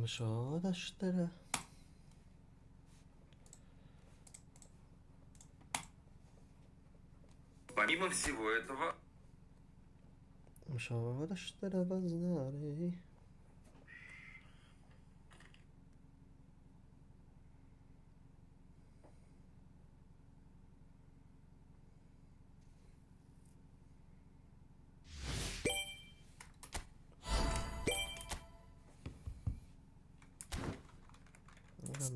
Müşahadaşlara. Помимо всего этого... Müşahadaşlara vaznari.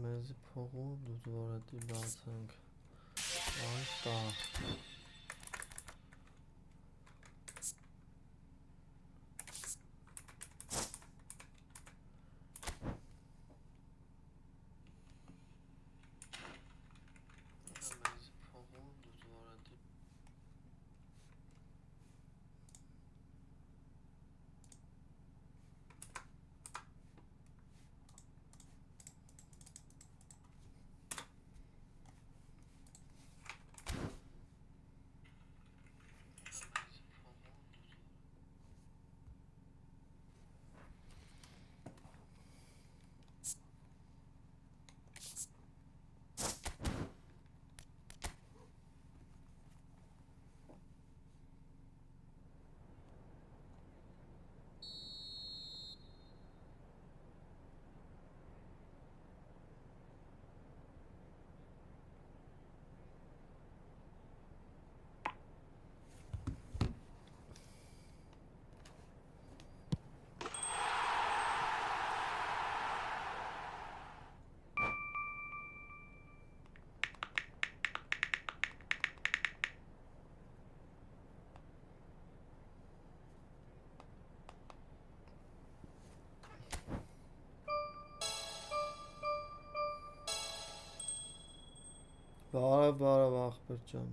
Մեզի փողում դուզվարատի լացանք այստեղ Բարև ախպեր ջան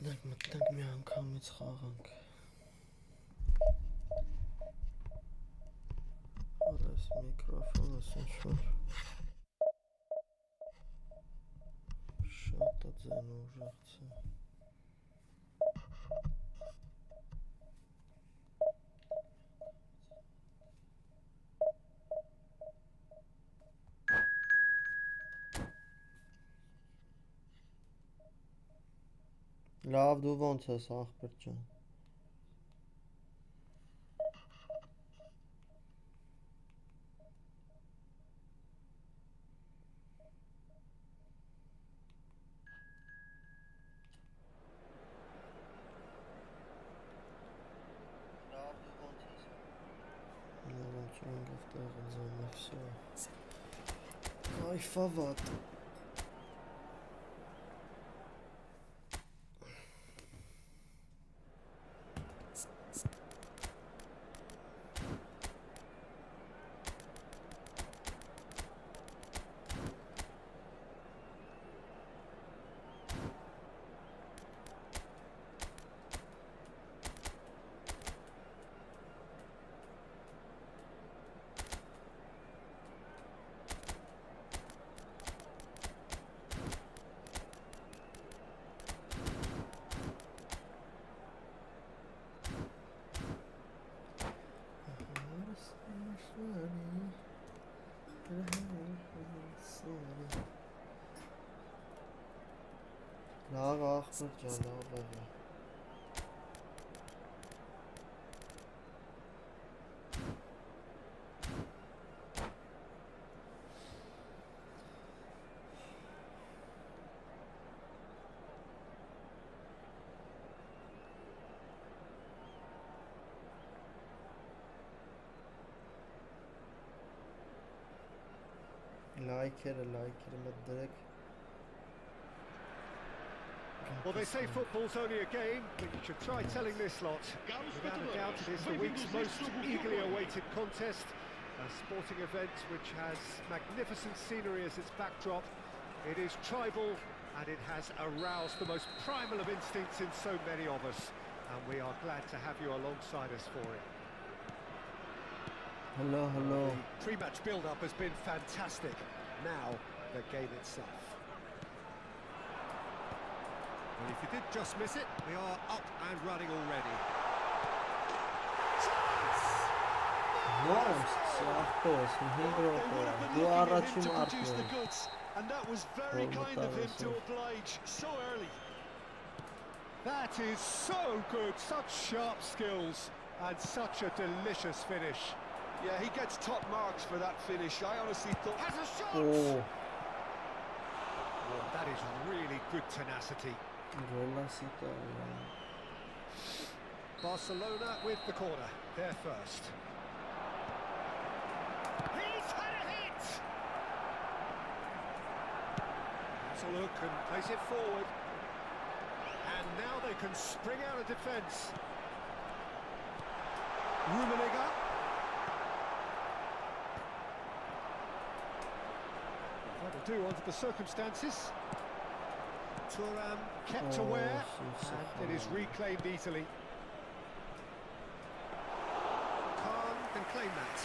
մտնենք մի անգամից խաղանք Այս միկրոֆոնս ինչ-որ շատ է ձեն ուժեղցը Լավ դու ոնց ես ախպեր ջան Все. Кайфовато. Լավ ախպեր ջան, լավ եղա Լայքերը մտդրեք Well, they say football's only a game, but you should try telling this lot. Without a doubt, it is the week's most eagerly awaited contest. A sporting event which has magnificent scenery as its backdrop. It is tribal, and it has aroused the most primal of instincts in so many of us. And we are glad to have you alongside us for it. Hello, hello. The pre-match build-up has been fantastic. Now, the game itself. Well, if you did just miss it, we are up and running already. And that was very kind of him to oblige so early. That is so good, such sharp skills and such a delicious finish. Yeah, he gets top marks for that finish. I honestly thought... Has a shot! Oh. Well, that is really good tenacity. Barcelona with the corner, they're first. He's had a hit! Has a look and plays it forward. And now they can spring out of defence. Rummenigge. That'll do under the circumstances. Thuram kept aware, and it is reclaimed easily. Khan can claim that.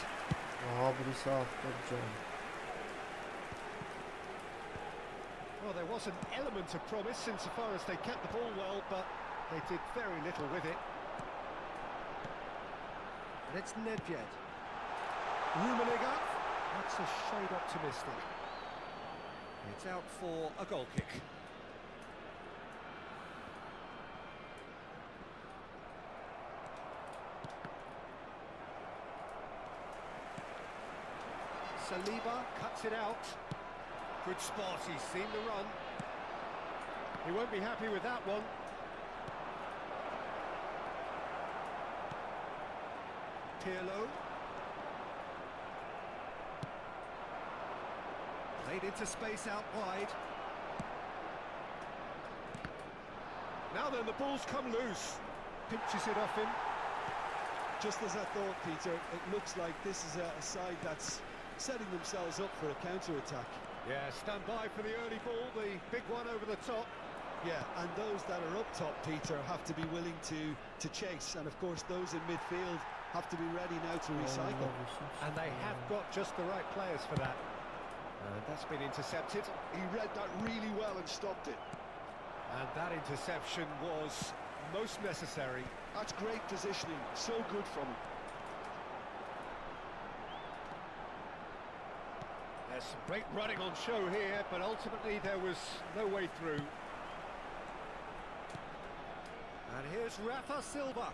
Well, there was an element of promise insofar as they kept the ball well, but they did very little with it. And it's Nedved. Rummenigge. That's a shade optimistic. It's out for a goal kick. Saliba cuts it out. Good spot, he's seen the run. He won't be happy with that one. Pirlo. Played into space out wide. Now then, the ball's come loose. Pinches it off him. Just as I thought, Peter, it looks like this is a side that's setting themselves up for a counter-attack. Yeah, stand by for the early ball, the big one over the top. Yeah, and those that are up top, Peter, have to be willing to chase. And of course, those in midfield have to be ready now to recycle. And they have got just the right players for that. And that's been intercepted. He read that really well and stopped it. And that interception was most necessary. That's great positioning, so good from him. There's some great running on show here, but ultimately there was no way through. And here's Rafa Silva.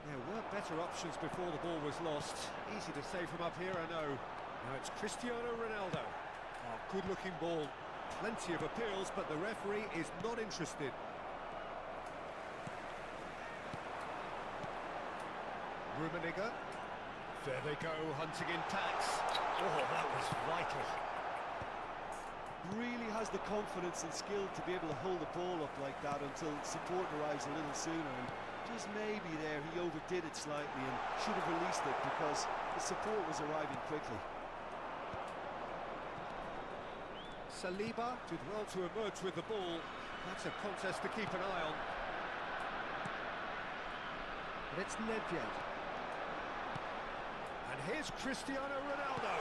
There were better options before the ball was lost. Easy to say from up here, I know. Now it's Cristiano Ronaldo. Oh, good-looking ball. Plenty of appeals, but the referee is not interested. Rummenigge. There they go, hunting in packs. Oh, that was vital. Really has the confidence and skill to be able to hold the ball up like that until support arrives a little sooner. And just maybe there he overdid it slightly and should have released it because the support was arriving quickly. Saliba did well to emerge with the ball. That's a contest to keep an eye on. And it's Nedved. And here's Cristiano Ronaldo.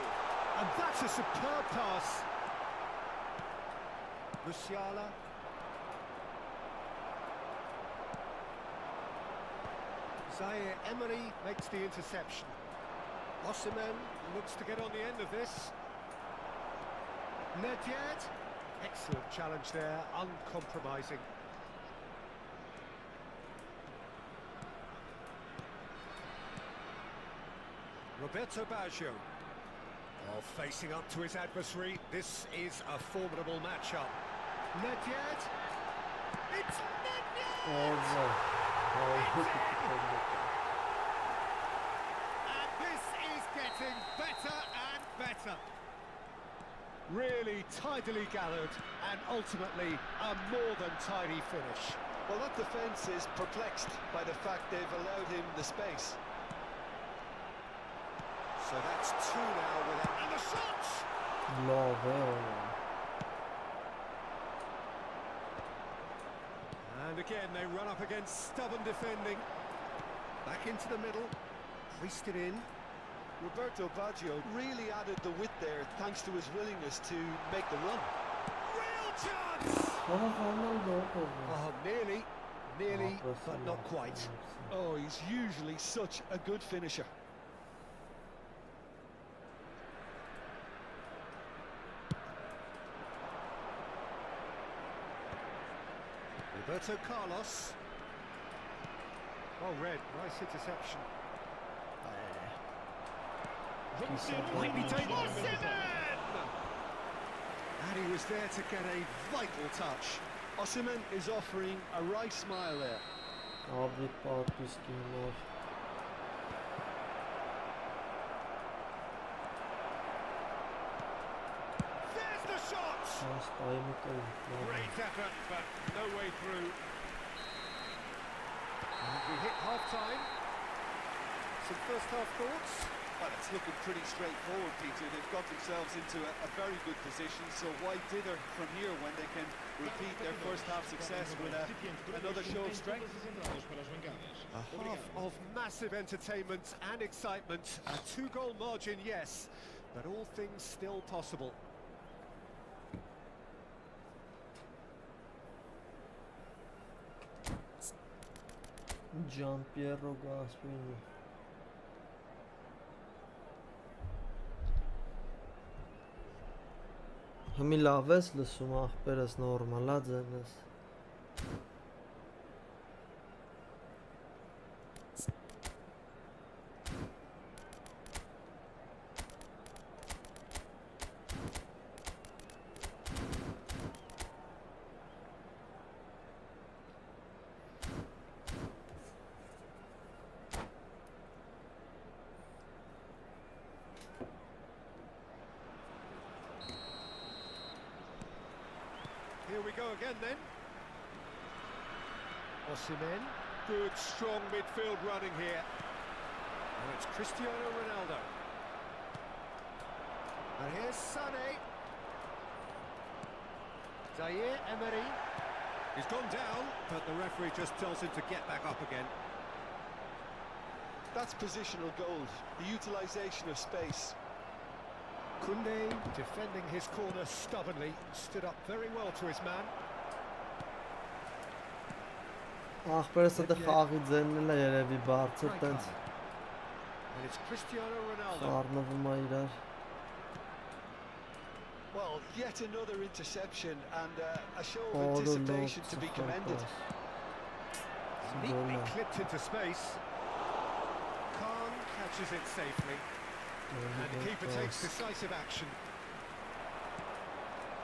And that's a superb pass. Musiala. Zaire Emery makes the interception. Osimhen looks to get on the end of this. Nedved. Excellent challenge there, uncompromising. Roberto Baggio. Oh, facing up to his adversary. This is a formidable matchup. Nedved. It's Nedved! And this is getting better and better. Really tidily gathered and ultimately a more than tidy finish. Well, that defence is perplexed by the fact they've allowed him the space. So that's two now without... And the shots! And again, they run up against stubborn defending. Back into the middle, hoisted in. Roberto Baggio really added the width there thanks to his willingness to make the run. Real chance! Oh, nearly, but not quite. Oh, he's usually such a good finisher. Roberto Carlos. Well read, nice interception. Might be dangerous. And he was there to get a vital touch. Osimhen is offering a wry smile there. Abi patlıskınlar. There's the shot! Great effort, but no way through. And we hit half-time. Some first-half thoughts? Well, it's looking pretty straightforward, Peter. They've got themselves into a very good position, so why dither from here when they can repeat their first-half success with another show of strength? A half of massive entertainment and excitement. A two-goal margin, yes, but all things still possible. Gianpiero Gasperini. Հիմի լավ ես լսում ախպերս նորմալ ա ձենես։ Here we go again then. Osimhen, good strong midfield running here. And it's Cristiano Ronaldo. And here's Sané. Zaire Emery. He's gone down, but the referee just tells him to get back up again. That's positional gold, the utilisation of space. Koundé defending his corner stubbornly, stood up very well to his man. Ախպերս դե խաղի ձենն էլ է երևի բարձր տենց And it's Cristiano Ronaldo. խառնվում է իրար։ Well, yet another interception and a show of anticipation to be commended. Neatly clipped into space. Khan catches it safely. And the keeper takes decisive action.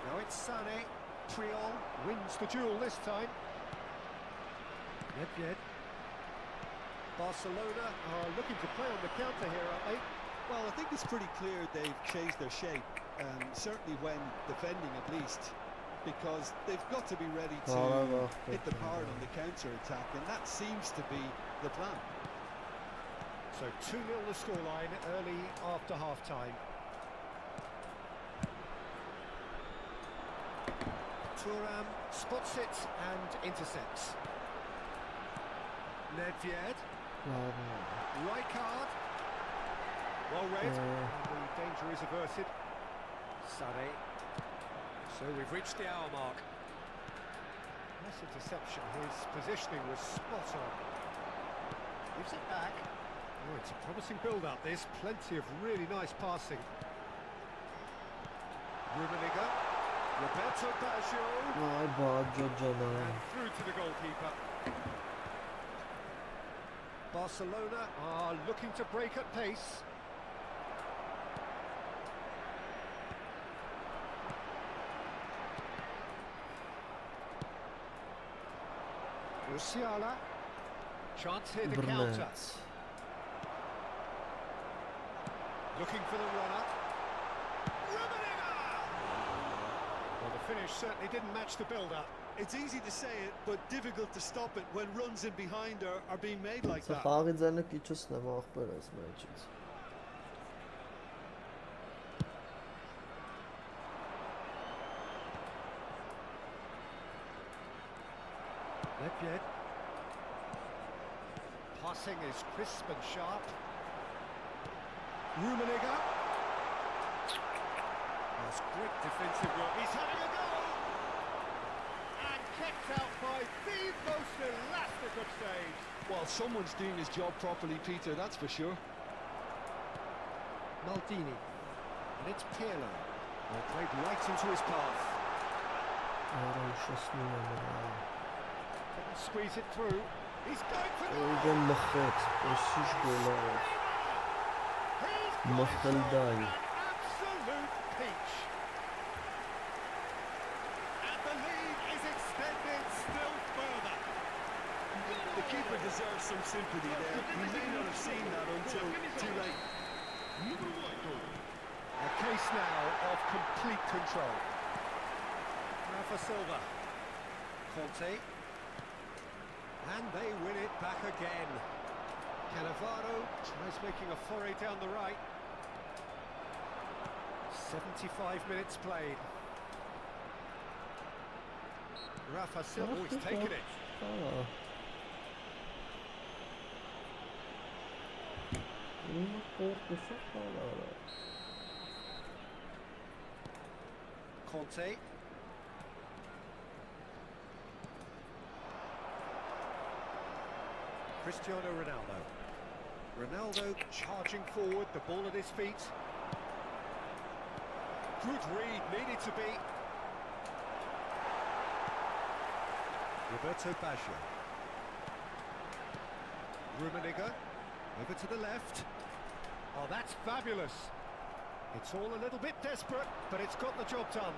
Now it's Sané. Triol wins the duel this time. Yet. Barcelona are looking to play on the counter here, aren't they? Well, I think it's pretty clear they've changed their shape, certainly when defending at least, because they've got to be ready to hit the park on the counter-attack, and that seems to be the plan. So 2-0 the scoreline early after half-time. Thuram spots it and intercepts. Nedved. Rijkaard. Well read. And the danger is averted. Sané. So we've reached the hour mark. Nice interception. His positioning was spot on. Gives it back. Oh, it's a promising build-up, this. Plenty of really nice passing. Rummenigge. Roberto Baggio. And through to the goalkeeper. Barcelona are looking to break at pace. Musiala. Chance here to counter. Looking for the runner. Rummenigge! finish certainly didn't match the build-up. It's easy to say it, but difficult to stop it when runs in behind are being made like Սա that. խաղի ձայնը քիչուսն եմ ախպերս մեջից։ Depy. Passing is crisp and sharp. Rummenigge. That's great defensive work. He's having a go! And kept out by the most elastic of stage. Well, someone's doing his job properly, Peter, that's for sure. Maldini. And it's Pirlo. Well, played right into his path. Couldn't squeeze it through. He's going for the... Ուղղեն մխեց, ոսիշ գոլարեց։ Մխել դայ։ Absolute peach. And the lead is extended still further. The keeper deserves some sympathy there. He may not have seen that until too late. A case now of complete control. Rafa Silva. Conte. And they win it back again. Cannavaro tries making a foray down the right. 75 minutes played. Rafa Silva, he's taken it. Conte. Cristiano Ronaldo. Ronaldo charging forward, the ball at his feet. Good read, needed to be. Roberto Baggio. Rummenigge, over to the left. Oh, that's fabulous. It's all a little bit desperate, but it's got the job done.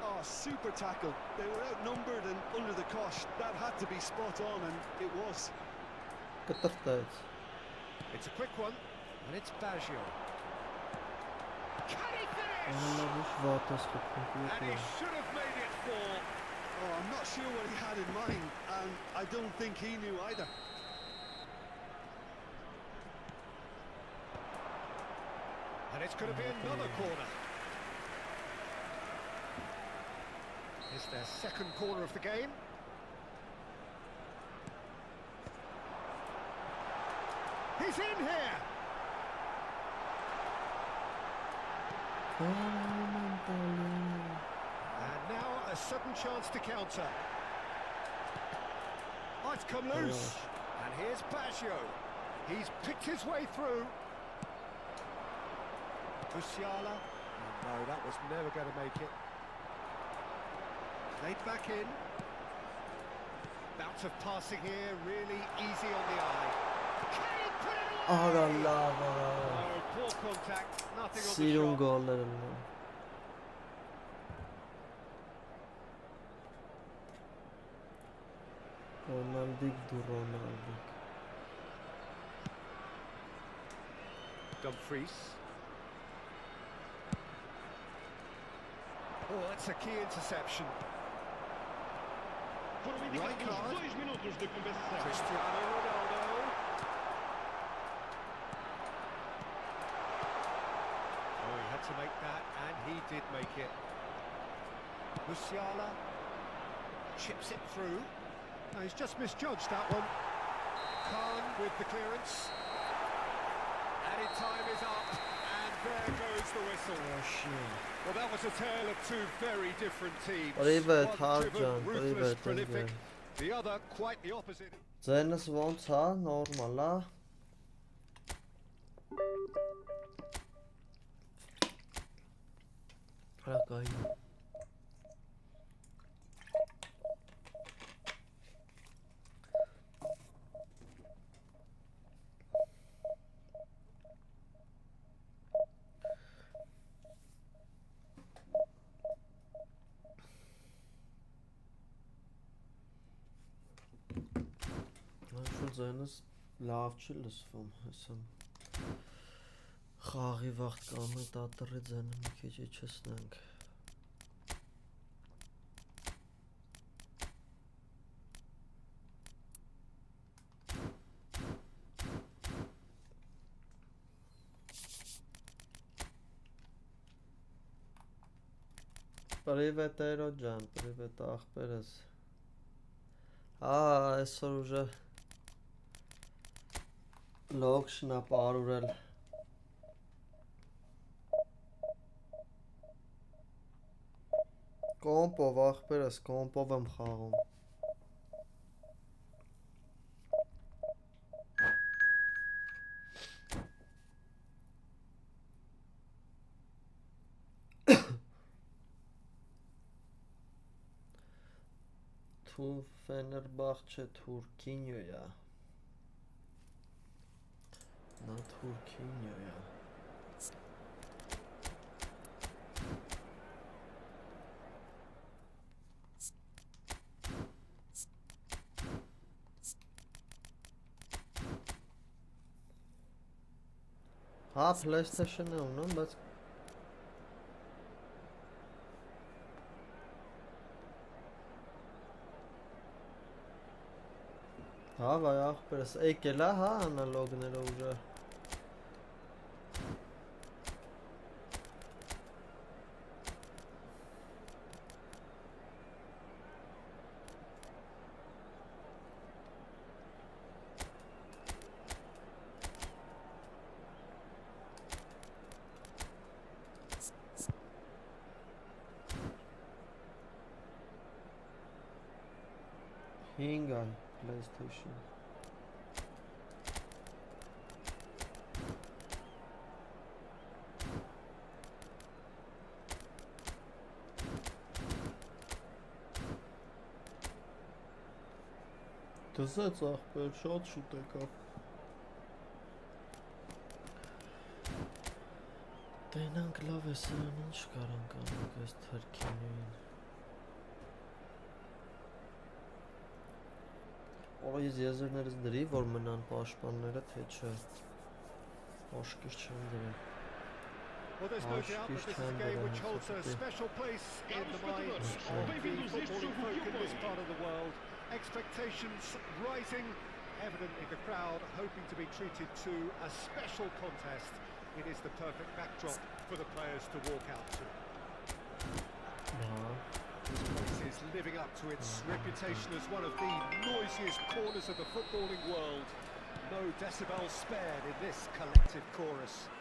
Oh, super tackle. They were outnumbered and under the cosh. That had to be spot on, and it was. It's a quick one, and it's Baggio. Can he finish? And he should have made it four. Oh, I'm not sure what he had in mind, and I don't think he knew either. And it's going to be another corner. It's their second corner of the game. He's in here! And now a sudden chance to counter. Oh, it's come loose. And here's Baggio. He's picked his way through. Musiala. Oh, no, that was never going to make it. Played back in. Bout of passing here, really easy on the eye. Can he put it away? Oh, poor contact, nothing on the shot. Gollarım. Ronaldo. Dumfries. Oh, that's a key interception. Right card. Cristiano Ronaldo. Oh, he had to make that, and he did make it. Musiala chips it through. No, he's just misjudged that one. Khan with the clearance. Added time is up, and there goes the whistle. Well, that was a tale of two very different teams. One driven, ruthless, prolific. The other quite the opposite. Ձենս ոնց հա, նորմալ հա։ Հրակայի։ Ձայնս լավ չի լսվում, հեսամ խաղի վաղտ կամի տատրի ձայնը մի քիչ իջեցնենք։ Привет, Էրոջան, привет, ախպերս։ Այսօր ուժը լոքշնա պարուրել։ Կոմպով, ախպերս, կոմպով եմ խաղում։ Თუ Fenerbahçe Turquinho'ya. Na Turquinho'ya. Ha, PlayStation-ը ունեմ, բայց Ha, vay ախպերս, եկել է, հա, անալոգները ուժը։ Հինգ այ PlayStation։ Դզեց ախպեր, շատ շուտ եկավ։ Տենանք լավ է սրան, ինչ կարանք անենք այս թրքինին։ Օրայից եզերներս դրի, որ մնան պաշտպանները, թե չէ։ Աշկիր չեմ դրել։ Well, there's no doubt that this is a game which holds a special place in the minds of the footballing folk in this part of the world. Expectations rising, evidently the crowd hoping to be treated to a special contest. It is the perfect backdrop for the players to walk out to. This place is living up to its reputation as one of the noisiest corners of the footballing world. No decibels spared in this collective chorus.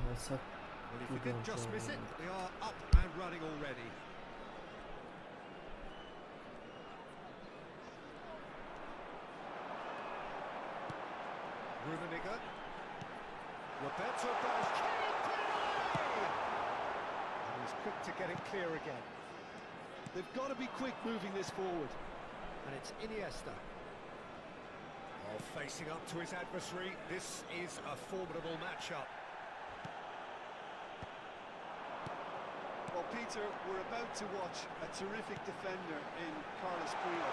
Well, if we didn't just miss it, we are up and running already. Rummenigge. Roberto and he's quick to get it clear again. They've got to be quick moving this forward. And it's Iniesta. Oh, facing up to his adversary. This is a formidable matchup. Well, Peter, we're about to watch a terrific defender in Carlos Puyo.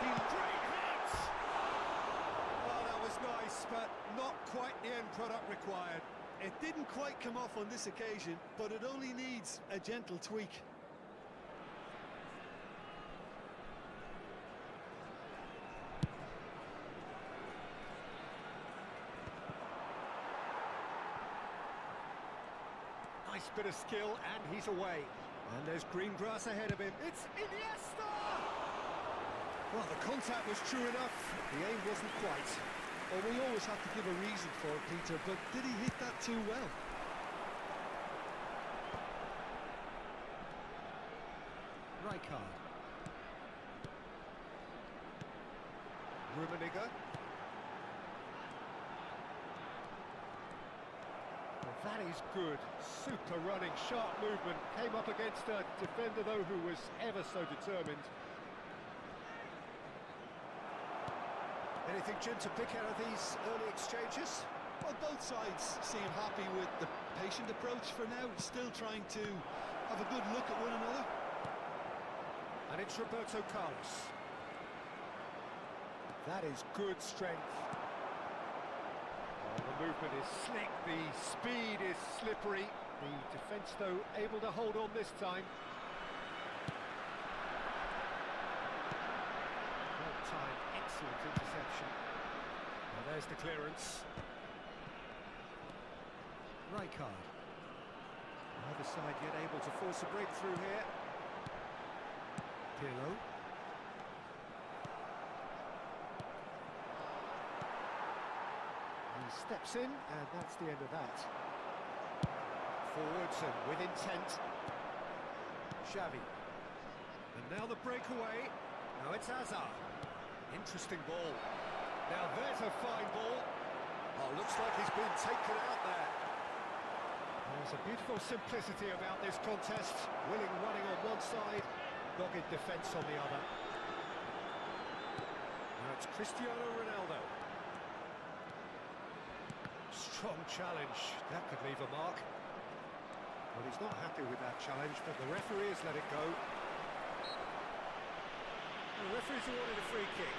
Great hit! Oh, that was nice, but not quite the end product required. It didn't quite come off on this occasion, but it only needs a gentle tweak. Nice bit of skill, and he's away. And there's green grass ahead of him. It's Iniesta! Well, the contact was true enough. The aim wasn't quite. Well, we always have to give a reason for it, Peter, but did he hit that too well? Rijkaard. Rummenigge. Well, that is good. Super running, sharp movement. Came up against a defender, though, who was ever so determined. Anything, Jim, to pick out of these early exchanges? Well, both sides seem happy with the patient approach for now, still trying to have a good look at one another. And it's Roberto Carlos. That is good strength. Oh, the movement is slick, the speed is slippery. The defence, though, able to hold on this time. Well timed, excellent interception. Well, there's the clearance. Rijkaard. Neither side yet able to force a breakthrough here. Pirlo. He steps in, and that's the end of that. Forwards and with intent. Xavi. And now the breakaway. Now it's Hazard. Interesting ball. Now there's a fine ball. Oh, looks like he's been taken out there. There's a beautiful simplicity about this contest. Willing running on one side, dogged defence on the other. Now it's Cristiano Ronaldo. Strong challenge. That could leave a mark. Well, he's not happy with that challenge, but the referee has let it go. The referee's awarded a free kick.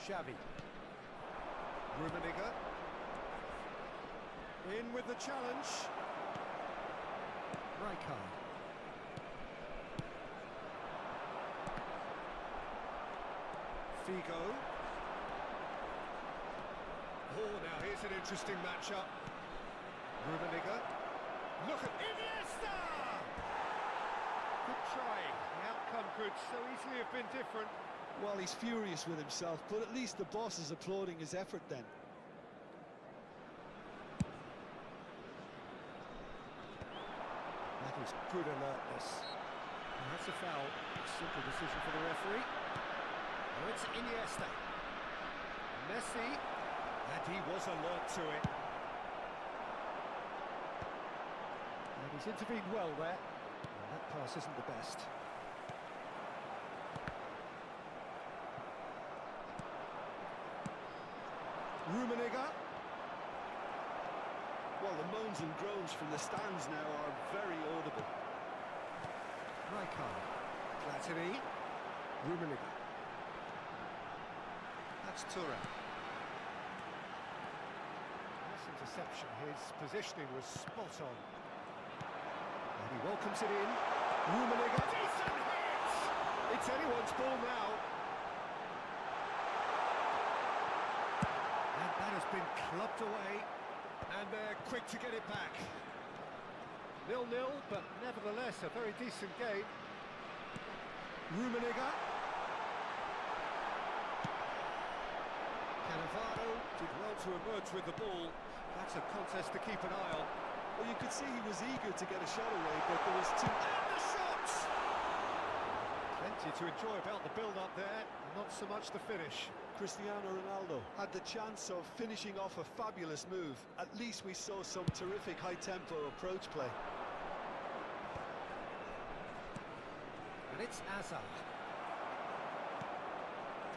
Xavi. Rummenigge. In with the challenge. Rijkaard. Figo. Oh, now here's an interesting matchup. Rummenigge. Look at Iniesta! Good trying. The outcome could so easily have been different. Well, he's furious with himself, but at least the boss is applauding his effort then. That is good alertness. And that's a foul. Simple decision for the referee. Now it's Iniesta. Messi. And he was alert to it. And he's intervened well there. And that pass isn't the best. Rummenigge. Well, the moans and groans from the stands now are very audible. Rijkaard. Platini. Rummenigge. That's Thuram. Nice interception. His positioning was spot on. And he welcomes it in. Rummenigge. Decent hit! It's anyone's ball now. And that has been clubbed away. And they're quick to get it back. 0-0, but nevertheless a very decent game. Rummenigge. Cannavaro did well to emerge with the ball. That's a contest to keep an eye on. Well, you could see he was eager to get a shot away, but there was too... And the shot! Plenty to enjoy about the build-up there, not so much the finish. Cristiano Ronaldo had the chance of finishing off a fabulous move. At least we saw some terrific high-tempo approach play. And it's Hazard.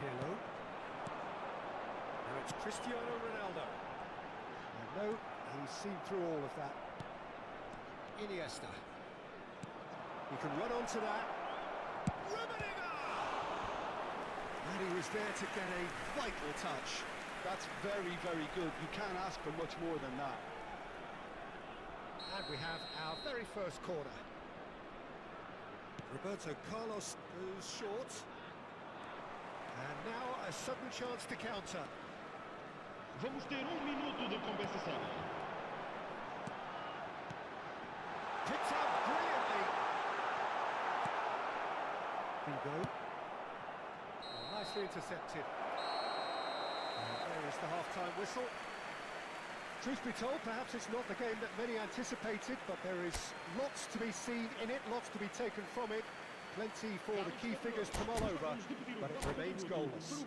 Pirlo. Now it's Cristiano Ronaldo. And no, he's seen through all of that. Iniesta. He can run onto that. Rummenigge! And he was there to get a vital touch. That's very, very good. You can't ask for much more than that. And we have our very first corner. Roberto Carlos goes short. And now a sudden chance to counter. Vamos ter minuto de compensação. Picked out brilliantly. Figo. Well, nicely intercepted. And there is the half-time whistle. Truth be told, perhaps it's not the game that many anticipated, but there is lots to be seen in it, lots to be taken from it. Plenty for the key figures to mull over, but it remains goalless.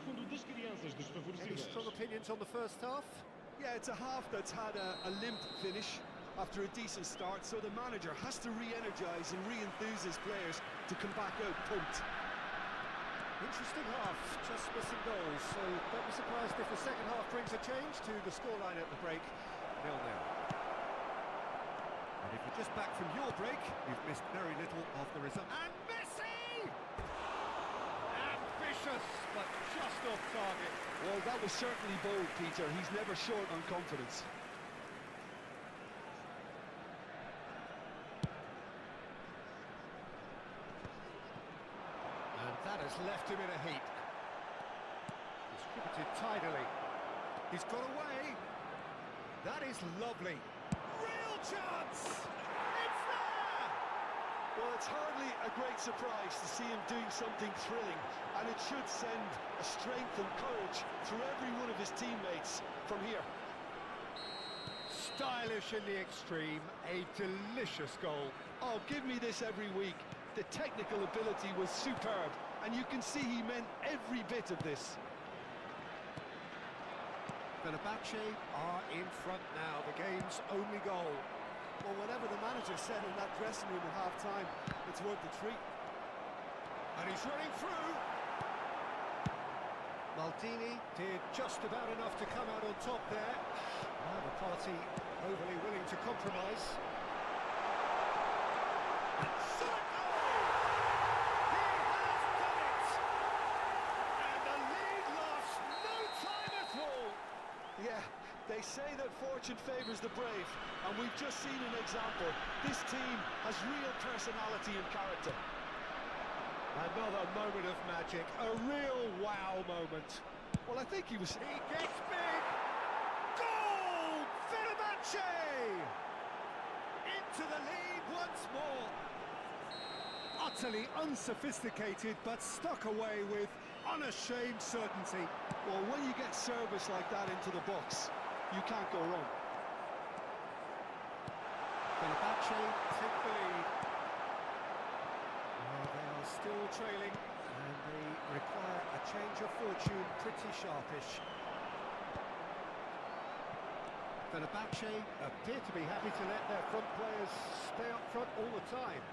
Any strong opinions on the first half? Yeah, it's a half that's had a limp finish after a decent start, so the manager has to re-energise and re-enthuse his players to come back out pumped. Interesting half, just missing goals, so don't be surprised if the second half brings a change to the scoreline at the break, 0-0. And if you're just back from your break, you've missed very little of the result. And Messi! Ambitious, but just off target. Well, that was certainly bold, Peter. He's never short on confidence. And that has left him in a heap. He's interpreted tidily. He's got away. That is lovely. Real chance! It's there! Well, it's hardly a great surprise to see him doing something thrilling, and it should send a strength and courage through every one of his teammates from here. Stylish in the extreme, a delicious goal. Oh, give me this every week. The technical ability was superb, and you can see he meant every bit of this. Fenerbahce are in front now, the game's only goal. Well, whatever the manager said in that dressing room at half-time, it's worth the treat. And he's running through. Maldini did just about enough to come out on top there. Neither party overly willing to compromise. And so it goes! He has done it! And the lead lost no time at all. Yeah, they say that fortune favours the brave, and we've just seen an example. This team has real personality and character. Another moment of magic, a real wow moment. Well, I think he was... He gets big! Goal! Fenerbahce! Into the lead once more. Utterly unsophisticated, but stuck away with unashamed certainty. Well, when you get service like that into the box, you can't go wrong. Fenerbahce take the lead. Well, they are still trailing, and they require a change of fortune pretty sharpish. Fenerbahce appear to be happy to let their front players stay up front all the time.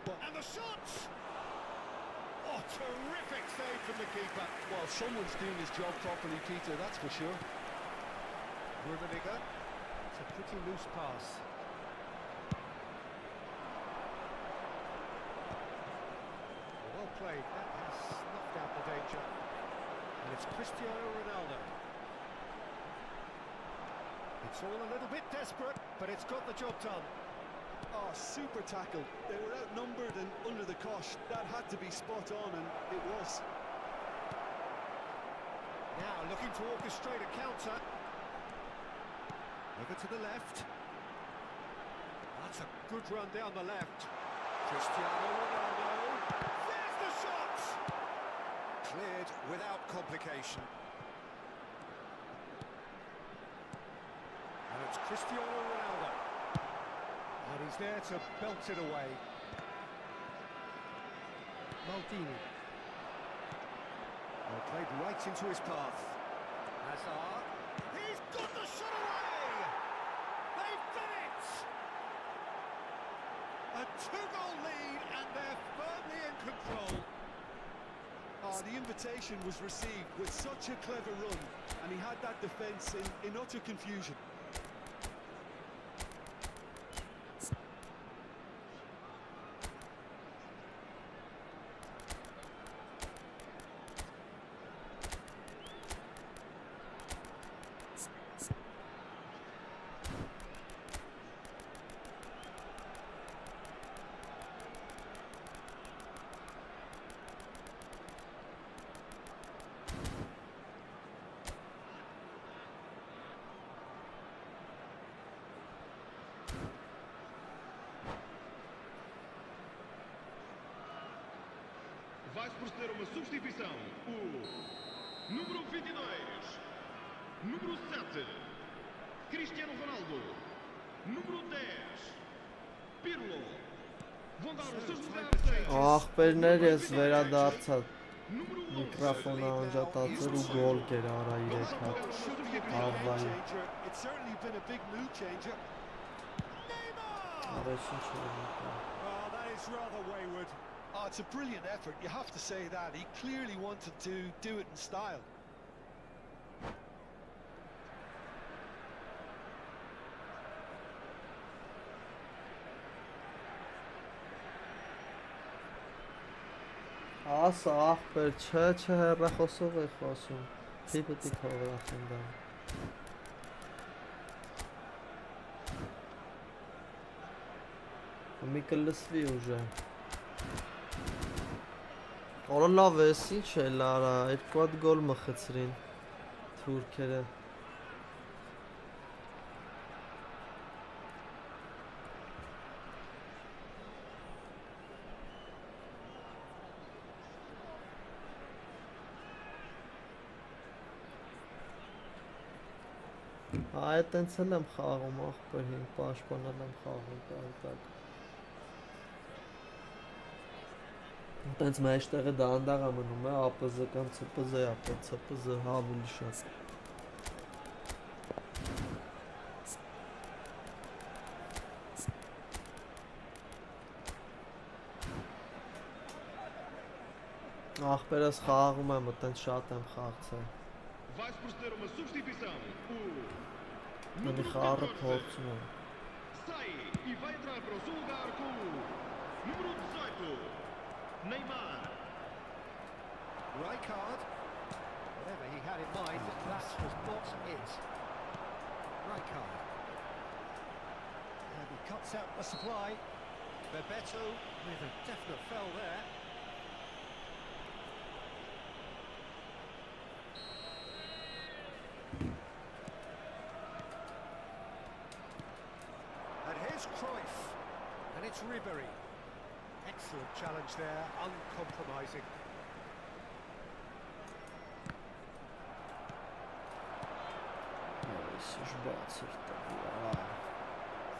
And the shots! Oh, terrific save from the keeper. Well, someone's doing his job properly, Peter, that's for sure. Rummenigge, it's a pretty loose pass. Well played, that has snuffed out the danger. And it's Cristiano Ronaldo. It's all a little bit desperate, but it's got the job done. Oh, super tackle. They were outnumbered and under the cosh. That had to be spot on, and it was. Now looking to orchestrate a counter. Over to the left. That's a good run down the left. Cristiano Ronaldo. There's the shot! Cleared without complication. And it's Cristiano Ronaldo. And he's there to belt it away. Maldini. Well, played right into his path. Hazard. He's got the shot away! They've done it! A two-goal lead, and they're firmly in control. Oh, the invitation was received with such a clever run, and he had that defence in utter confusion. Vai-se proceder uma substituição. O número 22, número 7, Cristiano Ronaldo, número 10, Pirlo. Vão dar os seus lugares. Ախպերներ ես վերադարձա Միկրոֆոնը անջատացել ու գոլ կեր արա 3 հատ Աղվայի It's certainly been a big mood changer. Արեցին չէր Oh, that is rather wayward. Oh, it's a brilliant effort, you have to say that. He clearly wanted to do it in style. Ասա ախպեր չէ հեռախոսով է խոսում Պիտի թողնախեն դա Մի կլսվի ուժը Օրը լավ ես, ինչ էլ արա, երկու հատ գոլ մխցրին թուրքերը։ Այդ տենց էլ եմ խաղում ախպեր հին պաշտպանել եմ խաղում տակ։ Տենց մեջտեղը դանդաղ է մնում է ԱՊԶ կամ ՑՊԶ, ԱՊՑՊԶ ավելի շատ։ Ախպերս խաղում եմ, տենց շատ եմ խաղցել։ Vai proceder uma substituição. O Մենի խաղը փորձում եմ։ sai e vai entrar para o seu lugar com o número 18, Neymar. Right card. Whatever he had in mind, that was not it. Right card. And he cuts out the supply. Bebeto with a definite foul there. And here's Cruyff. And it's Ribery. Excellent challenge there, uncompromising.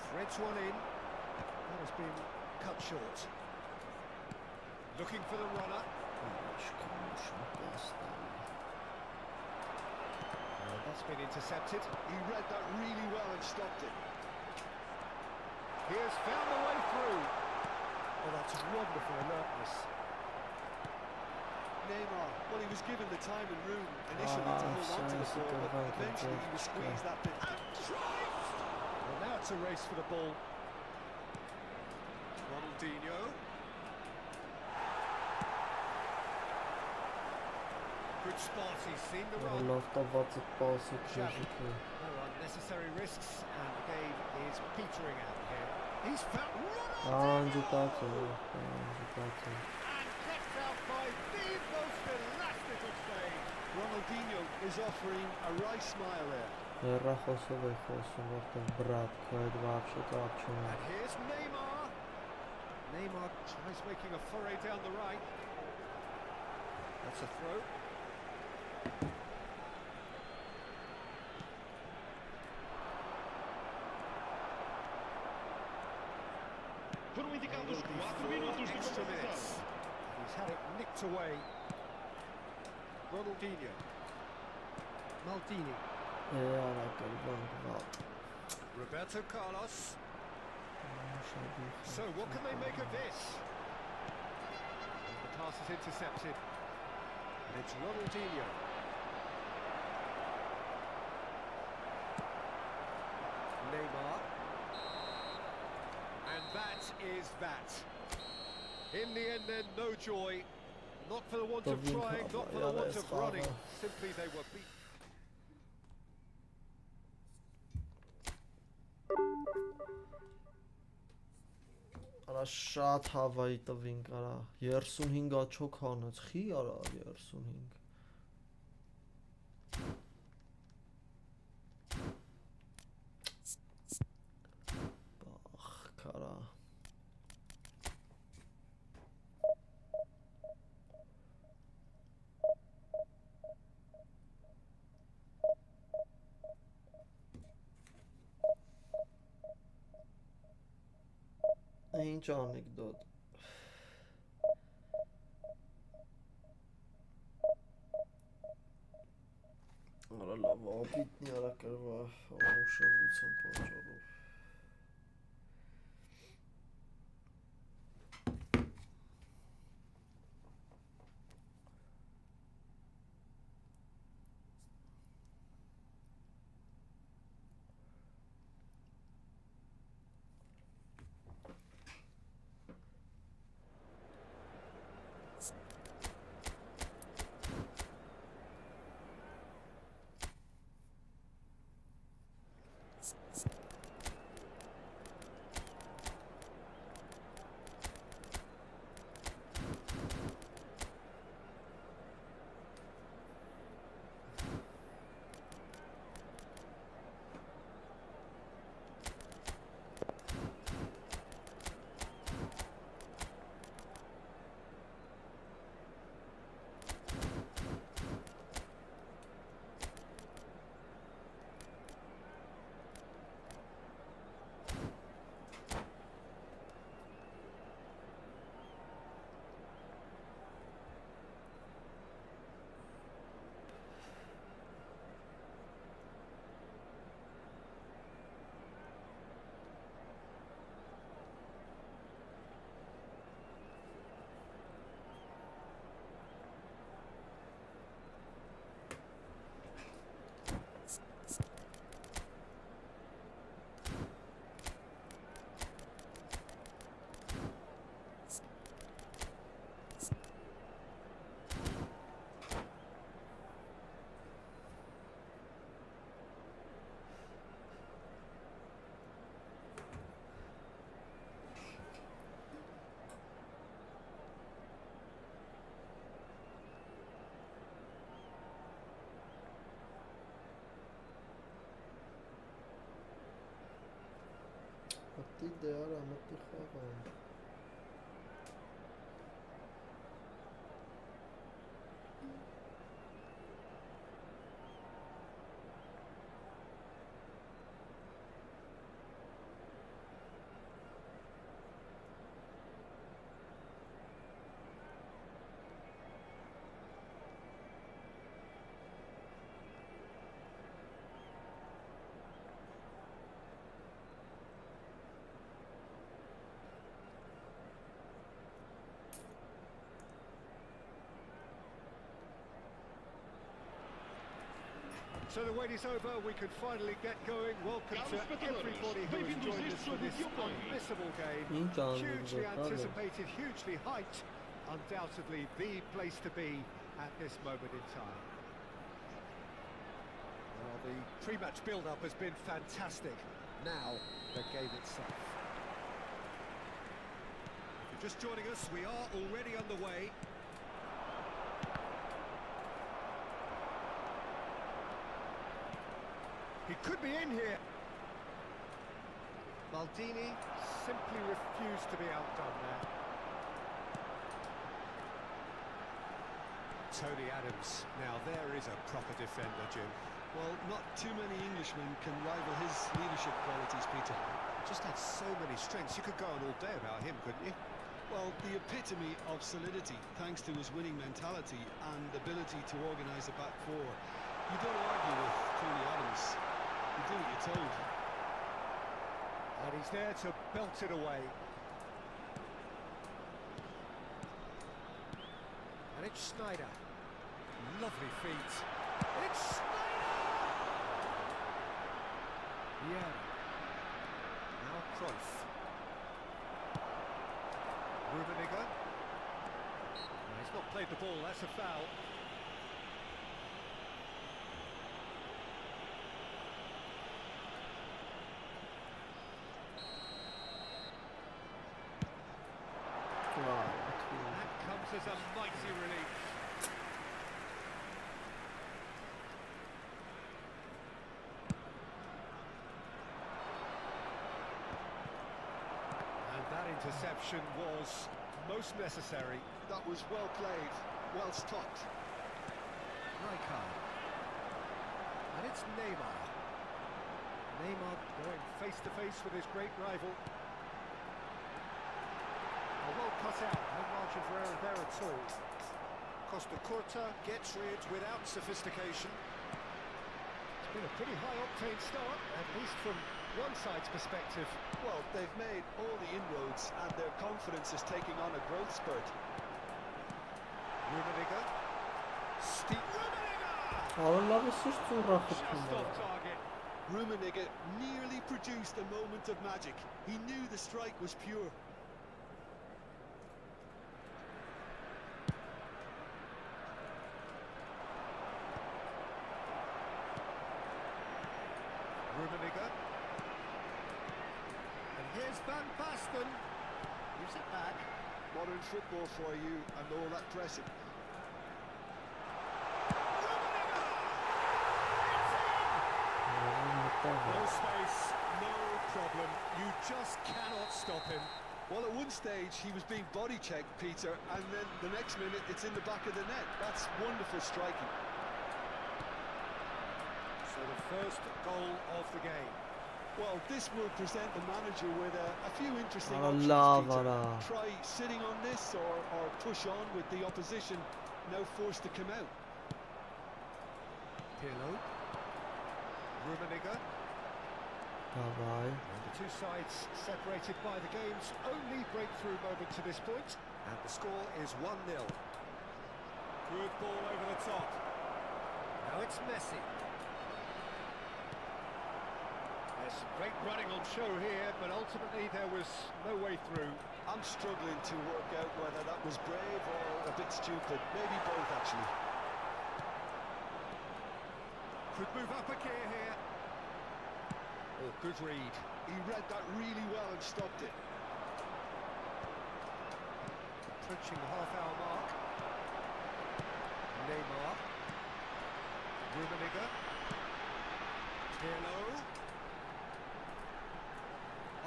Threads one in. That has been cut short. Looking for the runner. That's been intercepted. He read that really well and stopped it. He has found a way through. Oh, that's wonderful alertness. Neymar, well, he was given the time and room initially to hold on to the ball, but eventually he was squeezed that bit. Well, now it's a race for the ball. Ronaldinho. Good spot, he's seen the run. No unnecessary risks, and the game is petering out here. He's found Ronaldinho! And kept out by the most elastic of save. Ronaldinho is offering a right smile there. And here's Neymar. Neymar tries making a foray down the right. That's a throw. Foram indicados 4 minutos de Extra minutes. compensação. He's had it nicked away. Ronaldinho. Maldini. Roberto Carlos. So what can they make of this? And the pass is intercepted. And it's Ronaldinho. Neymar. And that is that. In the end then, no joy. Not for the want of trying, not for the want of running. Simply they were beaten. Արա շատ հավայի տվինք արա 35 աչոք հանած խի արա 35 բախ կարա Ինչ անեկդոտ Արա լավ ապիտնի արա կրվա ուշադրության պատճառով մտի դե արա մտի խաղան։ So the wait is over, we can finally get going. Welcome to everybody who has joined us for this unmissable game. Hugely anticipated, hugely hyped. Undoubtedly the place to be at this moment in time. Well, the pre-match build-up has been fantastic. Now, the game itself. If you're just joining us, we are already underway. He could be in here. Maldini simply refused to be outdone there. Tony Adams. Now there is a proper defender, Jim. Well, not too many Englishmen can rival his leadership qualities, Peter. Just had so many strengths. You could go on all day about him, couldn't you? Well, the epitome of solidity, thanks to his winning mentality and ability to organise a back four. You don't argue with Tony Adams. You do what you're told. And he's there to belt it away. And it's Snyder. Lovely feet. It's Snyder! Yeah. Now Cruyff. Rummenigge. No, he's not played the ball, that's a foul. That comes as a mighty relief. And that interception was most necessary. That was well played, well stopped. Rijkaard. And it's Neymar. Neymar going face to face with his great rival. Well cut out, no margin for error there at all. Costa Curta gets rid without sophistication. It's been a pretty high-octane start, at least from one side's perspective. Well, they've made all the inroads and their confidence is taking on a growth spurt. Rummenigge. Steep Rummenigge! Just off target. Rummenigge nearly produced a moment of magic. He knew the strike was pure. Rummenigge. And here's Van Basten. Gives it back. Modern football for you and all that pressing. No space, no problem. You just cannot stop him. Well, at one stage he was being body checked, Peter, and then the next minute it's in the back of the net. That's wonderful striking. So the first goal of the game. Well, this will present the manager with a few interesting Allah, options, Peter. Allah. Try sitting on this or push on with the opposition now forced to come out. Pirlo. Rummenigge. Bye-bye. And the two sides separated by the game's only breakthrough moment to this point. And the score is 1-0. Good ball over the top. Now it's Messi. There's some great running on show here, but ultimately there was no way through. I'm struggling to work out whether that was brave or a bit stupid. Maybe both, actually. Could move up a gear here. Oh, good read. He read that really well and stopped it. Approaching the half-hour mark. Neymar. Rummenigge. Pirlo.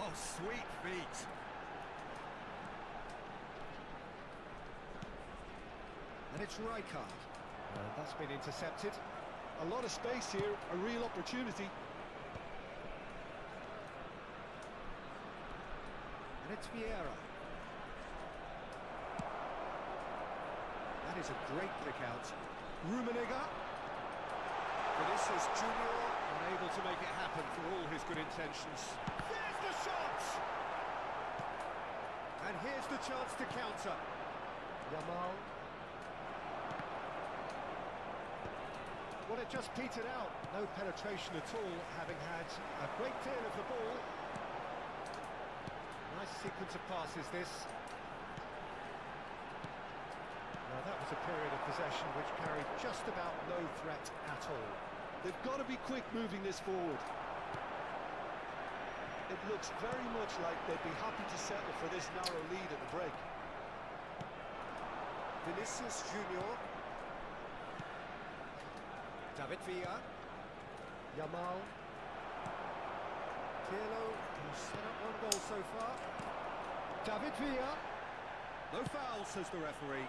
Oh, sweet feet. And it's Rijkaard. That's been intercepted. A lot of space here, a real opportunity. And it's Vieira. That is a great flick out. Rummenigge. Vinicius Junior unable to make it happen for all his good intentions. There's the shot! And here's the chance to counter. Yamal. Well, it just petered out. No penetration at all, having had a great deal of the ball. Nice sequence of passes, this. Now, that was a period of possession which carried just about no threat at all. They've got to be quick moving this forward. It looks very much like they'd be happy to settle for this narrow lead at the break. Vinicius Junior. David Villa. Yamal. Pirlo, who's set up one goal so far. David Villa. No foul, says the referee.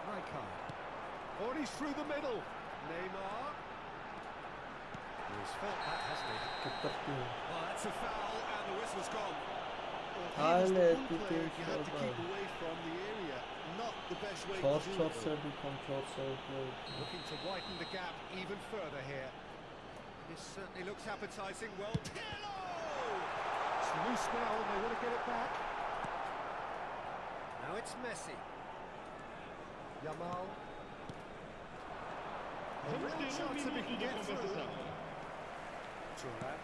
Rijkaard. Oh, he's through the middle. Neymar. He's felt that, hasn't he? Well, that's a foul, and the whistle's gone. Well, he was the one player you had to keep away from the area. Not the best way to do it. Looking to widen the gap even further here. This certainly looks appetising. Well, Pirlo! It's loose now, and they want to get it back. Now it's Messi. Yamal. A real chance if he can get through. Thuram.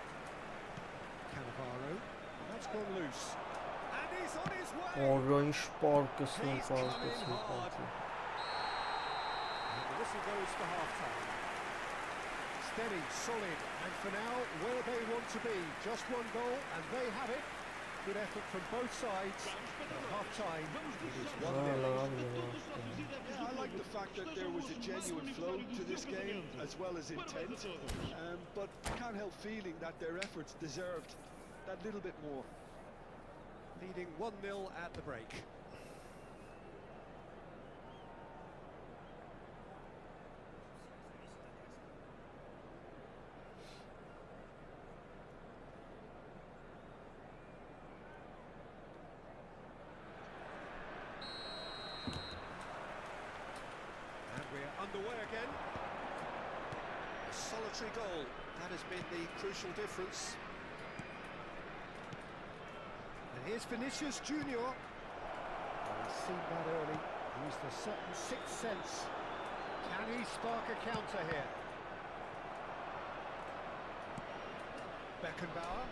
Cannavaro. That's gone loose. And he's on his way! Orayı şparkısını He's coming parkısını hard. parkısını. And the whistle goes for half-time. Steady, solid, and for now, where they want to be. Just one goal, and they have it. Good effort from both sides. At half-time, it is 1-0. Yeah, I like the fact that there was a genuine flow to this game as well as intent, but can't help feeling that their efforts deserved that little bit more. Leading 1-0 at the break. And we're underway again. A solitary goal. That has been the crucial difference. And here's Vinicius Junior. Well, he's seen that early. Used a certain sixth sense. Can he spark a counter here? Beckenbauer.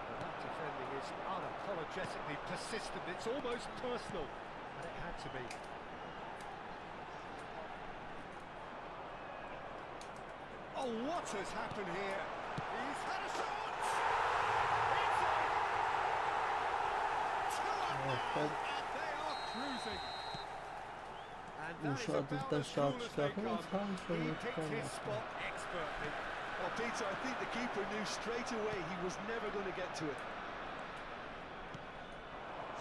Well, that defending is unapologetically persistent. It's almost personal, and it had to be. Oh, what has happened here? He's had a shot! It's in! 2-1 now, and they are cruising. And that is about as cool as they come. He picked his spot expertly. Well, Peter, I think the keeper knew straight away he was never going to get to it.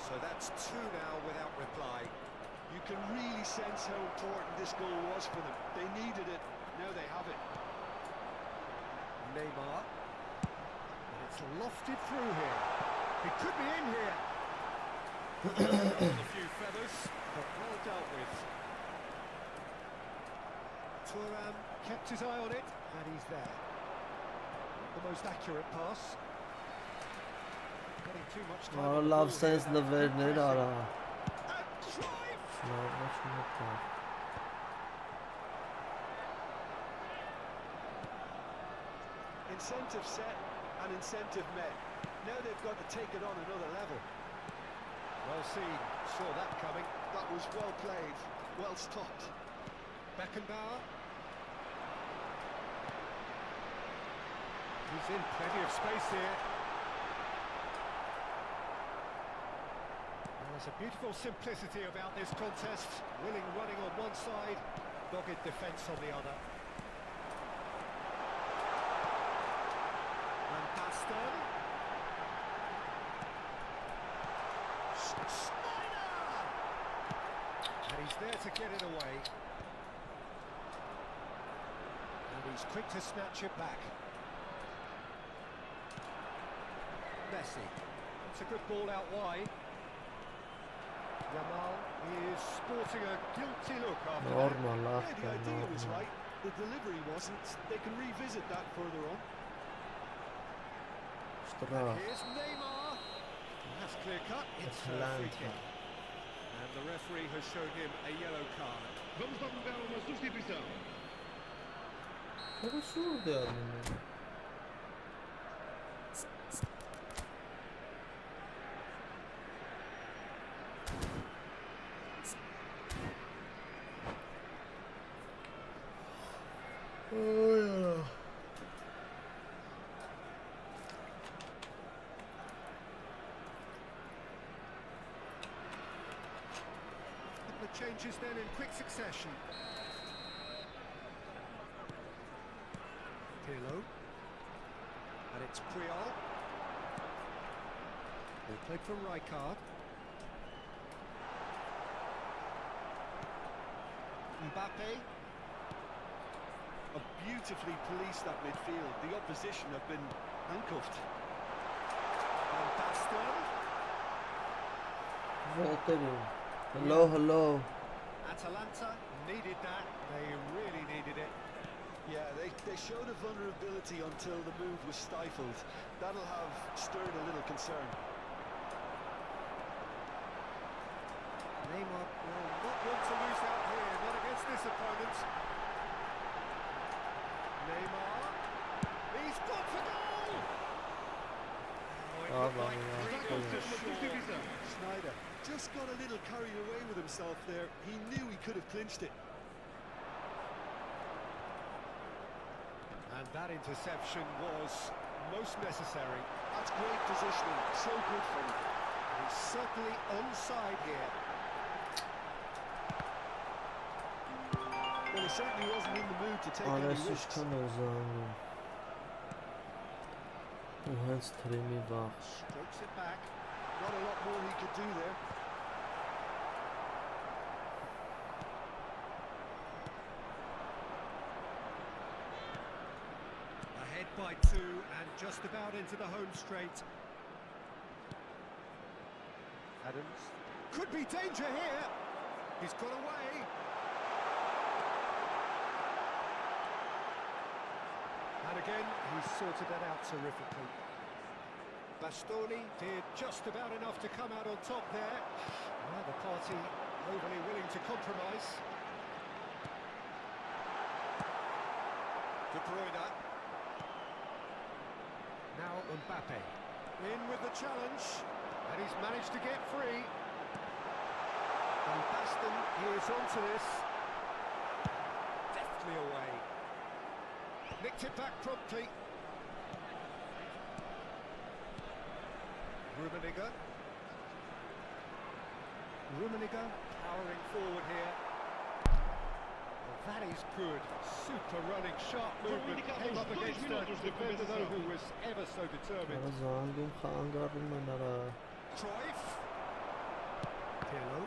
So that's 2 now without reply. You can really sense how important this goal was for them. They needed it, now they have it. Neymar. And it's lofted through here. He could be in here. A few feathers, but well dealt with. Thuram kept his eye on it, and he's there. Not the most accurate pass. Getting too much time. Ara on the love ball sense here. the verner ara. And drive! Sınavda şunu yapar. Incentive set and incentive met. Now they've got to take it on another level. Well seen, saw that coming. That was well played, well stopped. Beckenbauer. He's in plenty of space here. Well, there's a beautiful simplicity about this contest. Willing running on one side, dogged defence on the other. He's there to get it away. And he's quick to snatch it back. Messi. It's a good ball out wide. Yamal is sporting a guilty look after that. Normal, Yeah, the idea was normal. right. The delivery wasn't. They can revisit that further on. Straf. Here's Neymar. That's clear cut. It's a free Atlanta. kick. And the referee has shown him a yellow card. Vamos divulgar uma substituição. Que absurdo, menino. The changes then in quick succession. Pirlo. And it's Priol. They played from Rijkaard. Mbappe. Beautifully policed that midfield. The opposition have been handcuffed. Van Basten. Voltering. Hello, hello. Atalanta needed that. They really needed it. Yeah, they showed a vulnerability until the move was stifled. That'll have stirred a little concern. Neymar will not want to lose out here, not against this opponent. Neymar, he's got for goal! Oh, it looked like three goals to score. Snyder just got a little carried away with himself there. He knew he could have clinched it. And that interception was most necessary. That's great positioning. So good for him. He's certainly onside here. Well, he certainly wasn't in the mood to take any Արես risks. ինչքան է զանգում։ Ու հենց թրիմի վաղ։ Strokes it back. Not a lot more he could do there. Ahead by 2 and just about into the home straight. Adams. Could be danger here. He's got away. And again, he's sorted that out terrifically. Bastoni did just about enough to come out on top there. Neither party overly willing to compromise. De Bruyne. Now Mbappe. In with the challenge. And he's managed to get free. And Basten is onto this. Deftly away. Nicked it back promptly. Rummenigge powering forward here. Well, that is good. Super running, sharp movement. Came up against a defender though who was ever so determined. Արա զանգում խանգարում են արա։ Cruyff. Pirlo.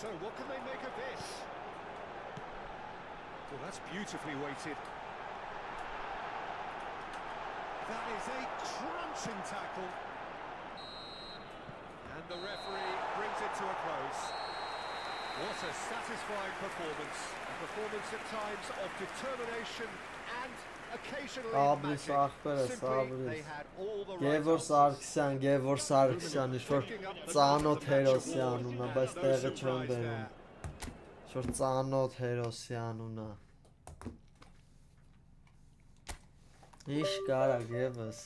So what can they make of this? Well, that's beautifully weighted. That is a crunching tackle. And the referee brings it to a close. What a satisfying performance. A performance at times of determination and occasionally Աբրիս magic. ախպերս, Simply, they աբրիս։ had all the right Գևոր answers. Սարգսյան, Գևոր Սարգսյան, ինչ-որ ծանոթ Հերոսյան ունա, բայց No տեղը չեմ surprise բերում։ there. Ինչ-որ ծանոթ Հերոսյան ունա։ Ինչ կարա Գևս։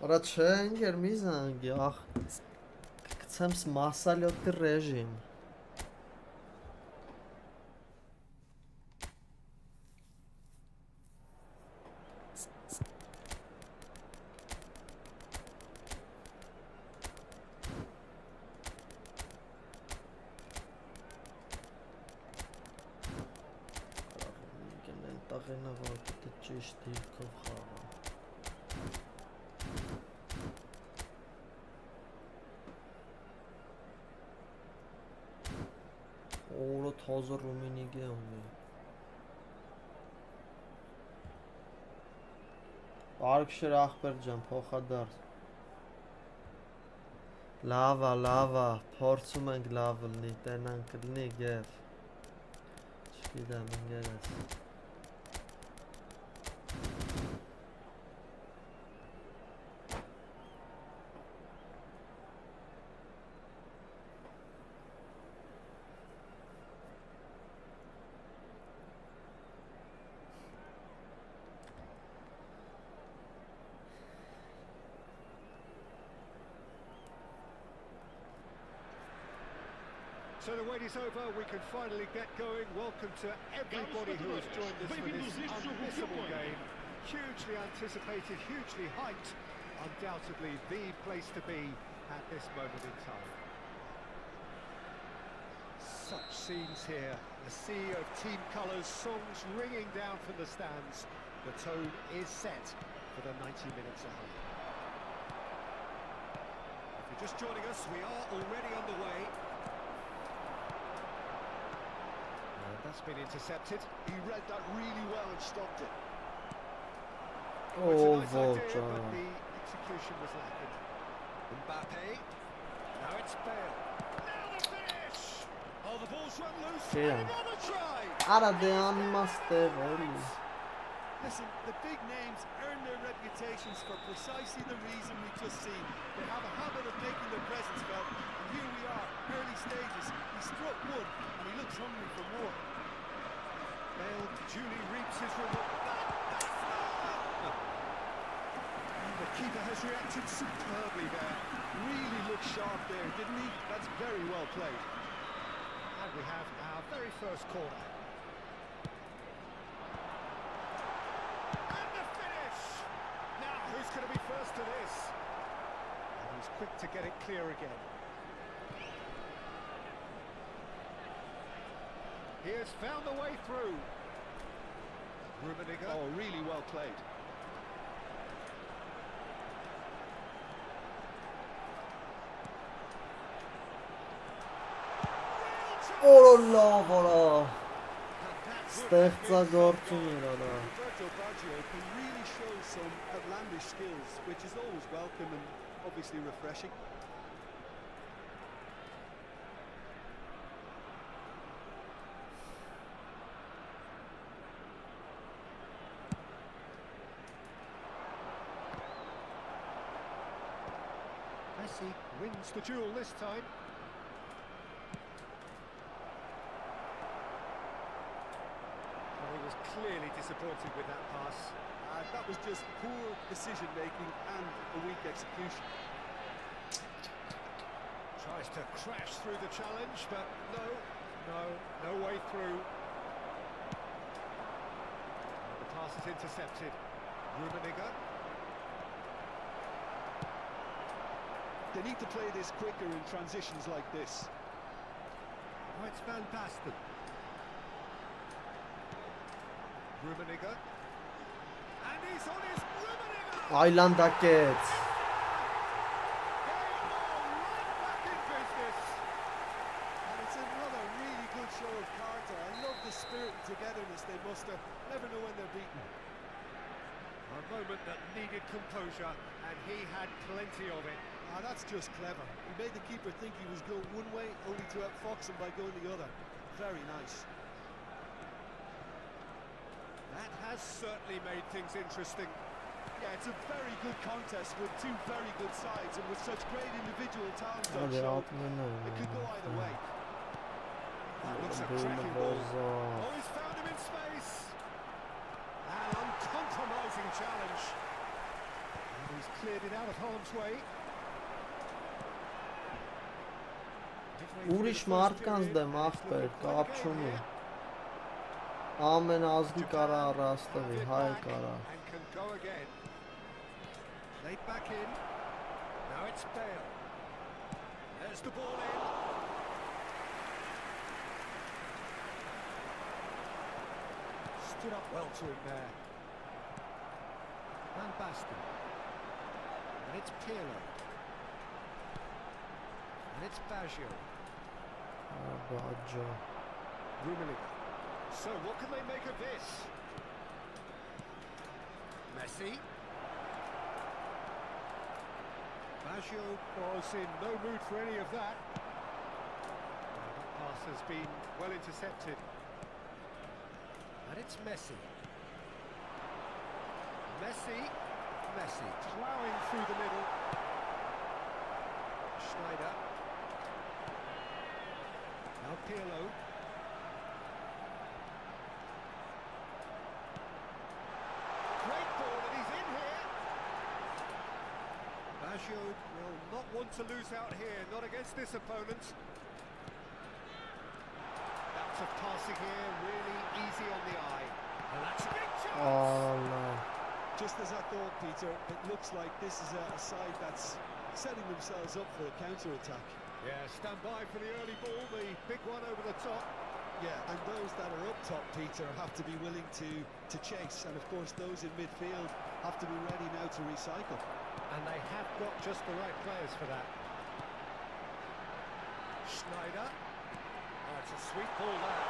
Արա չէ, ընկեր մի զանգի, ախ կգցեմ սմասալյոտի ռեժիմ։ Տաղենա որ դե ճիշտ դիրքով խաղա։ Օրը թազը ռումինիգ է ունի։ Բարքշիր ախպեր ջան, փոխադարձ։ Լավա, փորձում ենք լավ լինի, տենանք լինի գև։ Չգիտեմ, ընկերս։ So the wait is over, we can finally get going. Welcome to everybody who has joined us for this unmissable game. Hugely anticipated, hugely hyped. Undoubtedly the place to be at this moment in time. Such scenes here. A sea of team colours, songs ringing down from the stands. The tone is set for the 90 minutes ahead. If you're just joining us, we are already underway. That's been intercepted. He read that really well and stopped it. Oh, it's a nice idea, Volta. but the execution was lacking. Mbappe. Now it's Bale. Now the finish! Oh, the ball's run loose. Yeah. And another try! Արա դե անիմաստ էլի։ Listen, the big names earn their reputations for precisely the reason we've just seen. They have a habit of making their presence felt, and here we are, early stages. He struck one, and he looks hungry for more. Bale duly reaps his reward. And the keeper has reacted superbly there. Really looked sharp there, didn't he? That's very well played. And we have our very first corner. And the finish! Now, who's going to be first to this? And he's quick to get it clear again. He has found the way through. Rummenigge. Oh, really well played. Օրոլա, որա։ Ստեղծագործում էր արա։ Roberto Baggio can really show some outlandish skills, which is always welcome and obviously refreshing. Messi wins the duel this time. Well, he was clearly disappointed with that pass. That was just poor decision making and a weak execution. Tries to crash through the challenge, but no way through. The pass is intercepted. Rummenigge. They need to play this quicker in transitions like this. Oh, it's Van Basten. Rummenigge. And he's on his Rummenigge! Այլանդակեց։ They are right back in business. And it's another really good show of character. I love the spirit and togetherness they muster. Never know when they're beaten. A moment that needed composure, and he had plenty of it. That's just clever. He made the keeper think he was going one way, only to outfox him by going the other. Very nice. That has certainly made things interesting. Yeah, it's a very good contest with two very good sides and with such great individual talent on Hadi show. altına It could go either way. That looks a cracking ball. Oh, he's found him in space. An uncompromising challenge. He's cleared it out of harm's way. Ուրիշ մարդկանց դեմ ախպեր, կապ չունի։ Ամեն ազգի կարա առաստվի, հայ կարա։ And can go again. Laid back in. Now it's Bale. There's the ball in. Stood up well to him there. Van Basten. And it's Pirlo. And it's Baggio. Baggio. Rummenigge. So what can they make of this? Messi. Baggio was in no mood for any of that. That pass has been well intercepted. And it's Messi. Messi ploughing through the middle. Schneider. Now Pirlo. Great ball and he's in here. Baggio will not want to lose out here, not against this opponent. Lots of passing here, really easy on the eye. And that's a big chance! Oh no. Just as I thought, Peter, it looks like this is a side that's setting themselves up for a counter-attack. Yeah, stand by for the early ball, the big one over the top. Yeah, and those that are up top, Peter, have to be willing to chase. And of course, those in midfield have to be ready now to recycle. And they have got just the right players for that. Schneider. Oh, it's a sweet ball there.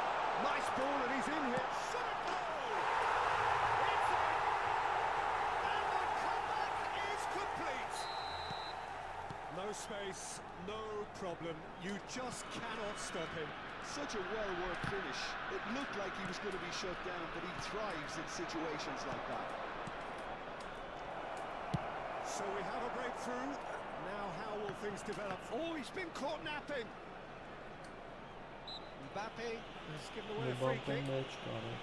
Nice ball and he's in here. Shot it goal! It's in! And the comeback is complete! No space, no problem. You just cannot stop him. Such a well-worked finish. It looked like he was going to be shut down, but he thrives in situations like that. So we have a breakthrough. Now how will things develop? Oh, he's been caught napping. Mbappe has given away a free Mbappe kick. մեջ կարեց։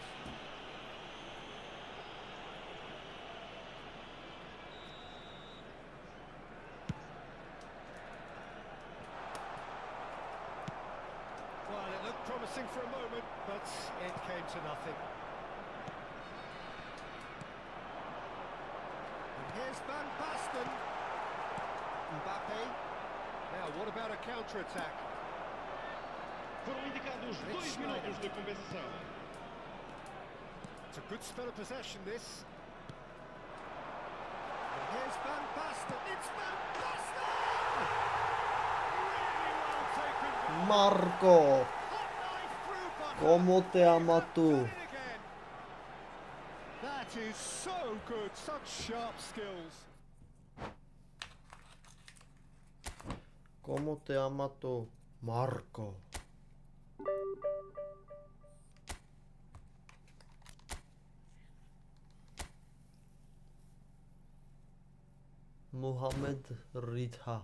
Well, it looked promising for a moment, but it came to nothing. And here's Van Basten. Mbappe. Now, what about a counter-attack? Foram indicados 2 minutos de compensação. It's a good spell of possession, this. And here's Van Basten. It's Van Basten! Really well taken. Marco, Hot knife through butter. como te amo tú? Done it again. That is so good. Such sharp skills. Como te amo tú, Marco? Mohamed Ritha.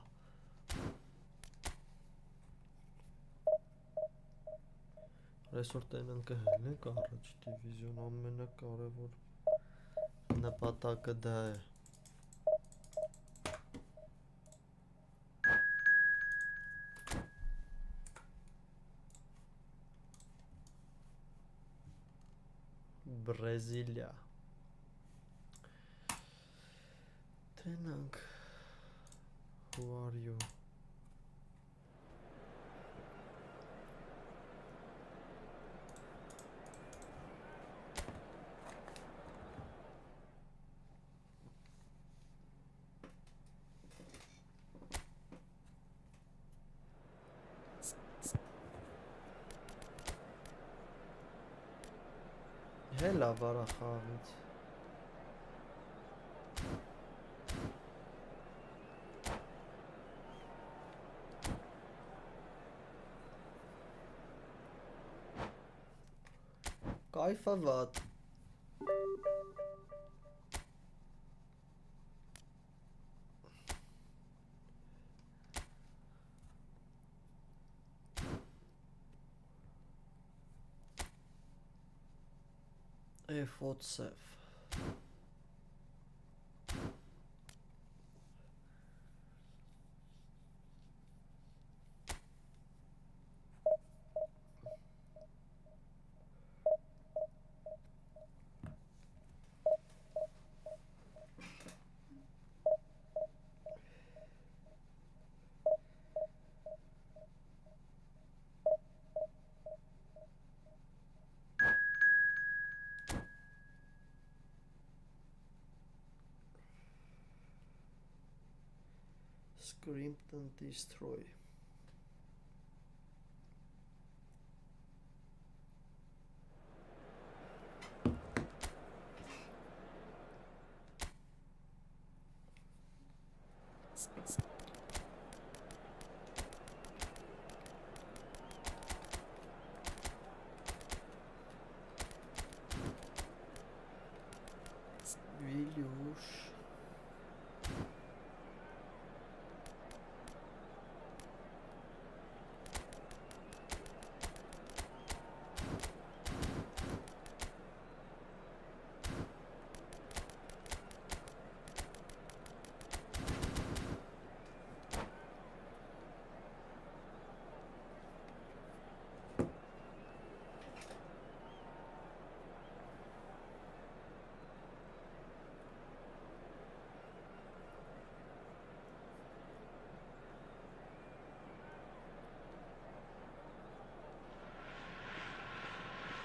Այսօր տենանքը հել ենք առաջ դիվիզիոն ամենակարևոր նպատակը դա է։ Brazília. Tenang. Who are you? Hela bara xavit. Kayfavat. eFootball. Script and destroy. Vilhos.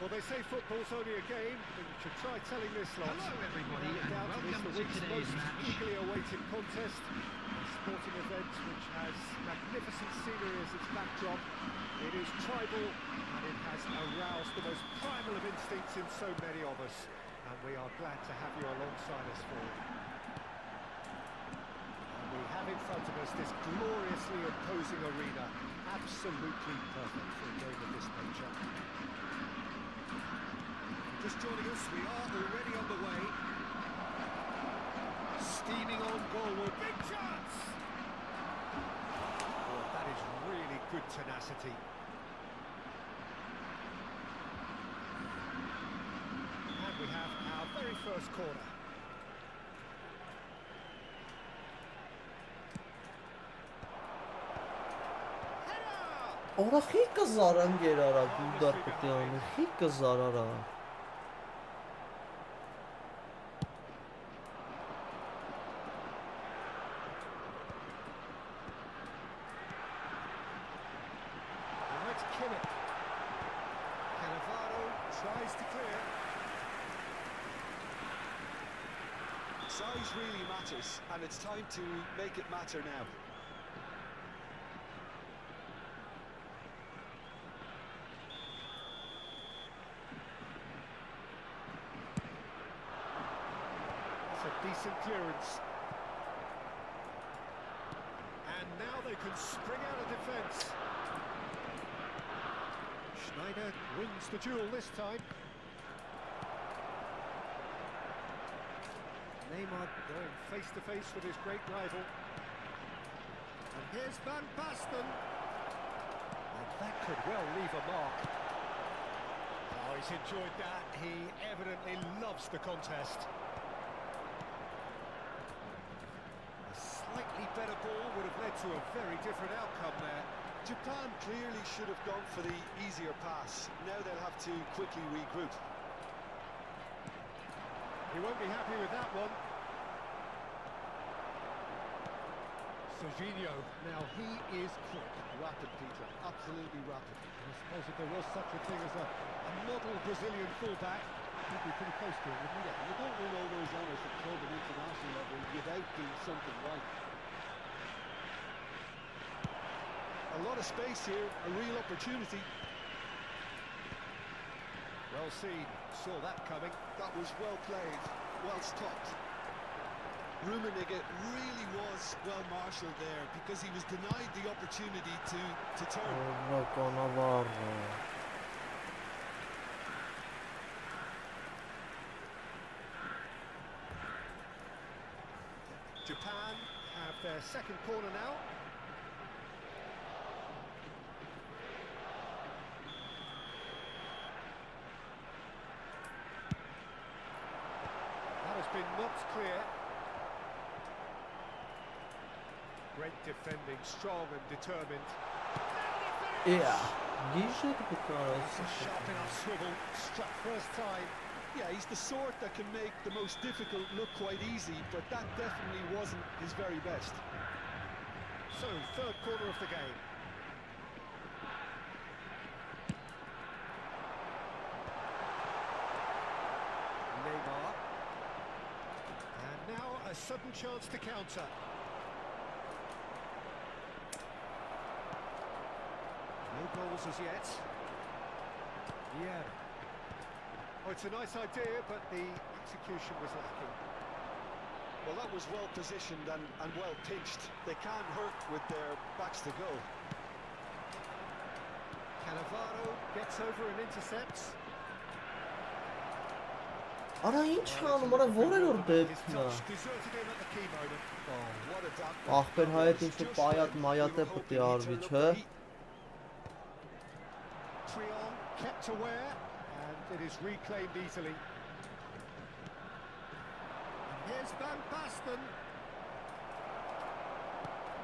Well, they say football's only a game, but you should try telling this lot. Hello everybody and Without a doubt, it is welcome the to week's today's most match. eagerly awaited contest. A sporting event which has magnificent scenery as its backdrop. It is tribal and it has aroused the most primal of instincts in so many of us. And we are glad to have you alongside us for it. And we have in front of us this gloriously imposing arena. Absolutely perfect for a game of this nature. Just joining us, we are already on the way. Steaming on goalward. Big chance! Oh, that is really good tenacity. And we have our very first corner. Ora xիկը զարան գերարա գուլդար պետք է անի խիկը զարարա Let's kill it. Cannavaro tries to clear. Size really matters, and it's time to make it matter now. That's a decent clearance. And now they can spring out of defence. Schneider wins the duel this time. Neymar going face to face with his great rival. And here's Van Basten. And that could well leave a mark. Oh, he's enjoyed that. He evidently loves the contest. A slightly better ball would have led to a very different outcome there. Japan clearly should have gone for the easier pass. Now they'll have to quickly regroup. He won't be happy with that one. Serginho, now he is quick. Rapid, Peter. Absolutely rapid. I suppose if there was such a thing as a model Brazilian fullback, he'd be pretty close to it, wouldn't he? You don't win all those honours at club and international level without doing something right. A lot of space here, a real opportunity. Well seen, saw that coming. That was well played, well stopped. Rummenigge really was well marshalled there because he was denied the opportunity to turn. Ora կանավառը Japan have their second corner now. That has been knocked clear. Great defending, strong and determined. Yeah, գիշեր կկարաս Sharp enough swivel, struck first time. Yeah, he's the sort that can make the most difficult look quite easy, but that definitely wasn't his very best. So, third corner of the game. Neymar. And now a sudden chance to counter. goals as yet. Yeah. Oh, it's a nice idea, but the execution was lacking. Well, that was well positioned and well pitched. They can't hurt with their backs to goal. Cannavaro gets over and intercepts. Արա ինչ անում, արա որերոր His դեպքն է։ touch deserted him at the key moment. Oh, what a damp. Ախպեր հայետ ինչ-որ պայատ մայատ է պտի արվի, չէ։ Trion kept aware, and it is reclaimed easily. And here's Van Basten.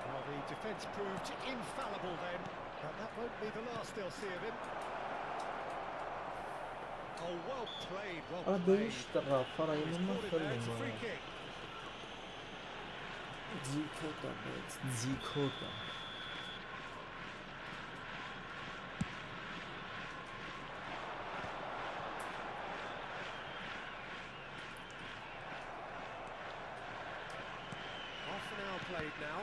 Well, the defence proved infallible then, but that won't be the last they'll see of him. Oh, well played, well Արա played. դե ինչ տրաֆ, արա He's իմը caught it there, it's a խրնում free է։ kick. Ձիքոտ է, բայց ձիքոտ է։ Half an hour played now.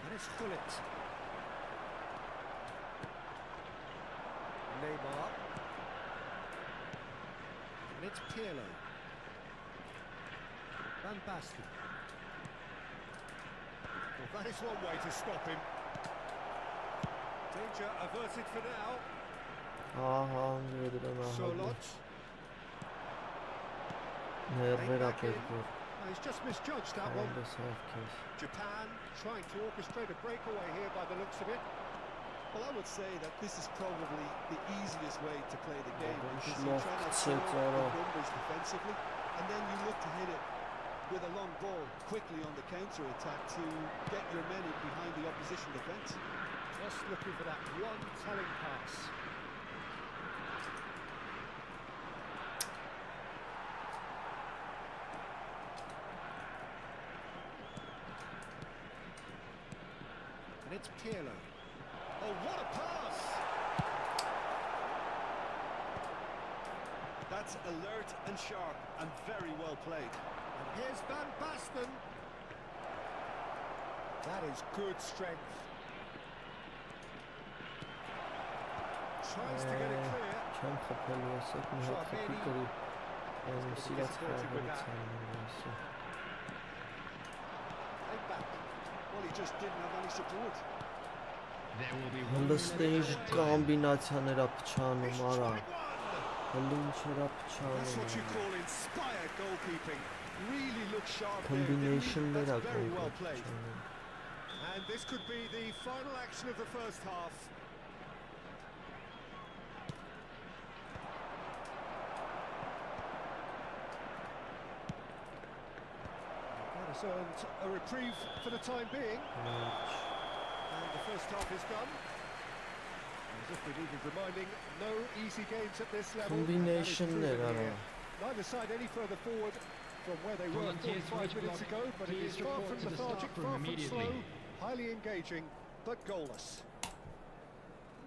And it's Gullit. Neymar. And it's Pirlo. Van Basten. Well, that is one way to stop him. Danger averted for now. Ահա, անգրեդրան ահա։ Solot. Ներվերա պետքոր։ Oh, he's just misjudged that one. Անդես հավքես։ Japan trying to orchestrate a breakaway here by the looks of it. Well, I would say that this is probably the easiest way to play the game because you Schlock try not to sits throw all the up. numbers defensively, and then you look to hit it with a long ball quickly on the counter attack to get your men in behind the opposition defence. Just looking for that one telling pass. And it's Pirlo. Oh, what a pass! That's alert and sharp and very well played. And here's Van Basten. That is good strength. Tries to get it clear. Չեմ խփելու ասեք, մի հատ խփի կրի։ Այն սիրած խաղերից են ասը։ Right back. Well, he just didn't have any support. There will be Հնդստե ինչ կոմբինացիաներ է փչանում, արա։ Strike one! Հնդը ինչերա That's what you փչանում։ call inspired goalkeeping. Really look sharp there. Combinationներ է That's very well played. փչանում։ And this could be the final action of the first half. That has earned a reprieve for the time being. And the first half is done. As if we needed reminding, no easy games at this level. and that is Combinationներ proven արա։ here. Neither side any further forward from where they were Volunteers 45 which minutes block, ago, but it please is far report from to the lethargic, staff room far from immediately. slow, highly engaging, but goalless.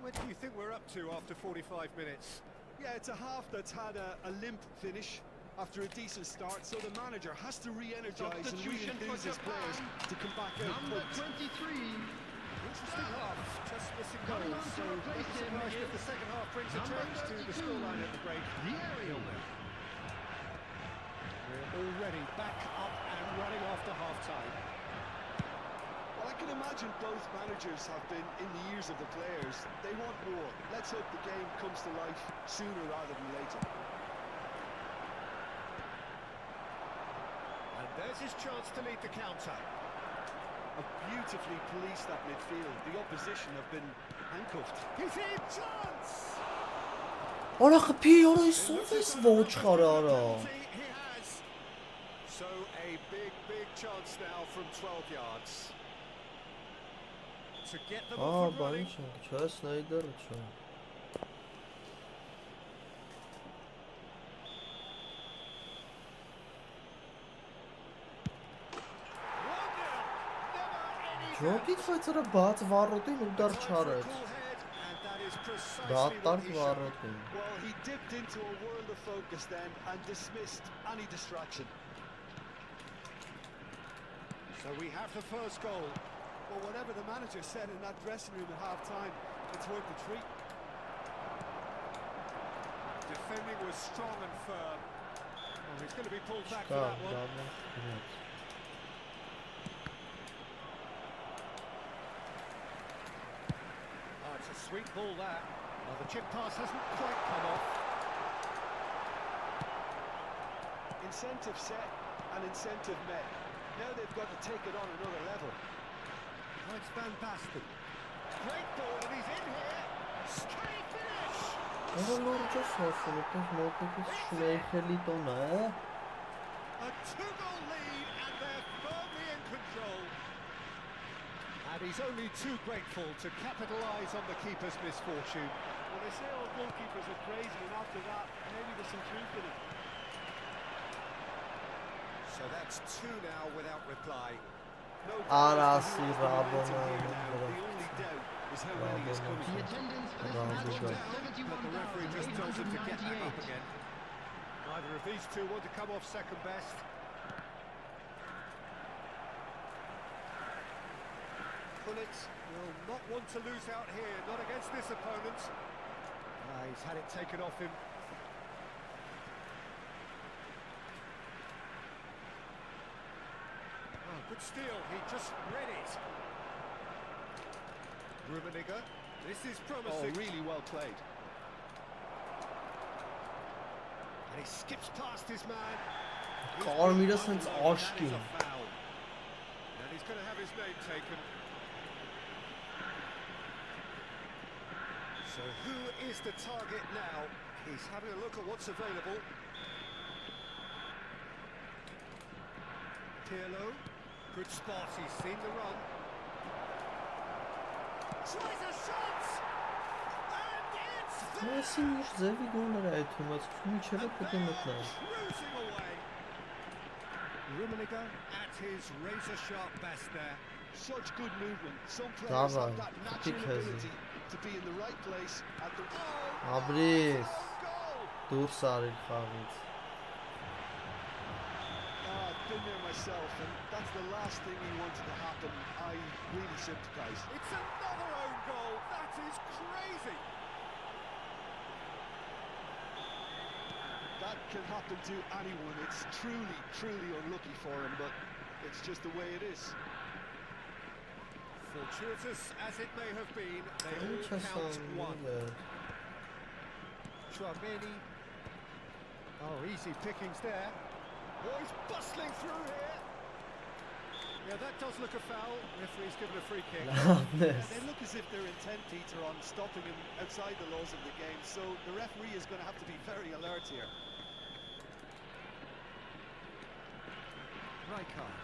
Where do you think we're up to after 45 minutes? Yeah, it's a half that's had a limp finish after a decent start, so the manager has to re-energise and Substitution for re-enthuse his players Japan. to come back out Number pumped. 23. Interesting half, just missing Coming goals, on to so replace not him surprised if is the second half brings a number change to the 32. scoreline at the break. The aerial. We're already back up and running after half-time. Well, I can imagine both managers have been in the ears of the players. They want more. Let's hope the game comes to life sooner rather than later. And there's his chance to lead the counter. Have beautifully policed that midfield. The opposition have been handcuffed. He's in, chance! Արա խփի, արա իսով ես ոչխար արա։ He has. So a big chance now from 12 yards. To get them Ահա, off and բա running. ինչ ենք, չէ, Սնեյդերը չէ։ Ջոկից բայց արա բաց վառոտին ու դար չարեց։ Դատարկ վառոտին։ Well, he dipped into a world of focus then and dismissed any distraction. So we have the first goal. Well, whatever the manager said in that dressing room at half-time, it's worth the treat. Defending was strong and firm. Oh, he's going to be pulled back for Çıkar that one. bravo. Evet. Oh, it's a sweet ball that. Well, the chip pass hasn't quite come off. Incentive set and incentive met. Now they've got to take it on another level. Oh, it's Van Basten. Great ball, and he's in here. Can he finish? Լորջը սոսում, այդպես մոտիկից շմեյխելի տոնը, A two-goal lead, and they're firmly in control. And he's only too grateful to capitalise on the keeper's misfortune. Well, they say all goalkeepers are crazy, and after that, maybe there's some truth in it. So that's two now without reply. No Arasi doubt as to who's got the momentum Rabona, here now. The only doubt is how many is coming. The attendance has Bravo, matched bravo. But the referee just tells him to get back up again. Neither of these two want to come off second best. Pullet will not want to lose out here, not against this opponent. He's had it taken off him. Oh, good steal, he just read it. Rummenigge, this is promising. Oh, really well played. And he skips past his man. Կարմիրը սենց աշկի։ And he's going to have his name taken. So who is the target now? He's having a look at what's available. Pirlo, good spot, he's seen the run. Tries a shot! And it's there! Մեսի ինչ ձևի գոներ է այդ թիմացքում, ինչևէ պետք է մտնել։ Cruising away. Rummenigge at his razor-sharp best there. Such good movement. Some players Davai, have that kick natural has ability to be in the right place at the... Աբրիս, Goal! դուրս արիր խաղից։ I've been there myself, and that's the last thing we wanted to happen. I really sympathise. It's another own goal. That is crazy. That can happen to anyone. It's truly, truly unlucky for him, but it's just the way it is. Fortuitous as it may have been, they Ինչ all count ասան, one. Tchouameni. Oh, easy pickings there. Oh, he's bustling through here. Yeah, that does look a foul. Referee's given a free kick. լավնես։ They look as if they're intent, Peter, on stopping him outside the laws of the game, so the referee is going to have to be very alert here. Rijkaard.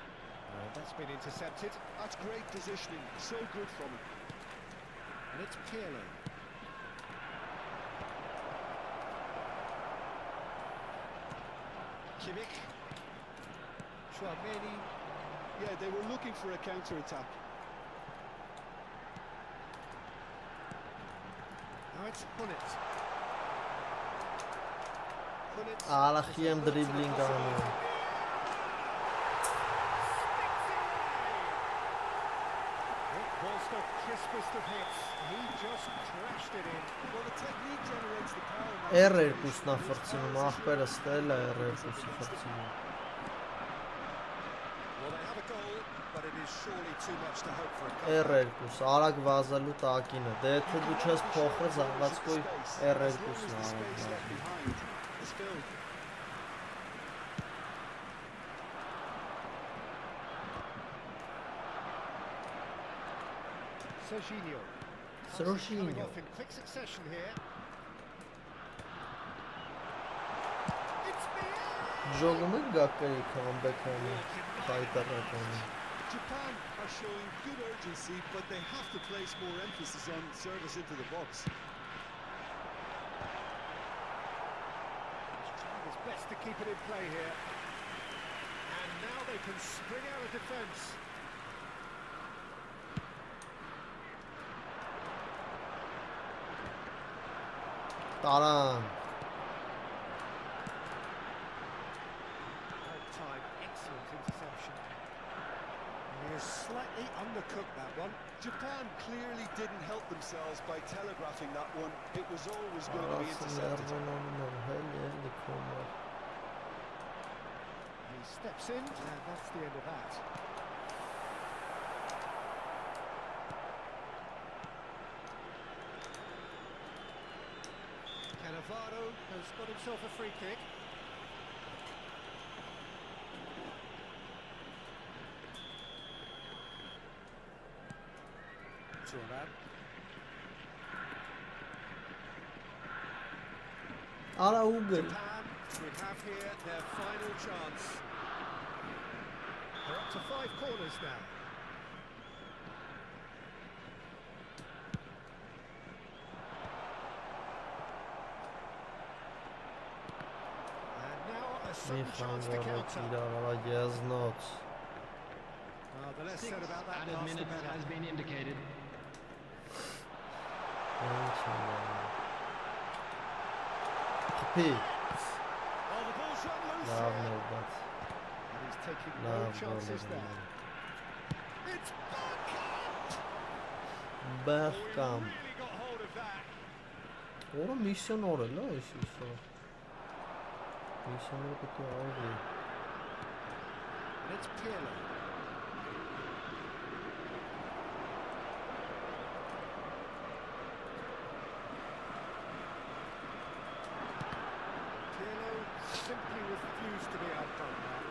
Oh, that's been intercepted. That's great positioning, so good from him. And it's Pirlo. Kimmich. Tchouameni. Yeah, they were looking for a counter-attack. Now it's Pullet. Pullet. Ալախի եմ դրիբլինգ անում։ It was the crispest of hits. He just crashed it in. Well, the technique generates the power. R2-ն է ֆրցնում, ախպերը ստել է R2-ը ֆրցնում։ Well, they have a goal, but it is surely too much to hope for a comeback. R2, արագ վազելու տակինը։ Դե եթե դու չես փոխել զանգվածքոյ R2-ն է արագ վազում։ Serginho. Serginho. Coming off in quick succession here. It's Biel! Ժողում եք գակերի կամբեքանը, հայտարականը։ Japan are showing good urgency, but they have to place more emphasis on service into the box. He's trying his best to keep it in play here. And now they can spring out of defence. Տարան։ Time, excellent interception. He is slightly undercooked that one. Japan clearly didn't help themselves by telegraphing that one. It was always going to be intercepted. He steps in, and that's the end of that. Cannavaro has got himself a free kick. Ara Uber. Japan would have here their final chance. They're up to 5 corners now. And now a sudden chance to counter. Yes, not. Well, the less said about that pass, the better. Has been indicated. P. Oh, the ball's run loose Love here. no, but And he's taking no love chances no, there. It's Bergkamp! Oh, he Bergkamp. really got hold of that. Ora mission orela eşi so. Mission orada oldu. And it's Pirlo. Pirlo simply refused to be outdone there.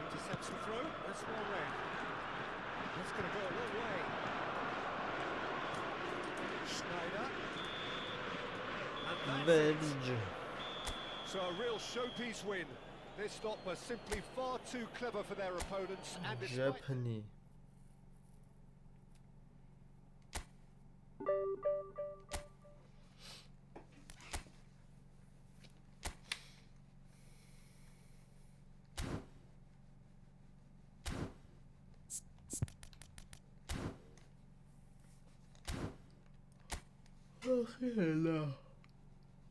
Intercepts the throw. That's well read. That's going to go a long way. Schneider. And that's it. Verici. So a real showpiece win. This lot were simply far too clever for their opponents, and despite Japanese. Hello.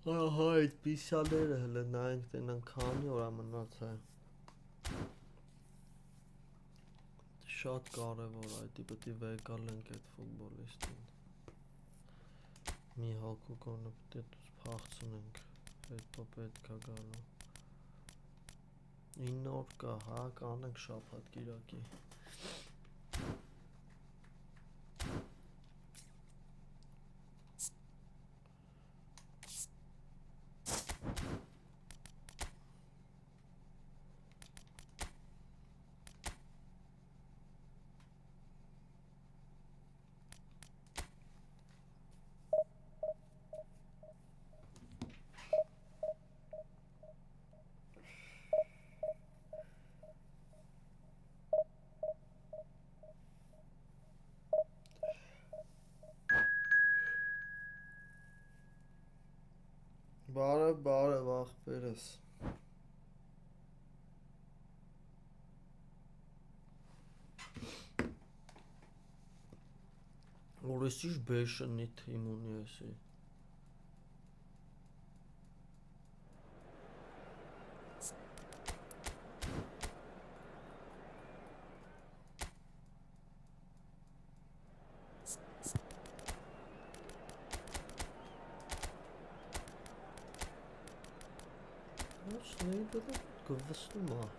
Ահա այդ պիսալերը հələ նայենք տենան քանի օր մնաց է։ Շատ կարևոր է, դի պետք է վեկալենք այդ ֆուտբոլիստին։ Մի հոգու կոնը պետք է փախցնենք, հետո պետք է գալու։ 9 օր կա, հա, կանենք շաբաթ կիրակի։ Բարև աղբերս։ Որոշիչ բեշնի թիմ ունի էսի։ Sneijder gewisseld maar.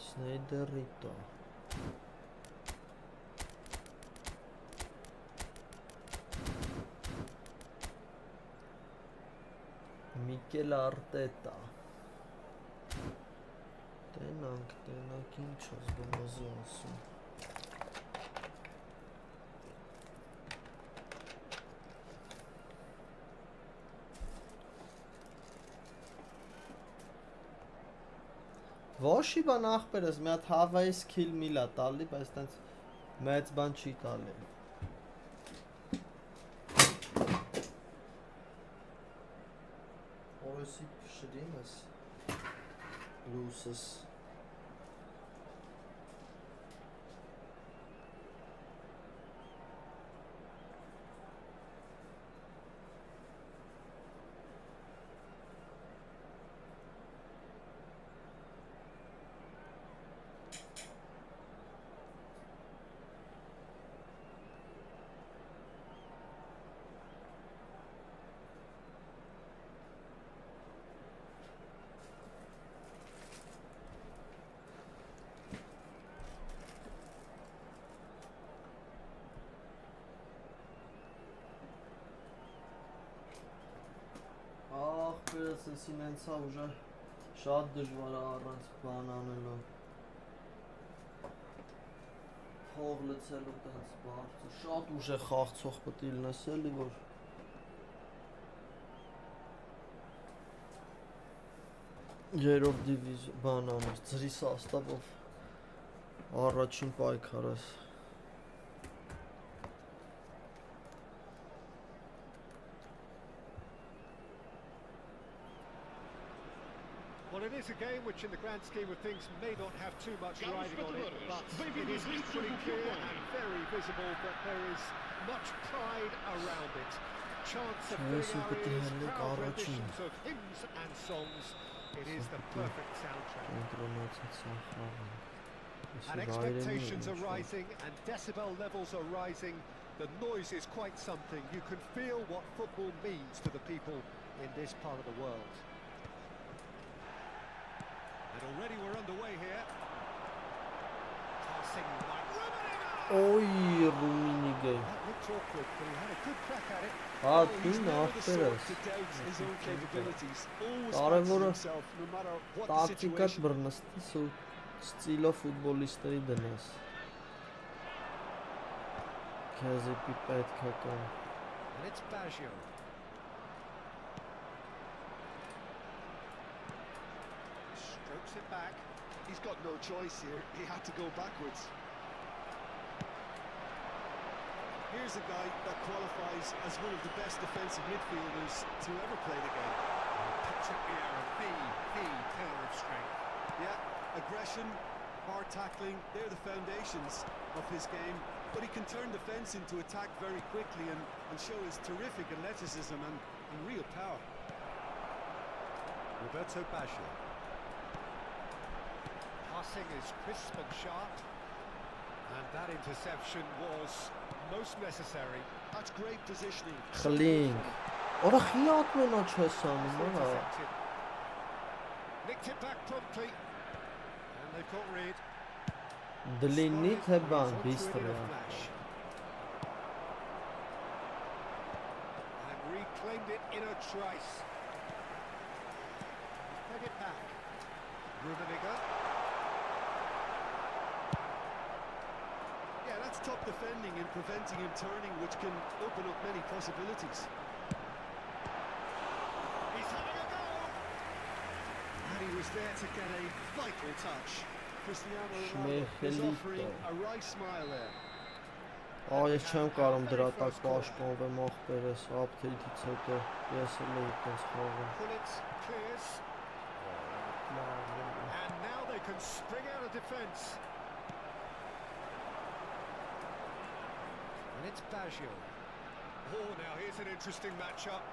Snijderito. Mikel Arteta. Tenank ինչ ասում ասում։ Ոչի բան ախպերս մի հատ հավայի սքիլ միլա տալի, բայց տենց մեծ բան չի տալի։ Օրեսի շրիմս լուսս Ասես ինենցա ուժը շատ դժվար է առանց բան անելով Փող լցելու տենց բարձր շատ ուժեղ խաղացող պետք է լինես էլի որ երրորդ դիվիզիոն բան անես ծրի սաստավով առաջին պայքարես Well, it is a game which in the grand scheme of things may not have too much riding on it, but it is equally clear and very visible that there is much pride around it. Chants of filling areas, proud renditions of hymns and songs. It is the perfect soundtrack. And expectations are rising and decibel levels are rising. The noise is quite something. You can feel what football means to the people in this part of the world. And already we're underway here. Passing like Oy, Rummenigge. That looked awkward, but he had a good crack at it. He's never the sort to doubt his own capabilities. Always Կարևորը fancies himself, no matter what the տակտիկատ situation. բռնստից ու ստիլով ֆուտբոլիստերի դնես Քեզիպի պետք է կան And it's Baggio. Strokes it back. He's got no choice here. He had to go backwards. Here's a guy that qualifies as one of the best defensive midfielders to ever play the game. Patrick Vieira, the pillar of strength. Yeah, aggression, hard tackling, they're the foundations of his game. But he can turn defence into attack very quickly and show his terrific athleticism and real power. Roberto Baggio. Passing is crisp and sharp. And that interception was most necessary. That's great positioning. Խլինք Օրա խիատ մենա չես անում արա Intercepted. Nicked it back promptly. And they've got rid. Դլինի թե բան He's onto it in բիստրը a flash. And reclaimed it in a trice. Head it back. Rummenigge. Yeah, that's top defending and preventing him turning, which can open up many possibilities. He's having a go. And he was there to get a vital touch. Cristiano Ronaldo is Շմեխելի offering a wry smile there. Ես չեմ կարում դրա տակ պաշտպանվեմ ախպերս ապթեյթից հետո ես էլ եմ այդպես խաղում Pullet clears. And now they can spring out of defence. And it's Baggio. Oh, now here's an interesting matchup.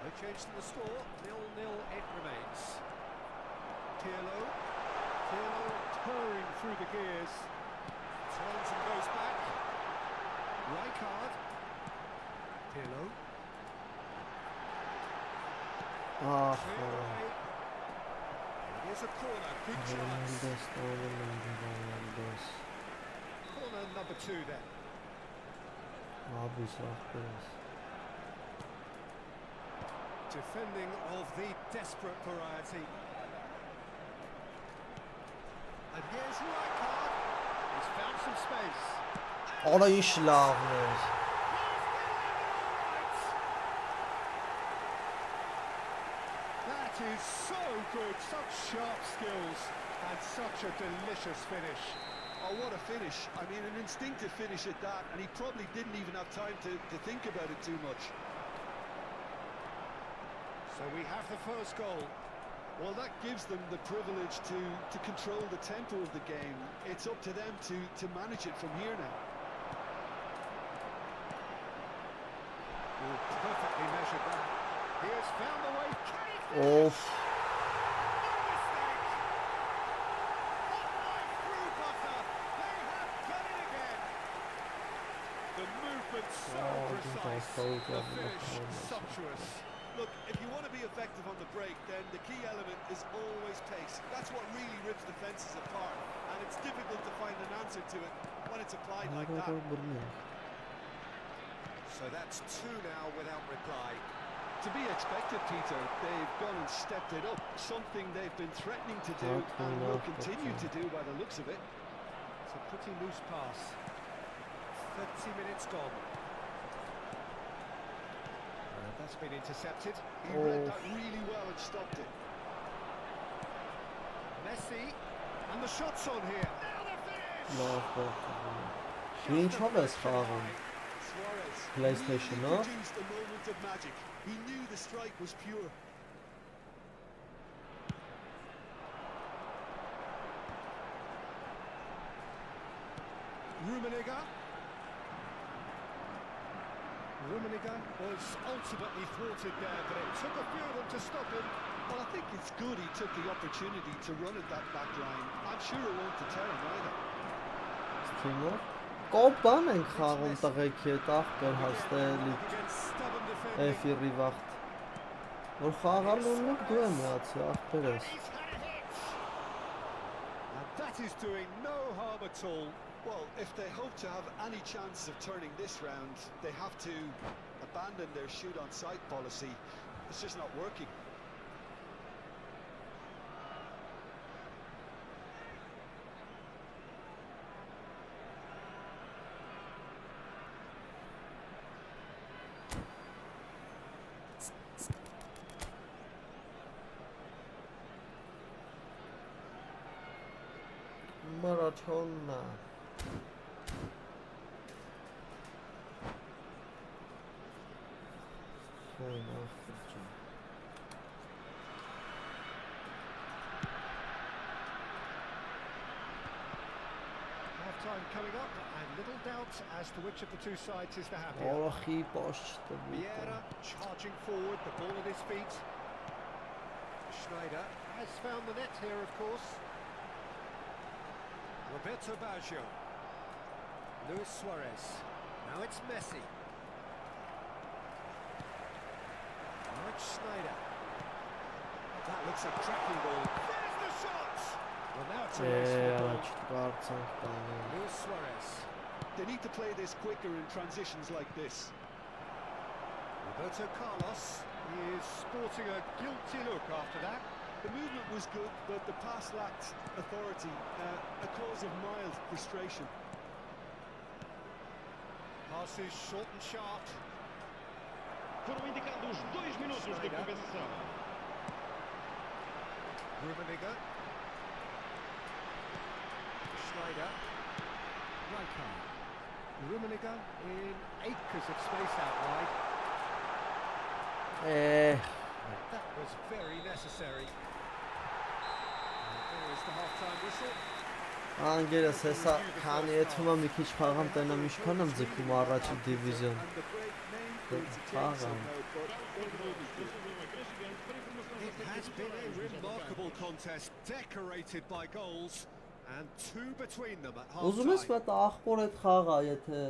No change to the score. 0-0 it remains. Pirlo purring through the gears. Turns and goes back. Rijkaard. Pirlo. Ախ Clear away. Here's a corner. Good chance. Ռոնալդոս Corner number 2 then. Աբիս ախպերս Defending of the desperate variety. And here's Rijkaard. He's found some space. Արա ինչ լավն էր That is so good. Such sharp skills and such a delicious finish. Oh, what a finish. I mean, an instinctive finish at that, and he probably didn't even have time to think about it too much. So we have the first goal. Well, that gives them the privilege to control the tempo of the game. It's up to them to manage it from here now. Oh, perfectly measured that. He has found the way. Can he finish? Օֆ No mistake. Hot knife through butter. They have done it again. The movement so precise. The finish sumptuous. Look, if you want to be effective on the break, then the key element is always pace. That's what really rips defences apart, and it's difficult to find an answer to it when it's applied like that. So that's 2 now without reply. To be expected, Peter. They've gone and stepped it up. Something they've been threatening to do and will continue to do by the looks of it. It's a pretty loose pass. 30 minutes gone. And that's been intercepted. He read that really well and stopped it. Messi, and the shot's on here. Now the finish! Ինչով ես խաղում? PlayStation-ով? He produced a moment of magic. He knew the strike was pure. Rummenigge was ultimately thwarted there, but it took a few of them to stop him. Well, I think it's good he took the opportunity to run at that back line. I'm sure it won't deter him either. Թիմը կոպան են խաղում տղեքի հետ աղբեր հաստելի Էֆիրի վաղտ որ խաղալուն լուկ դու եմ միացի աղբեր ես That is doing no harm at all. Well, if they hope to have any chance of turning this round, they have to abandon their shoot on sight policy. It's just not working. Maratona Half-time coming up, and little doubt as to which of the two sides is the happier. Օրախի պաշտ Vieira charging forward, the ball at his feet. Schneider has found the net here, of course. Roberto Baggio. Luis Suarez. Now it's Messi. Now it's Schneider. That looks a cracking ball. There's the shot! Well, now it's a race for the ball. Luis Suarez. They need to play this quicker in transitions like this. Roberto Carlos. He is sporting a guilty look after that. The movement was good, but the pass lacked authority, a cause of mild frustration. Pass is short and sharp. Foram indicados 2 minutos de compensação. Rummenigge. Schneider. Rijkaard. Rummenigge in acres of space out wide. That was very necessary. And there is the half-time whistle. Անգերս հեսա քանի եթումա մի քիչ խաղամ տենամ ինչքան եմ ձգում առաջի դիվիզիոն խաղամ It has been a remarkable contest, decorated by goals, and two between them at Ուզում ես half-time. մետ աղբոր հետ խաղա, եթե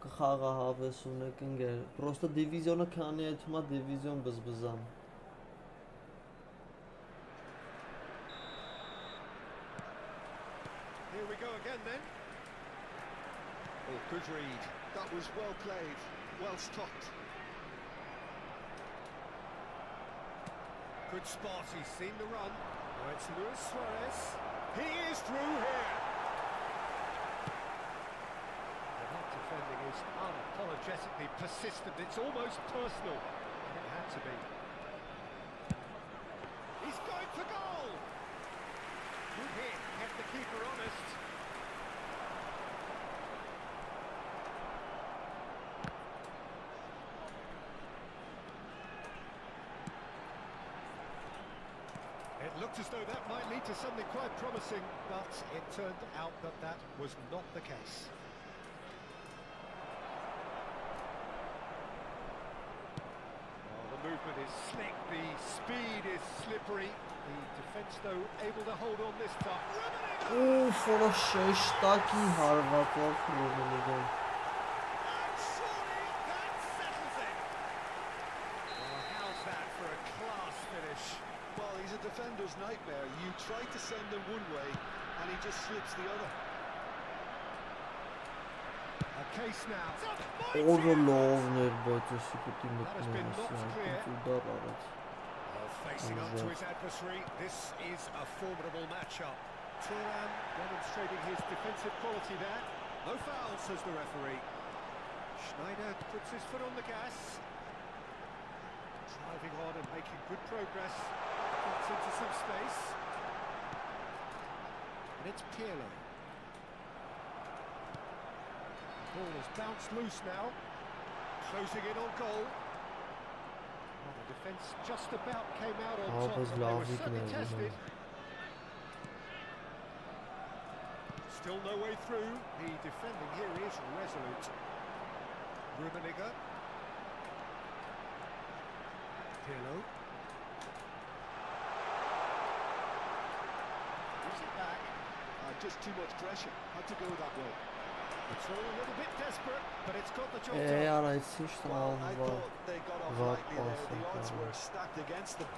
կխաղա հավես ունեք ընգեր, պրոստը դիվիզիոնը քանի եթումա դիվիզիոն բզբզան Here we go again then. Oh, good read. That was well played, well stopped. Good spot, he's seen the run. Now it's Luis Suarez. He is through here. And that defending is unapologetically persistent. It's almost personal. And it had to be. He's going for goal. Good hit, kept the keeper honest. It looked as though that might lead to something quite promising, but it turned out that that was not the case. Well, the movement is slick, the speed is slippery. The defence, though, able to hold on this time. Ուֆ, որը շեշտակի հարվածով Ռումենիգը And surely that settles it. Well, how's that for a class finish? Well, he's a defender's nightmare. You try to send him one way, and he just slips the other. A case now. Օրլովներ, բայց էսի պիտի That has been մտնեմ knocked clear. էսի ուդար արած։ Facing up to his adversary, this is a formidable matchup. Turan demonstrating his defensive quality there. No foul, says the referee. Schneider puts his foot on the gas. Driving on and making good progress. Gets into some space. And it's Pirlo. The ball has bounced loose now. Closing in on goal. Well, the defence just about came out on top, was but they were lovely certainly today, tested. Still no way through. The defending here is resolute. Rummenigge. Pirlo. Gives it back. Just too much pressure. Had to go that way. It's all a little bit desperate, but it's got the job done. Ara էսի Well, I շտան thought they got off What lightly there. The passing odds time. were stacked against them.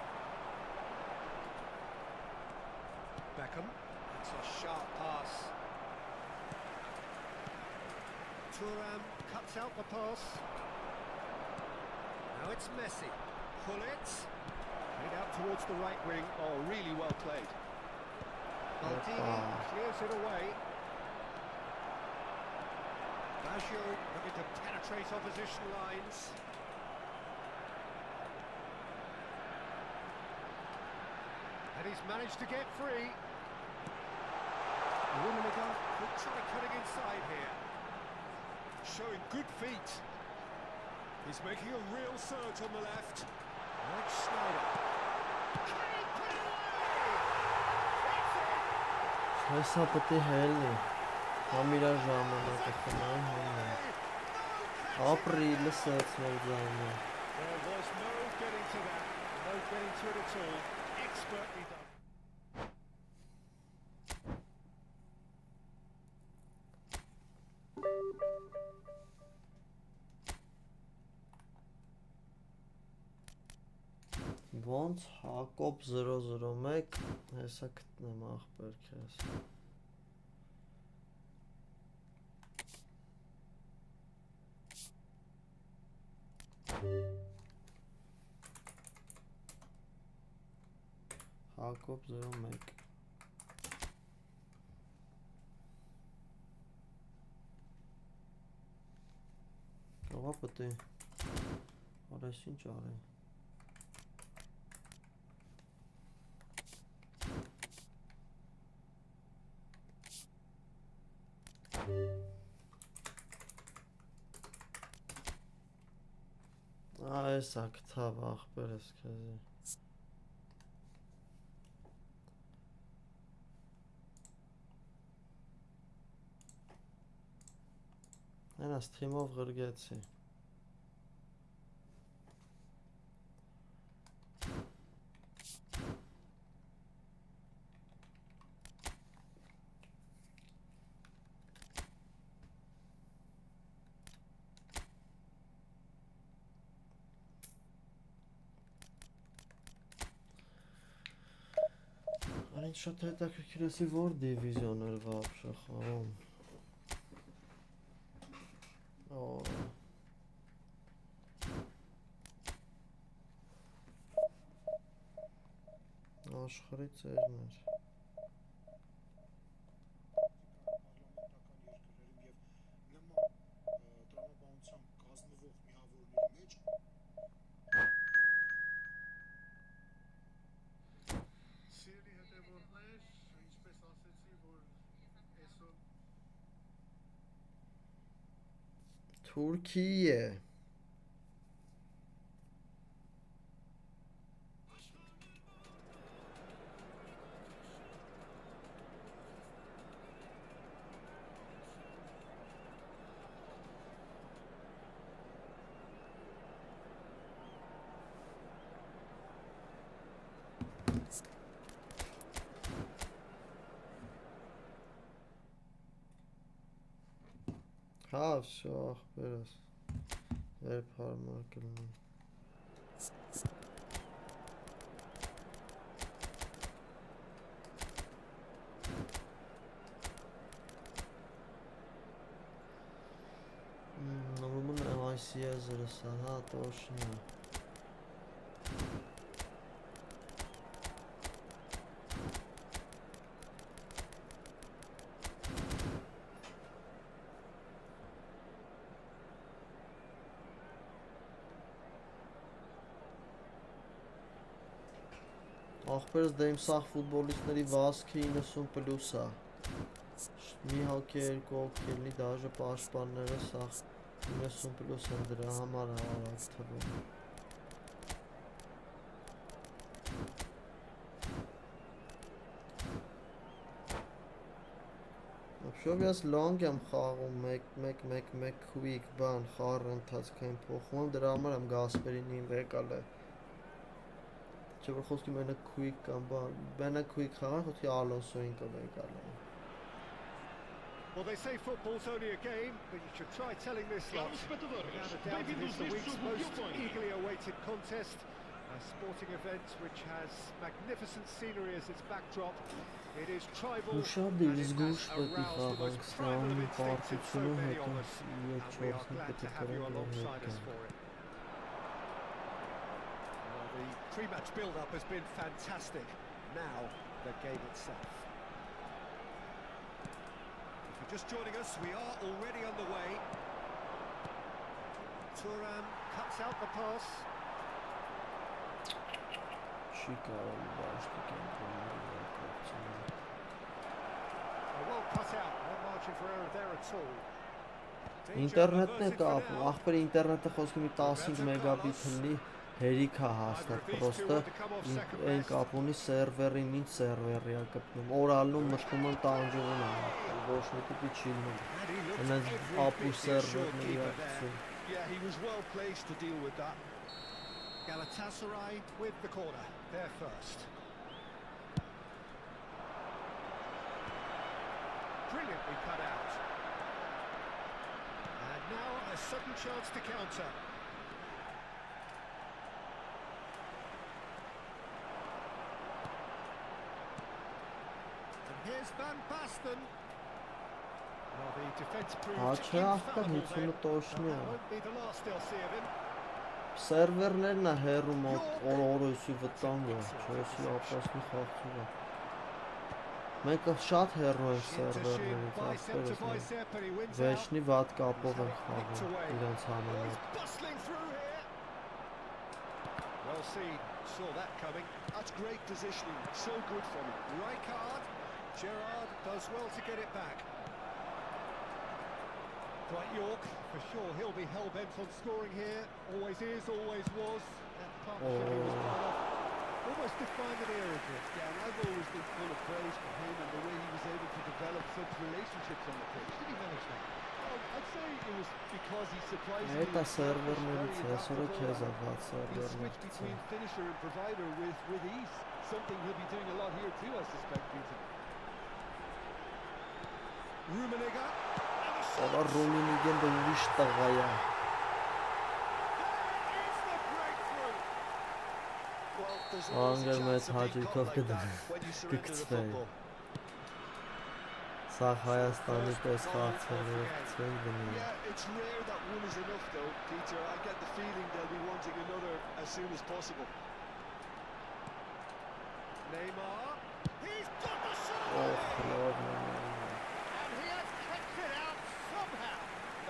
Beckham. It's a sharp pass. Thuram cuts out the pass. Now it's Messi. Pull it. Played out towards the right wing. Oh, really well played. Maldini clears it away. Baggio looking to penetrate opposition lines. And he's managed to get free. Rummenigge could try cutting inside here. Showing good feet. He's making a real surge on the left. Now it's Schneider. Can he put it away? It's in! Հեսա պտի հելնի, համ իրա ժամանակը խնայում հելնի, ապրի լսացնել ձայնը, There was no getting to that, no getting to it at all. Expertly done. ոնց Հակոբ 001, հեսա գտնեմ աղբեր քեզ, Հակոբ 01, կողա պտի, արես ինչ արի, Այս ակտավ աղբեր ես քեզի, Այնաս թիմով գրգեցի, Այն շատ հետաքրքիր էսի որ դիվիզիոն էր վաբշե խաղում, աշխարհի ծերն էր, Թուրքիե, հա վշո աղբեր ես, երբ հարմար կլնի, езерս, ահա, точно. Ախպերս դե իմ սաղ ֆուտբոլիստների վազքի 90+ է, մի հոգի երկու հոգի լինի, դաժե պաշտպանները սաղ 90+ են, դրա համար արագ թվում։ Շով ես լոնգ եմ խաղում, 1-1-1-1 quick բան, խառը ընթացքային փոխում եմ, դրա համար եմ Գասպերին իմ եկալ է։ Չէ որ խոսքի մենակ quick կամ բան, մենակ quick խաղան, խոսքի Ալոնսոին կվեկալ է։ Well, they say football's only a game, but you should try telling this lot. Without a doubt, it is the week's most eagerly awaited contest. A sporting event which has magnificent scenery as its backdrop. It is tribal and it has aroused the most primal of instincts in so many of us. And we are glad to have you alongside us for it. Well, the pre-match build-up has been fantastic. Now, the game itself. If you're just joining us, we are already underway. Turan cuts out the pass. Well cut out, no margin for error there at all. Ինտերնետն է կապում, ախպեր ինտերնետը խոսքի մի 15 մեգաբիտ հնի հերիք է հաստատ, պրոստը այն կապ ունի սերվերին, ինչ սերվերի է կպնում, օրալնում մտնում են տանջողուն է, ոչ մի տիպի չի լինում, այնպես ապուր սերվերների ակցում։ Yeah, he was well placed to deal with that. Galatasaray with the corner, there first. Brilliantly cut out. And now a sudden chance to counter. And here's Van Basten. Well, the defence proved infallible then. That won't be the last they'll see of him. Սերվերներն է հեռում օրոյսի վտանգը, չոսի ապասնի խաղցում է։ Մենք շատ հեռու ենք սերվերներից, ասպերս մենք վեշնի վատ կապով ենք խաղում իրենց համանատ։ Well seen, saw that coming. That's great positioning, so good from him. Rijkaard, Gerrard does well to get it back. Dwight York, for sure, he'll be hell-bent on scoring here. Always is, always was. That partnership he was part of almost defined an era of it. Yeah, and I've always been full of praise for him and the way he was able to develop such relationships on the pitch. Did he manage that? Well, I'd say it was because he surprisingly Այդ է սերվերներից, այսօրը քեզ է վատ he սերվերներ switched between finisher and provider with ease. Something he'll be doing a lot here too, I suspect, Peter. Rummenigge. Ora Ռումինիգեն դե ուրիշ տղա է։ Անգեր մեծ հաճույքով կգցվեի։ Սա Հայաստանի պես խաղցողները կգցվեն գնում։ Yeah, it's rare that one is enough though, Peter. I get the feeling they'll be wanting another as soon as possible. Neymar. He's got the shot! Oh, Lord, man.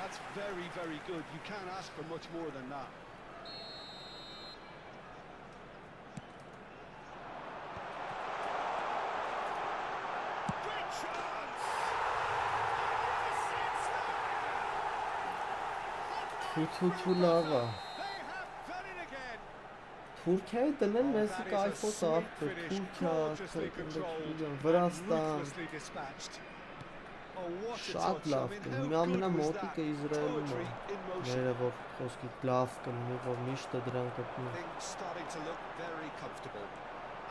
That's very, very good. You can't ask for much more than that. Great chance! Թութու լավա։ They have done it again. Թուրքիայի դնեն մեզի կայֆոց աղբեր, Թուրքիա, Վրաստան, Ruthlessly dispatched. Oh, what a շատ touch. լավ I mean, կլինի, how մի good was ամենամոտիկը that? Իսրայելում է, Poetry in motion. մերը որ խոսքի լավ կլինի, որ միշտ դրան կպնի։ Things starting to look very comfortable.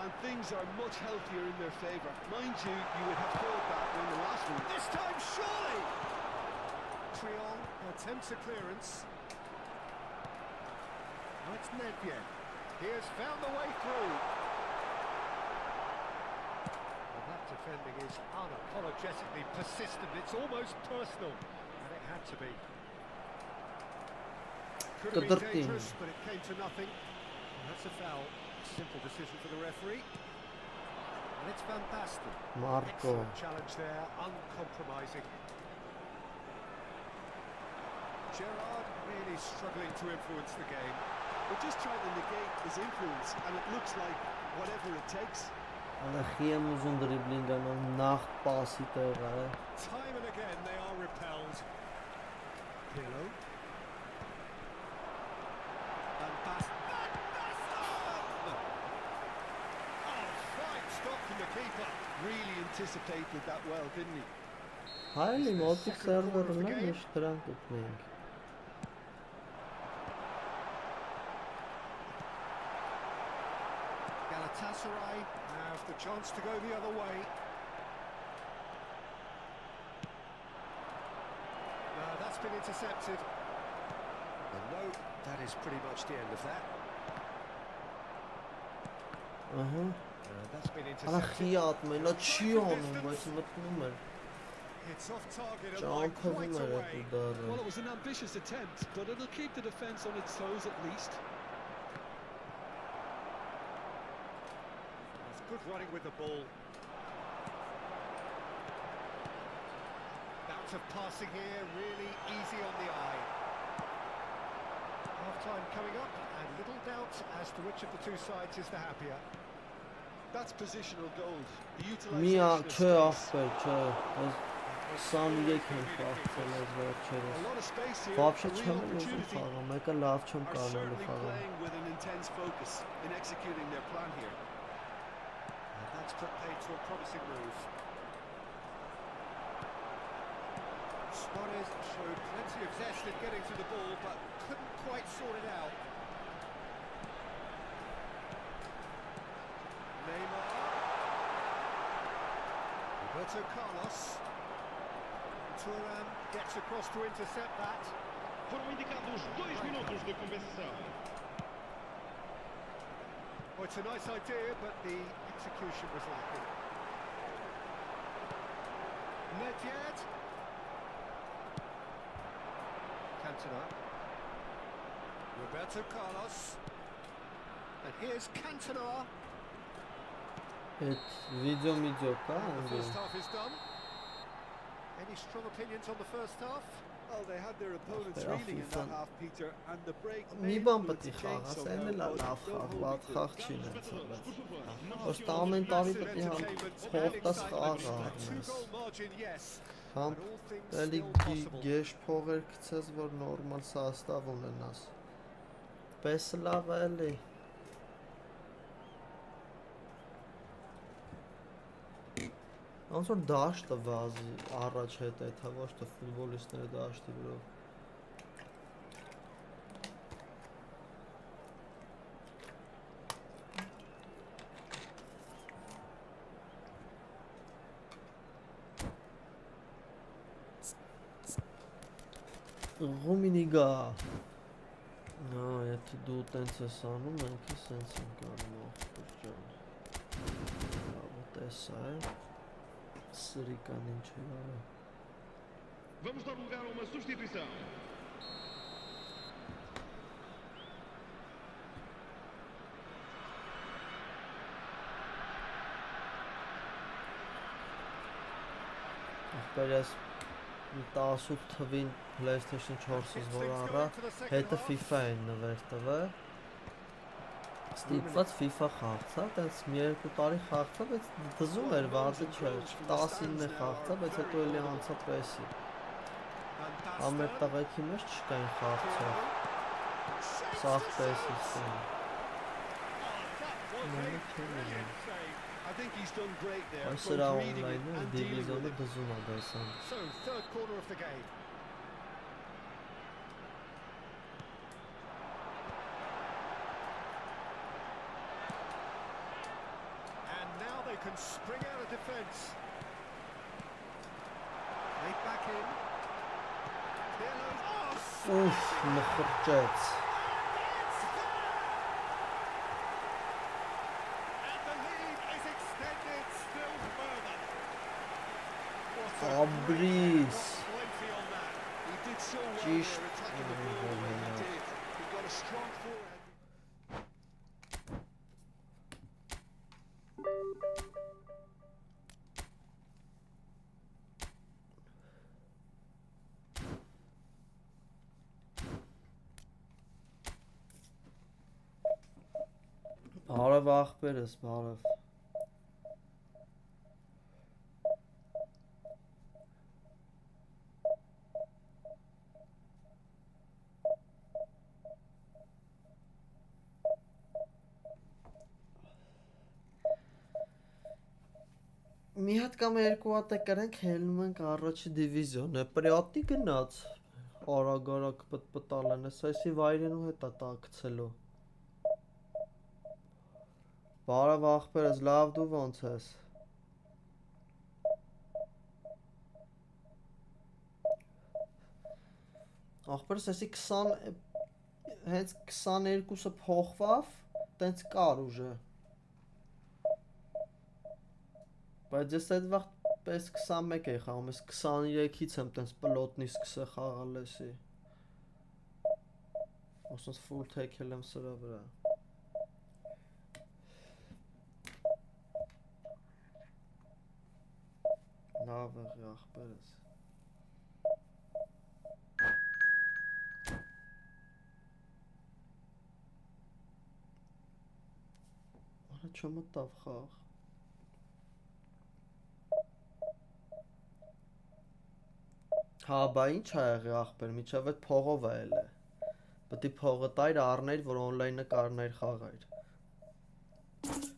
And things are much healthier in their favour. Mind you, you would have thought that when the last one. This time, surely! Trion attempts a clearance. Now it's Nedved. He has found the way through. Well, that defending is unapologetically persistent. It's almost personal. And it had to be. Could have been Կտրտին։ dangerous, but it came to nothing. And that's a foul. Simple decision for the referee. And it's Van Basten. Marco. Excellent challenge there, uncompromising. Gerrard really struggling to influence the game. We're just trying to negate his influence, and it looks like whatever it takes. Ալեխի եմ ուզում դրիբլինգ անեմ նախ պասի տեղը է։ Time and again they are repelled. Pirlo. Van Basten. Oh, fine stop from the keeper. Really anticipated that well, didn't he? Հայլի մոտիկ սերվերն է, միշտ դրան կպնենք։ Galatasaray have the chance to go the other way. No, that's been intercepted. And no, that is pretty much the end of that. That's been intercepted. Ալեխի ատմեն, նա չի անում, բայց մտնում էր։ It's off target and Ճամփվում quite էր away. այդ դարը։ Well, it was an ambitious attempt, but it'll keep the defence on its toes at least. It's good running with the ball. Bout of passing here, really easy on the eye. Half-time coming up, and little doubt as to which of the two sides is the happier. That's positional gold. The Միա utilisation of չէ space. ախպեր, չէ։ 23 եմ խաղացել այս A վերջերս։ lot of space here. Вообще a real չեմ ուզում opportunity. խաղամ, մեկը լավ չեմ Are կանալու certainly խաղամ։ playing with an intense focus in executing their plan here. And that's put paid to a promising move. Suarez showed plenty of zest in getting to the ball, but couldn't quite sort it out. Neymar. Roberto Carlos. Thuram gets across to intercept that. Foram indicados 2 minutos de compensação. Well, it's a nice idea, but the execution was lacking. Nedved. Cantona. Roberto Carlos. And here's Cantona. Այդ վիդեո կա The անգամ։ first half is done. Any strong opinions on the first half? Well, they had their opponents After reeling in that fun. half, Peter, and the break Մի may բան influence պետք է the change խաղաս, somehow, այն էլ է but լավ don't խաղ, hold վատ me to խաղ it. չի նեցել, բայց ոստա ամեն տարի պետք է համ փոխտաս խաղ A առնես։ two-goal margin, yes. Համ But all things էլի still possible. գեշ փողեր գցես, որ նորմալ սաստավ ունենաս։ Պես լավ է էլի։ Ոնց որ դաշտը վազի առաջ հետ է, թե ոչ թե ֆուտբոլիստները դաշտի վրա։ Ռումինիգա։ Նա, եթե դու տենց ես անում, մենք է սենց ենք անում ախպեր ջան։ Լավ տեսա է։ Սրիկան ինչ է արա։ Vamos dar lugar a uma substituição. Ախպեր ես 18 թվին PlayStation 4-ից որ առա, հետը FIFA են նվեր տվել։ Ստիպված FIFA խաղացա, տենց մի երկու տարի խաղացա, բայց դզում էր վազը չէր, 19-ն է խաղացա, բայց հետո էլի անցա PES-ի։ Ամեր տղեկի մեջ չկային խաղացող, սաղ PES-ից են։ I think he's done great there. Այս both սրա reading it online-ը and dealing with դիվիզիոնը it. դզում է դեսան։ So, third corner of the game. And now they can spring out of defence. Laid back in. Pirlo. Oh, Ուֆ, մխրճեց։ and the lead is extended still further. Fabrice. Plenty on that. He did so well Just- there attacking the ball when he did. Բարև ախպերս, բարև։ Մի հատ կամ երկու հատ է կրենք հելնում ենք առաջի դիվիզիոն է, պրյատի գնաց, արագ պտպտալ են, այսի վայրենու հետ է տակցելու։ Բարև ախպերս, լավ դու ոնց ես։ Ախպերս այսի 20, հենց 22-ը փոխվավ, տենց կար ուժը։ Բայց ես այդ վաղ պես 21 էի խաղում, ես 23-ից եմ տենց պլոտնի սկսե խաղալ էսի։ Ոսնց full թեքել եմ սրա վրա։ Լավ եղի ախպերս։ Արա չմտավ խաղ։ Հա, բա ինչ ա եղի ախպեր, միջավ այդ փողով ա էլ է։ Պետք է փողը տայր առներ, որ on-line-ը կարներ խաղայր։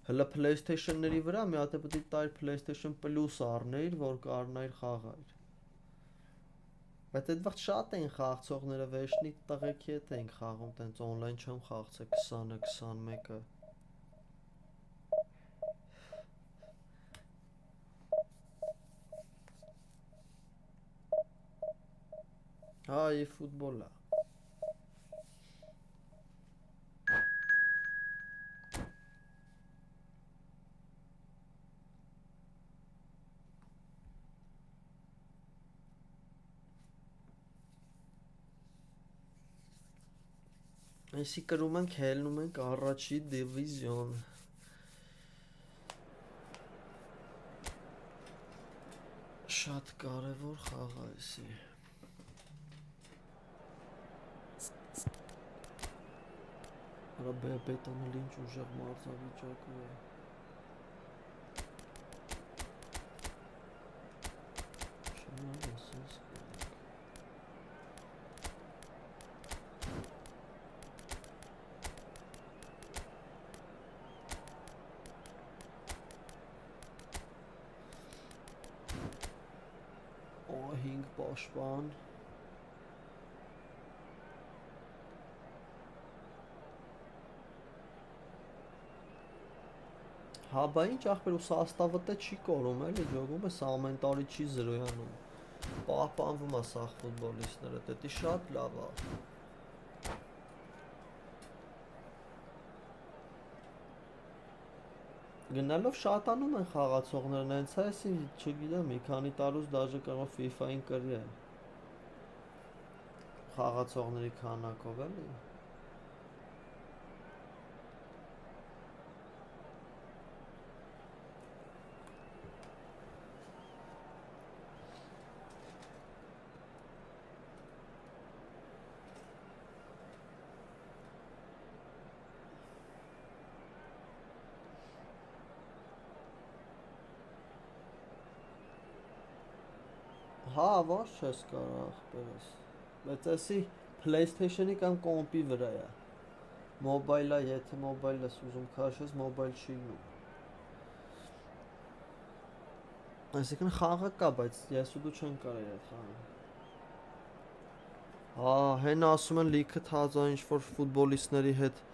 Հələ PlayStation-ների վրա մի հատ է պետք է տայր PlayStation Plus առներ, որ կարներ խաղայր։ Բայց այդ վաղ շատ էին խաղացողները, վեշնի տղեկի հետ էին խաղում, տենց on-line չեմ խաղացել 20-ը, 21-ը։ Հա, eFootball է։ Այսի կրում ենք, հելնում ենք առաջի դիվիզիոն։ Շատ կարևոր խաղ է այսի։ Արա բետոնը ինչ ուժեղ մարզավիճակը է։ Շնորհ ասես։ Օ, 5 պաշտպան։ Հա, բա ինչ ախպեր ու սաստավը տե չի կորում էլի, ջոգում ես ամեն տարի չի զրոյանում։ Պահպանվում է սաղ ֆուտբոլիստները, դետի շատ լավ է։ Գնալով շատանում են խաղացողներն, հենց այսի, չգիտեմ, մի քանի տարուց դաժե կարող FIFA-ին կրի է։ Խաղացողների քանակով էլի։ Հա, ոչ չես կարող ախպերս, բայց այսի PlayStation-ի կամ կոմպի վրա է, մոբայլը, եթե մոբայլ ես ուզում քաշես, մոբայլ չի գնում, այսինքն խաղը կա, բայց ես ու դու չեն կարել այդ խաղը, հա, հեն ասում են լիքը թազա ինչ-որ ֆուտբոլիստների հետ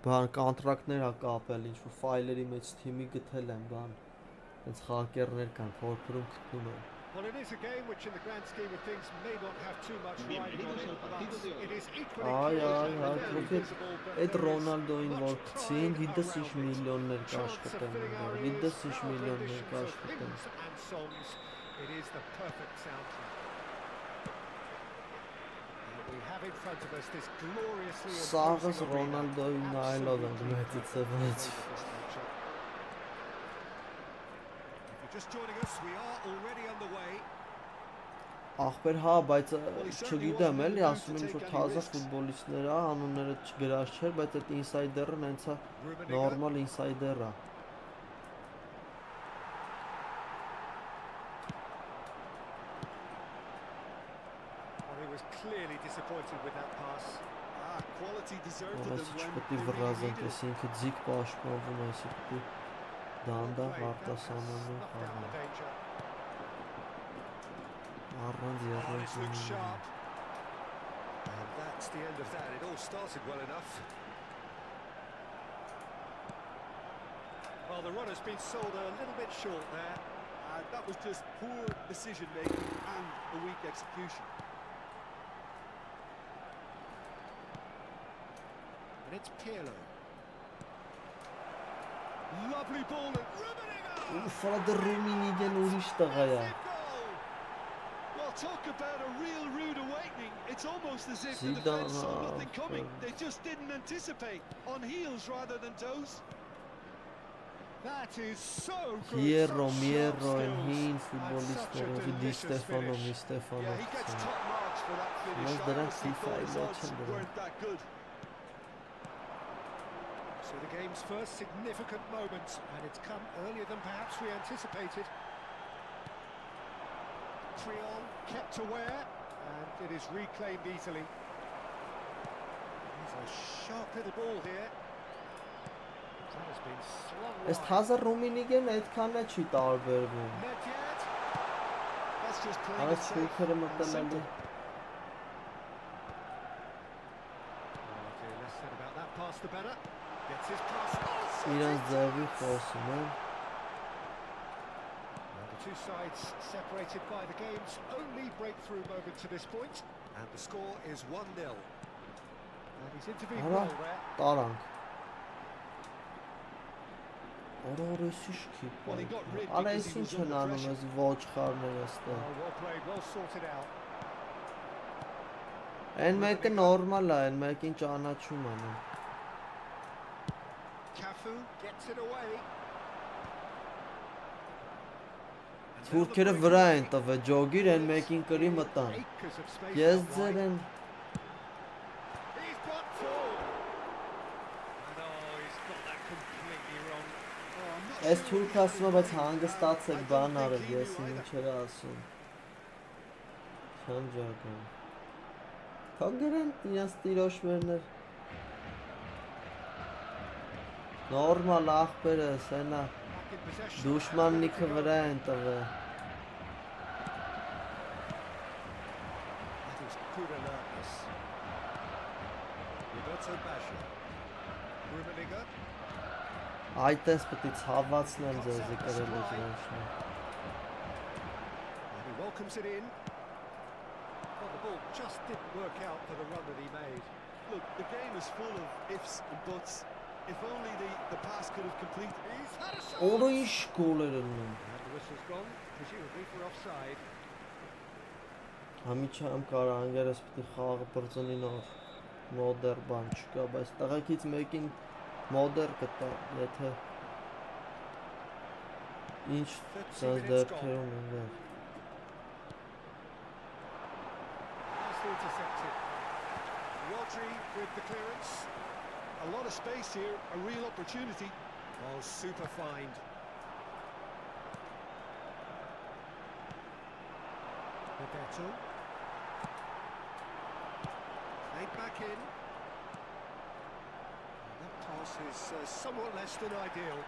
բան կոնտրակտներ ա կապել, ինչ-որ ֆայլերի մեջ թիմի գտել են բան, հենց խաղակերներ կան, փորփրում գտնում են. Well, it is a game which in the grand scheme of things may not have too much riding on it, but it is equally very visible. Այդ Ռոնալդոին որ գցին, գիտես ինչ միլիոններ կաշխատեն, գիտես ինչ միլիոններ կաշխատեն. It is the perfect soundtrack. We have in front of us this gloriously Սաղս Ռոնալդոին նայելով են մեծիցևից. Just joining us, we are already underway. Ախպեր հա, բայց չգիտեմ էլի, ասում եմ որ թազա ֆուտբոլիստներ է, անունները չգրած չէր, բայց այդ ինսայդերը նենցա նորմալ ինսայդեր է։ Well, he was clearly disappointed with that pass. Quality deserved Ոնց չպետք է վրազենք, ես ինքը ձիգ պաշտպանվում, այսի պետք է դանդաղ արտասանանում խաղում։ Առանց This looks երրորդ sharp. And that's the end of that. It all started well enough. Well, the run has been sold a little bit short there. That was just poor decision making and a weak execution. And it's Pirlo. Lovely ball and Rummenigge! Ֆրադը Ռումինիգեն ուրիշ տղա է։ Well, talk about a real rude awakening. It's almost as if the Zidane, defence saw nothing coming. They just didn't anticipate. On heels rather than toes. That is so good. Hierro, Such Mierro, sharp and skills Heen and such a futbolistները, Di delicious Stefano, finish. Mi Stefano. Yeah, he gets top marks for that finish. Most I direct honestly FIFA thought his watch odds and weren't that good. So the game's first significant moment, and it's come earlier than perhaps we anticipated. Creole kept aware, and it is reclaimed easily. There's a sharp little ball here. That has been slung Այս wide. թազա Ռումինիգեն այդքան է չի տարբերվում։ Not yet. That's just playing it Այս safe քույքերը and մտել simple. էլի։ Okay, less said about that pass, the better. Gets his pass. Իրանց ձևի խոսում են։ And the two sides separated by the game's only breakthrough moment to this point. And the score is 1-0. And he's intervened Արա, well there. տարանք։ Օրորեսիշքի։ Well, he got rid Արա because ես he ինչ was են under անում pressure. այս ոչխարները այստեղ։ Well played, well sorted out. Այն մեկը նորմալ է, այն մեկին ճանաչում անում։ Cafu gets it away. Թուրքերը վրա են տվել, ջոգիր այն մեկին կրի մտան։ Acres of space Ես out ձեր wide. են He's blocked forward. And oh, he's got that completely wrong. Այս թուրք ասում է, բայց հանգստացեք բան արել, ես ինչեր ասում։ Չեմ ջակում։ Կանգրեն իրենց տիրոշմերներ։ Նորմալ ախպերը, սենա, Back in possession. դուշմաննիքը վրա են տվել։ That is good alertness. Roberto Baggio. Rummenigge. Այդտես պետք է ցավացնեմ ձեզի կրել եք դրանշնը։ And he welcomes it in. Well, the ball just didn't work out for the run that he made. Look, the game is full of ifs and buts. If only the pass could have completed. He's had a shot. Օրը ինչ գոլեր են ունում։ And the whistle's gone, presumably for offside. Համիչամ կարա անգերս պետք է խաղը բրծնի նոր մոդեր բան չկա, բայց տղեկից մեկին մոդեր կտա, եթե ինչ սենց դեպքերում ուներ։ Nicely intercepted. Rodri with the clearance. A lot of space here, a real opportunity. Oh, super find. Roberto. Played back in. That pass is somewhat less than ideal.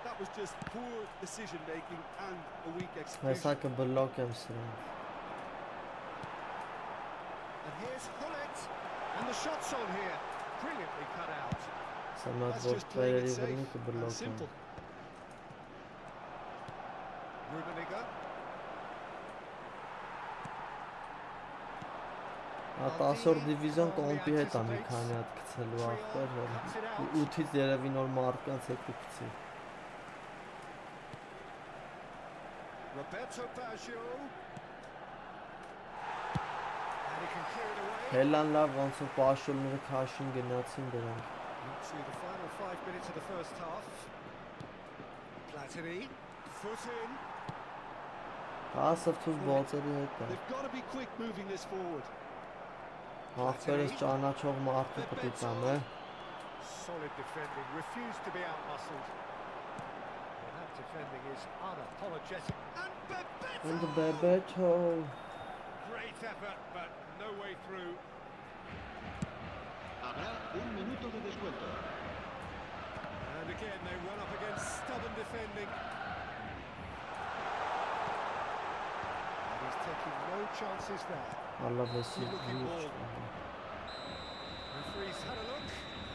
That was just poor decision making and a weak execution. Հեսակը բլոկ եմ սրան։ And here's Hullet. And the shot's on here. Brilliantly cut out. Սամատ That's որ just playing it պերերի safe վրնի and կբլոկ եմ։ simple. Rummenigge. Ատասոր դիվիզիոն կոմպի հետ է մի քանի հատ գցելու ախպեր, որ 8-ից երևի նոր մարկանց հետ կգցի։ Roberto Baggio. And he can clear it away. Հելան լավ ոնց որ պաշոլները քաշին գնացին դրանք։ Into the final 5 minutes of the first half. Platini, foot in. Հասավ թուզ բոցերի հետ է։ They've got to be quick moving this forward. Հաղթերս ճանաչող մարդու պտի տամ է։ Solid defending, refused to be outmuscled. Well, that defending is unapologetic. And And Bebeto. great effort, but no way through. Habrá un minuto de descuento. And again, they run up against stubborn defending. And he's taking no chances there. Ալավեսի Looking յուջ։ ball. Referee's had a look,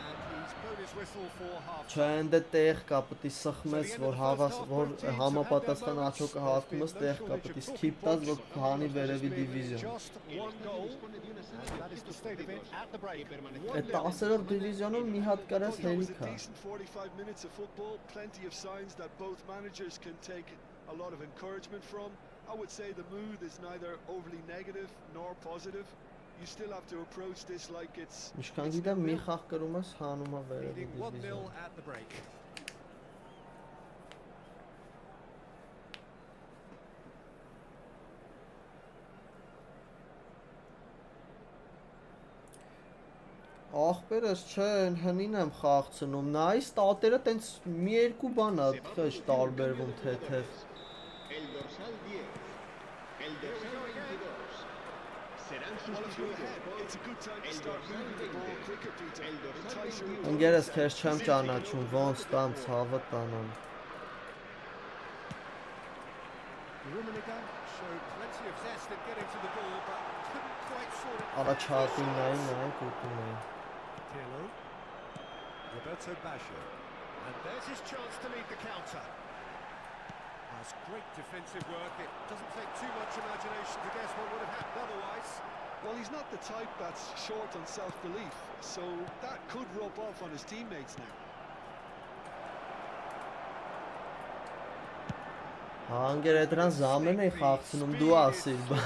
and he's blown his whistle for half. Չէ, ընդ է տեղ կա, պտի սխմես, որ համապատասխան աչոկը հատկումս տեղ կա, պտի skip տաս, որ հանի վերևի դիվիզիոն։ Just one goal, and that is the state of it at the break. Այդ 10-րդ դիվիզիոնում մի հատ կարես It was հերիք a է։ decent 45 minutes of football, plenty of signs that both managers can take a lot of encouragement from. I would say the mood is neither overly negative nor positive. You still have to approach this like it's Ինչքան գիտեմ, մի խաղ կրում ես հանում է վերևի Leading 1-0 դիվիզիոն։ at the break. Ախպերս չէ, հնին եմ խաղցնում, նայ ստատերը տենց մի երկու բան է խեշ տարբերվում թեթև։ El dorsal 10. El dorsal 22. Serán well, if you're sustituidos ahead, por it's a good time to el start dorsal moving the ball 20. quicker, Peter. El dorsal Entice your 21. Ընկերս քեզ չեմ ճանաչում, ոնց տամ ցավը տանեմ։ Rummenigge showed plenty of zest in getting to the ball, but couldn't quite sort it. Առաջատին նայ, կուտում է։ Pirlo. Roberto Baggio. And there's his chance to lead the counter. That's great defensive work. It doesn't take too much imagination to guess what would have happened otherwise. Well, he's not the type that's short on self-belief, so that could rub off on his teammates now. Հանգեր դրան զամեն է խաղցնում դու ասիր, The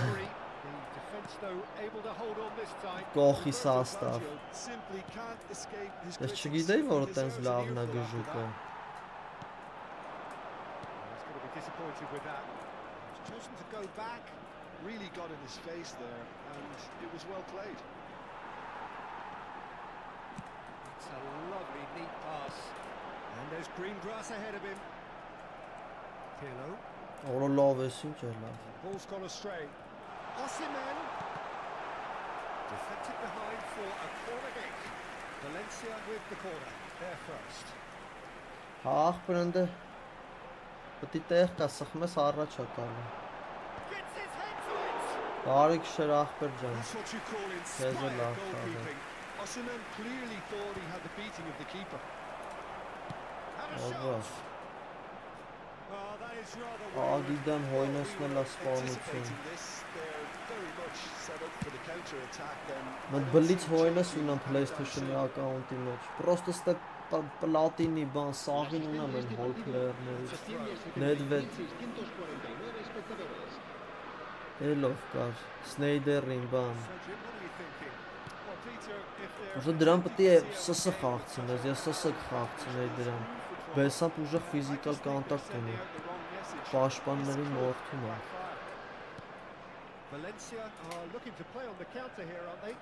defense though able to hold on this time. կողի սաստավ։ Baggio simply can't escape his Ես critics. չգիտեի, որ He տենց deserves an լավն է earful after գժուկը։ that. He's going to be disappointed with that. He's chosen to go back. Really got in his face there, and it was well played. It's a lovely, neat pass. And there's green grass ahead of him. Pirlo. Օրը լավ ես ինչ է լավ։ Ball's gone astray. Osimhen. Deflected behind for a corner kick. Valencia with the corner. There first. Ախպեր ընդ է։ Պտի տեղ կա սխմես առաջ է տալու։ Gets his head to it. Բարի քշեր ախպեր ջան։ That's what you call There's a inspired laugh, goalkeeping. Osimhen clearly thought he had the beating of the keeper. And a Ահա։ shot. Oh, that is rather Ագիդան հոյնեսնել է սպանություն։ Anticipating this, they're very much set up for the counter-attack and Մտ բլից հոյնես ունեմ PlayStation-ի ակաունտի մեջ։ Պրոստը ստե պլատինի բան սաղին ունեմ են հոլ պլեյերներից։ Nedved 649 espectadores. Էլով կար, Սնեյդերին բան։ Frederick, what are you thinking? well, Peter, if they're Ուժը դրան պետք է SS խաղցնես, ես SS կխաղցնեի դրան։ Բեսամբ ուժը ֆիզիկալ կոնտակտ ունի։ Պաշտպանների մորթում է։ Valencia are looking to play on the counter here, aren't they?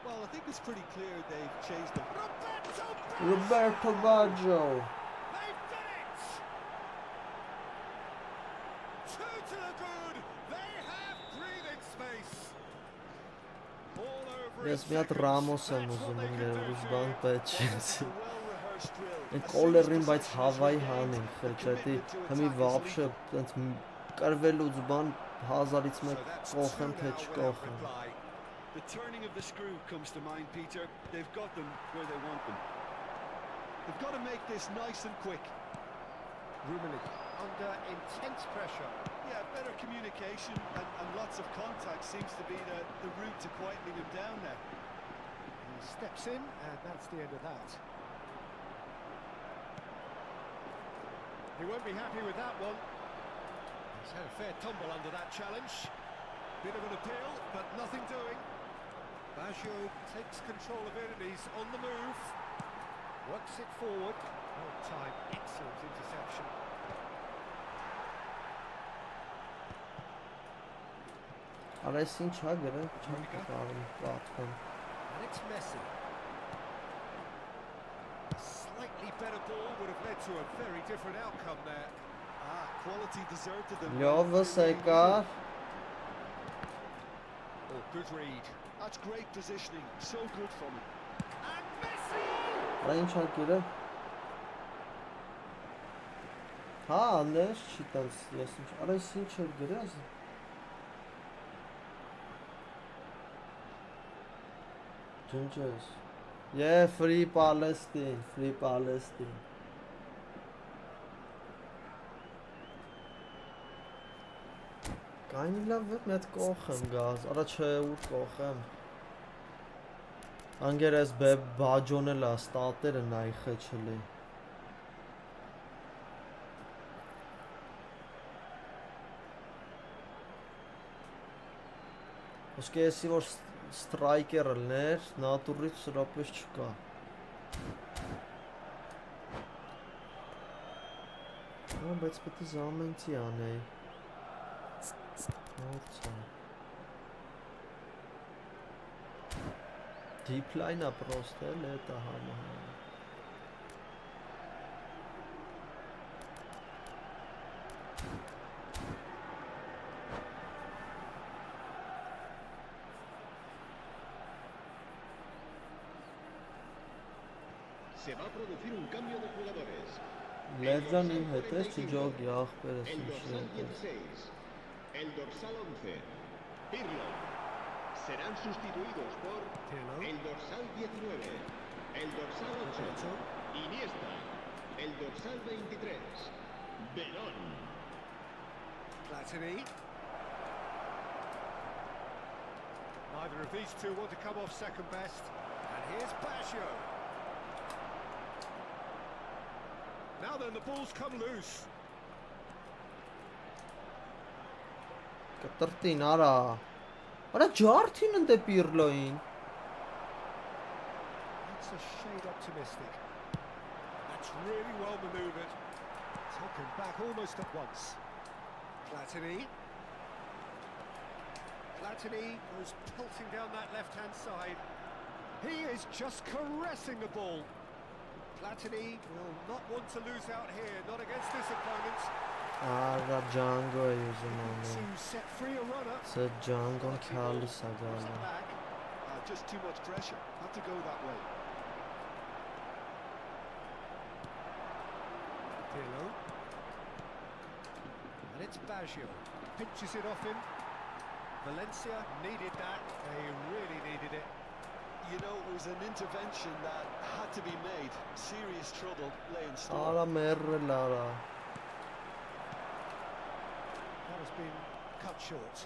well, I think it's pretty clear they've changed them. Roberto Baggio. They've done it! Two to the good. They have breathing space. All over Ես in մի հատ seconds. Ռամոս եմ That's what ուզում they can ընկեր, do ուզ here. բան պետք չի։ A well-rehearsed drill. Այն As soon as կոլերին բայց possession is հավայի regained, հանենք, the խեչետի, commitment to հմի attack is վապշը, lethal. տենց կրվելուց բան հազարից So մեկ that's կողեմ, two թե now without չկողեմ։ reply. The turning of the screw comes to mind, Peter. They've got them where they want them. They've got to make this nice and quick. Rummenigge under intense pressure. Yeah, better communication and lots of contact seems to be the route to quietening him down now. He steps in, and that's the end of that. He won't be happy with that one. He's had a fair tumble under that challenge. Bit of an appeal, but nothing doing. Baggio takes control of it and he's on the move. Works it forward. Well timed, excellent interception. Արես ինչ հա գրել, չեմ կարող պատկան։ And it's Messi. A slightly better ball would have led to a very different outcome there. Quality deserted them. Լյովս եկար։ Oh, good read. That's great positioning. So good from him. And Messi! Արա ինչ հա գրել։ Հա, անդես չի տալիս, ես ինչ, արես ինչ էր գրել։ Ջնջես։ Yeah, free Palestine, free Palestine։ Կայնի լավ վետ մետ կողեմ գազ, արա չէ ուր կողեմ։ Անգեր ես բաջոն էլ աստատերը նայի խեչելի։ Ոսկե եսի որ ստրայկեր ելներ, նատուրից սրապես չկա։ Բայց պետի զամենցի անեի։ Հորցա։ Դիպլայնա պրոստ էլ էտա համա։ Se va a producir un cambio de jugadores. Լերջան իմ հետ ես չջոգի աղբերս El ինչ dorsal եկես։ 16, el dorsal 11, Pirlo. Serán sustituidos por Pirlo. el dorsal 19, el dorsal 8, Iniesta, el dorsal 23, Verón. Platini. Neither of these two want to come off second best. And here's Baggio. Now then, the ball's come loose. Կտրտին արա։ Արա ջարդին ընդ է Պիրլոին։ That's a shade optimistic. That's really well manoeuvred. Taken back almost at once. Platini. Platini goes pelting down that left-hand side. He is just caressing the ball. Platini will not want to lose out here, not against this opponent. Արա ջանգո է ուզում To անում։ set free a runner. Սա ջանգոն քալիս ա գալու։ Back. Just too much pressure. Had to go that way. Pirlo. And it's Baggio. Pinches it off him. Valencia needed that. They really needed it. You know, it was an intervention that had to be made. Serious trouble lay in store. Արա մերրել արա։ That has been cut short.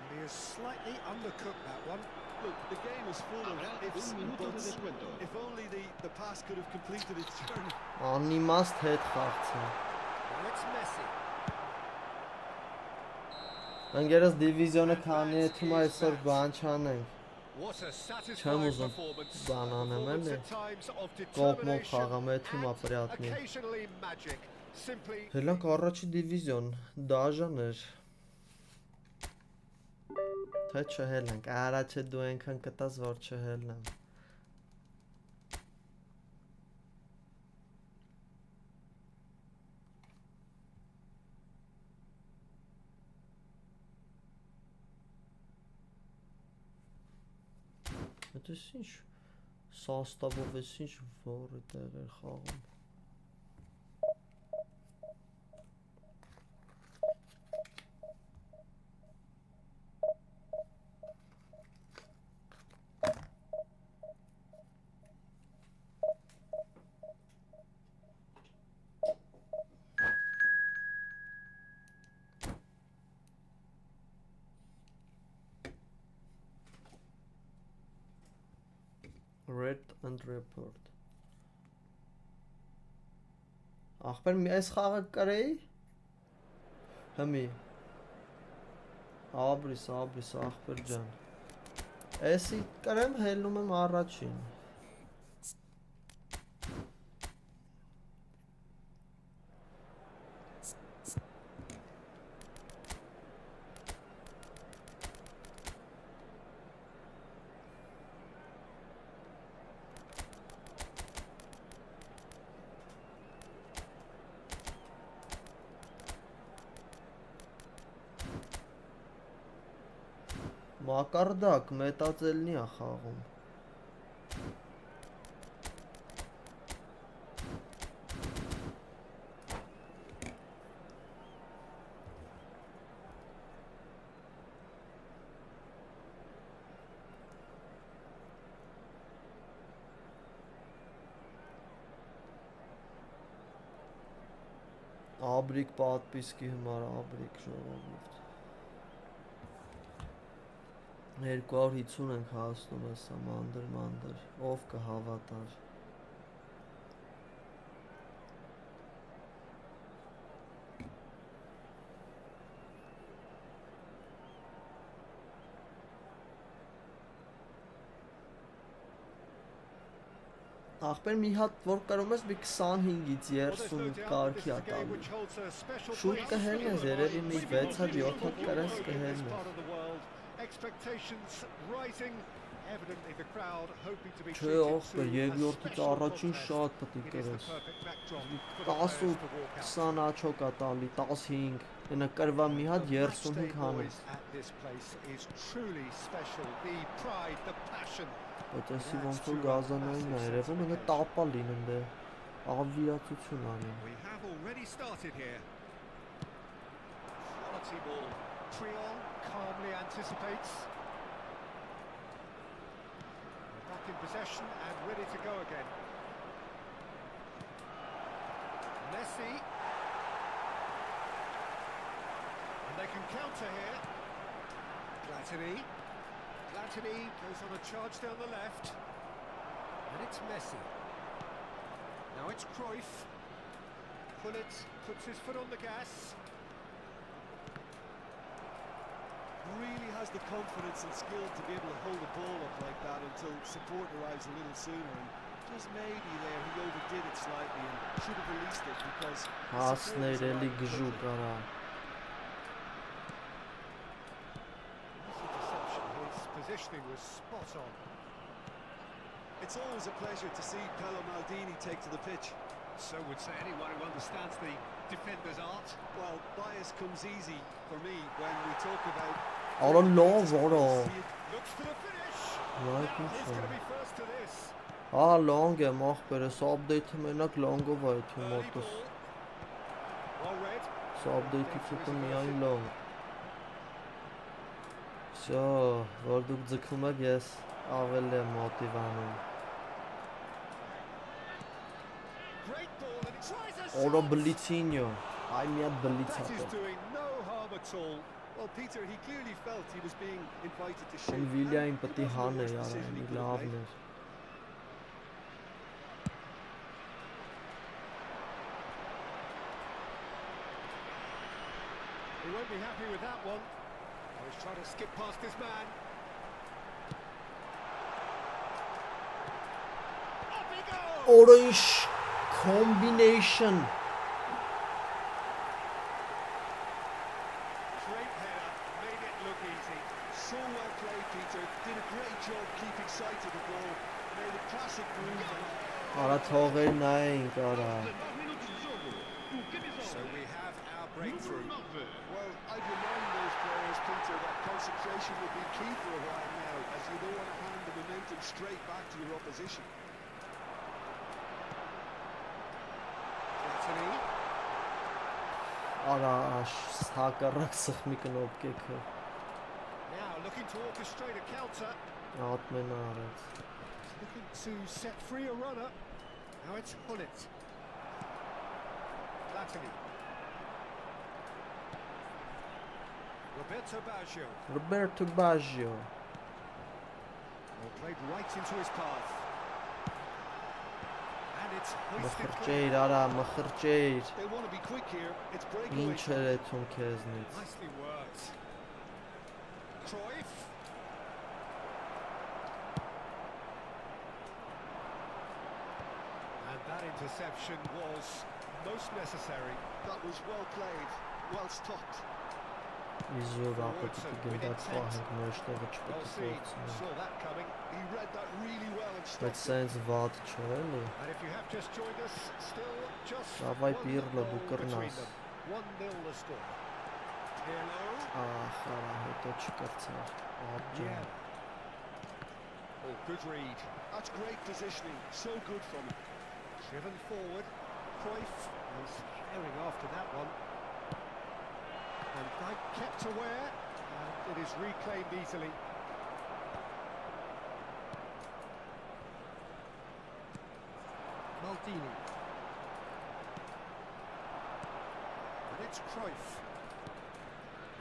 And he has slightly undercooked that one. Look, the game is full of ifs Un and minuto de buts. descuento. If only the pass could have completed its journey. Անիմաստ հետ խաղցա։ And it's Messi. Անգերս դիվիզիոնը քանի է թվում է այսօր բան չանենք։ What a Չեմ satisfying ուզում performance. բան անեմ Performance էլի։ at times of Կողմով determination խաղամ է թվում է and պրյատնի։ occasionally magic. Simply Հելանք առաջի դիվիզիոն, դաժան էր։ Թե չհելանք, արա չէ դու այնքան կտաս, որ չհելնեմ։ Այդ ես ինչ սաստավով ես ինչ որի տեղ էր խաղում։ Read and report. Ախպեր մի այս խաղը կարեի։ Հմի։ Աբրիս ախպեր ջան։ Էսի կարեմ հելնում եմ առաջին։ Մակարդակ մետածելնի է խաղում։ Աբրիկ պատպիսկի համար աբրիկ ժողովուրդ 250 ենք հասնում հեսա մանդր ով կհավատար Ախպեր մի հատ որ կարում ես մի 25-ից 30 կարգի ա տալու շուտ կհելնես երևի մի 6 հատ 7 հատ կարես կհելնես Չէ ախպեր երկրորդից առաջին շատ պտի կրես 10-20 աչոք ա տալի 15 ենա կրվա մի հատ 35 հանես Այդեսի ոնց որ գազանային է երևում ընդ տապա լինեն դե ավիացություն անեն Back in possession and ready to go again. Messi. And they can counter here. Platini goes on a charge down the left. And it's Messi. Now it's Cruyff. Pullet puts his foot on the gas. Really has the confidence and skill to be able to hold the ball up like that until support arrives a little sooner. And just maybe there he overdid it slightly and should have released it because Հասներելի գժու կարա His positioning was spot on. It's always a pleasure to see Paolo Maldini take to the pitch. So would say anyone who understands the defender's art. Well, bias comes easy for me when we talk about Արա լավ արա Looks for the finish. Right He's going to be first to this. Հա լոնգ եմ ախպեր ես update-ը մենակ լոնգով է իթու մոտս Well read. Update-ից հետո միայն լոնգ Всё, որ դուք ձգում եք ես ավելի եմ մոտիվանում Great ball and he tries a Օրո shot. բլիցինյո Այ մի հատ բլից That is ա doing no harm at all. well, Peter, he clearly felt he was being invited to Են shape. Վիլիային and it պտի wasn't the հան է worst յարա decision he մի could have լավն made. էր He won't be happy with that one. Oh, he's trying to skip past his man. Up he goes! Orange combination Great header, made it look easy. So well played, Peter. Did a great job keeping sight of the ball. Made a classic move. Արա թողեր նայենք արա So we have our breakthrough. Well, I'd remind those players, Peter, that concentration will be key for a while now, as you don't want to hand the momentum straight back to your opposition. Platini. Արա հակառակ սխմի կնոպկեքը Now looking to orchestrate a counter. Ատմենը արեց Looking to set free a runner. Now it's Pullet. Platini. Roberto Baggio. Roberto Baggio Well, played right into his path. And it's hoisted Մխրճեիր արա մխրճեիր They'll want to be quick here. It's breakaway. Ինչ էր էթում քեզնից Nicely worked. Cruyff. And that interception was most necessary. That was well played, well stopped. Իզուր ապետի գնդակ պահենք մեջտեղը Well չպետի seen, կործնենք saw that coming. He read that really well and Բայց stopped. սենց վատ չէ էլի And if you have just joined us, still just Davai, one Pirlo, goal du between kërnas. them. 1-0 the score. Ախարա, հետո չկրցար, աջան։ Oh, good read. That's great positioning, so good from him. Driven forward. Cruyff is herring after that one. And Dyke kept aware, and it is reclaimed easily. Maldini. And it's Cruyff.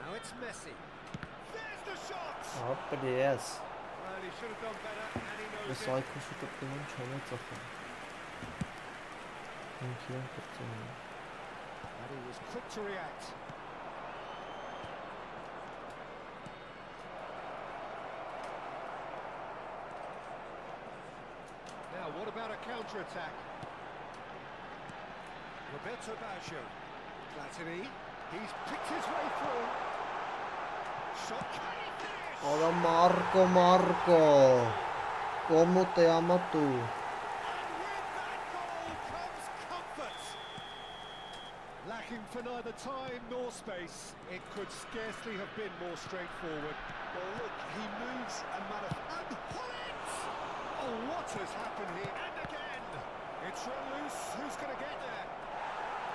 Now it's Messi. There's the shot! Ապր ես, Well, he should have done better, and he knows ես it. այքոսի կպտիման չեմ է ծխում։ Ինքի եմ կպտիման։ And he was quick to react. Now, what about a counter-attack? Roberto Baggio. Platini. He's picked his way through. Shot. Can he finish? Արա Մարկո, կոմու տե ամատու։ And with that goal comes comfort. Lacking for neither time nor space, it could scarcely have been more straightforward. Well, look, he moves and And pull it! Oh, what has happened here? And again! It's run loose. Who's going to get there?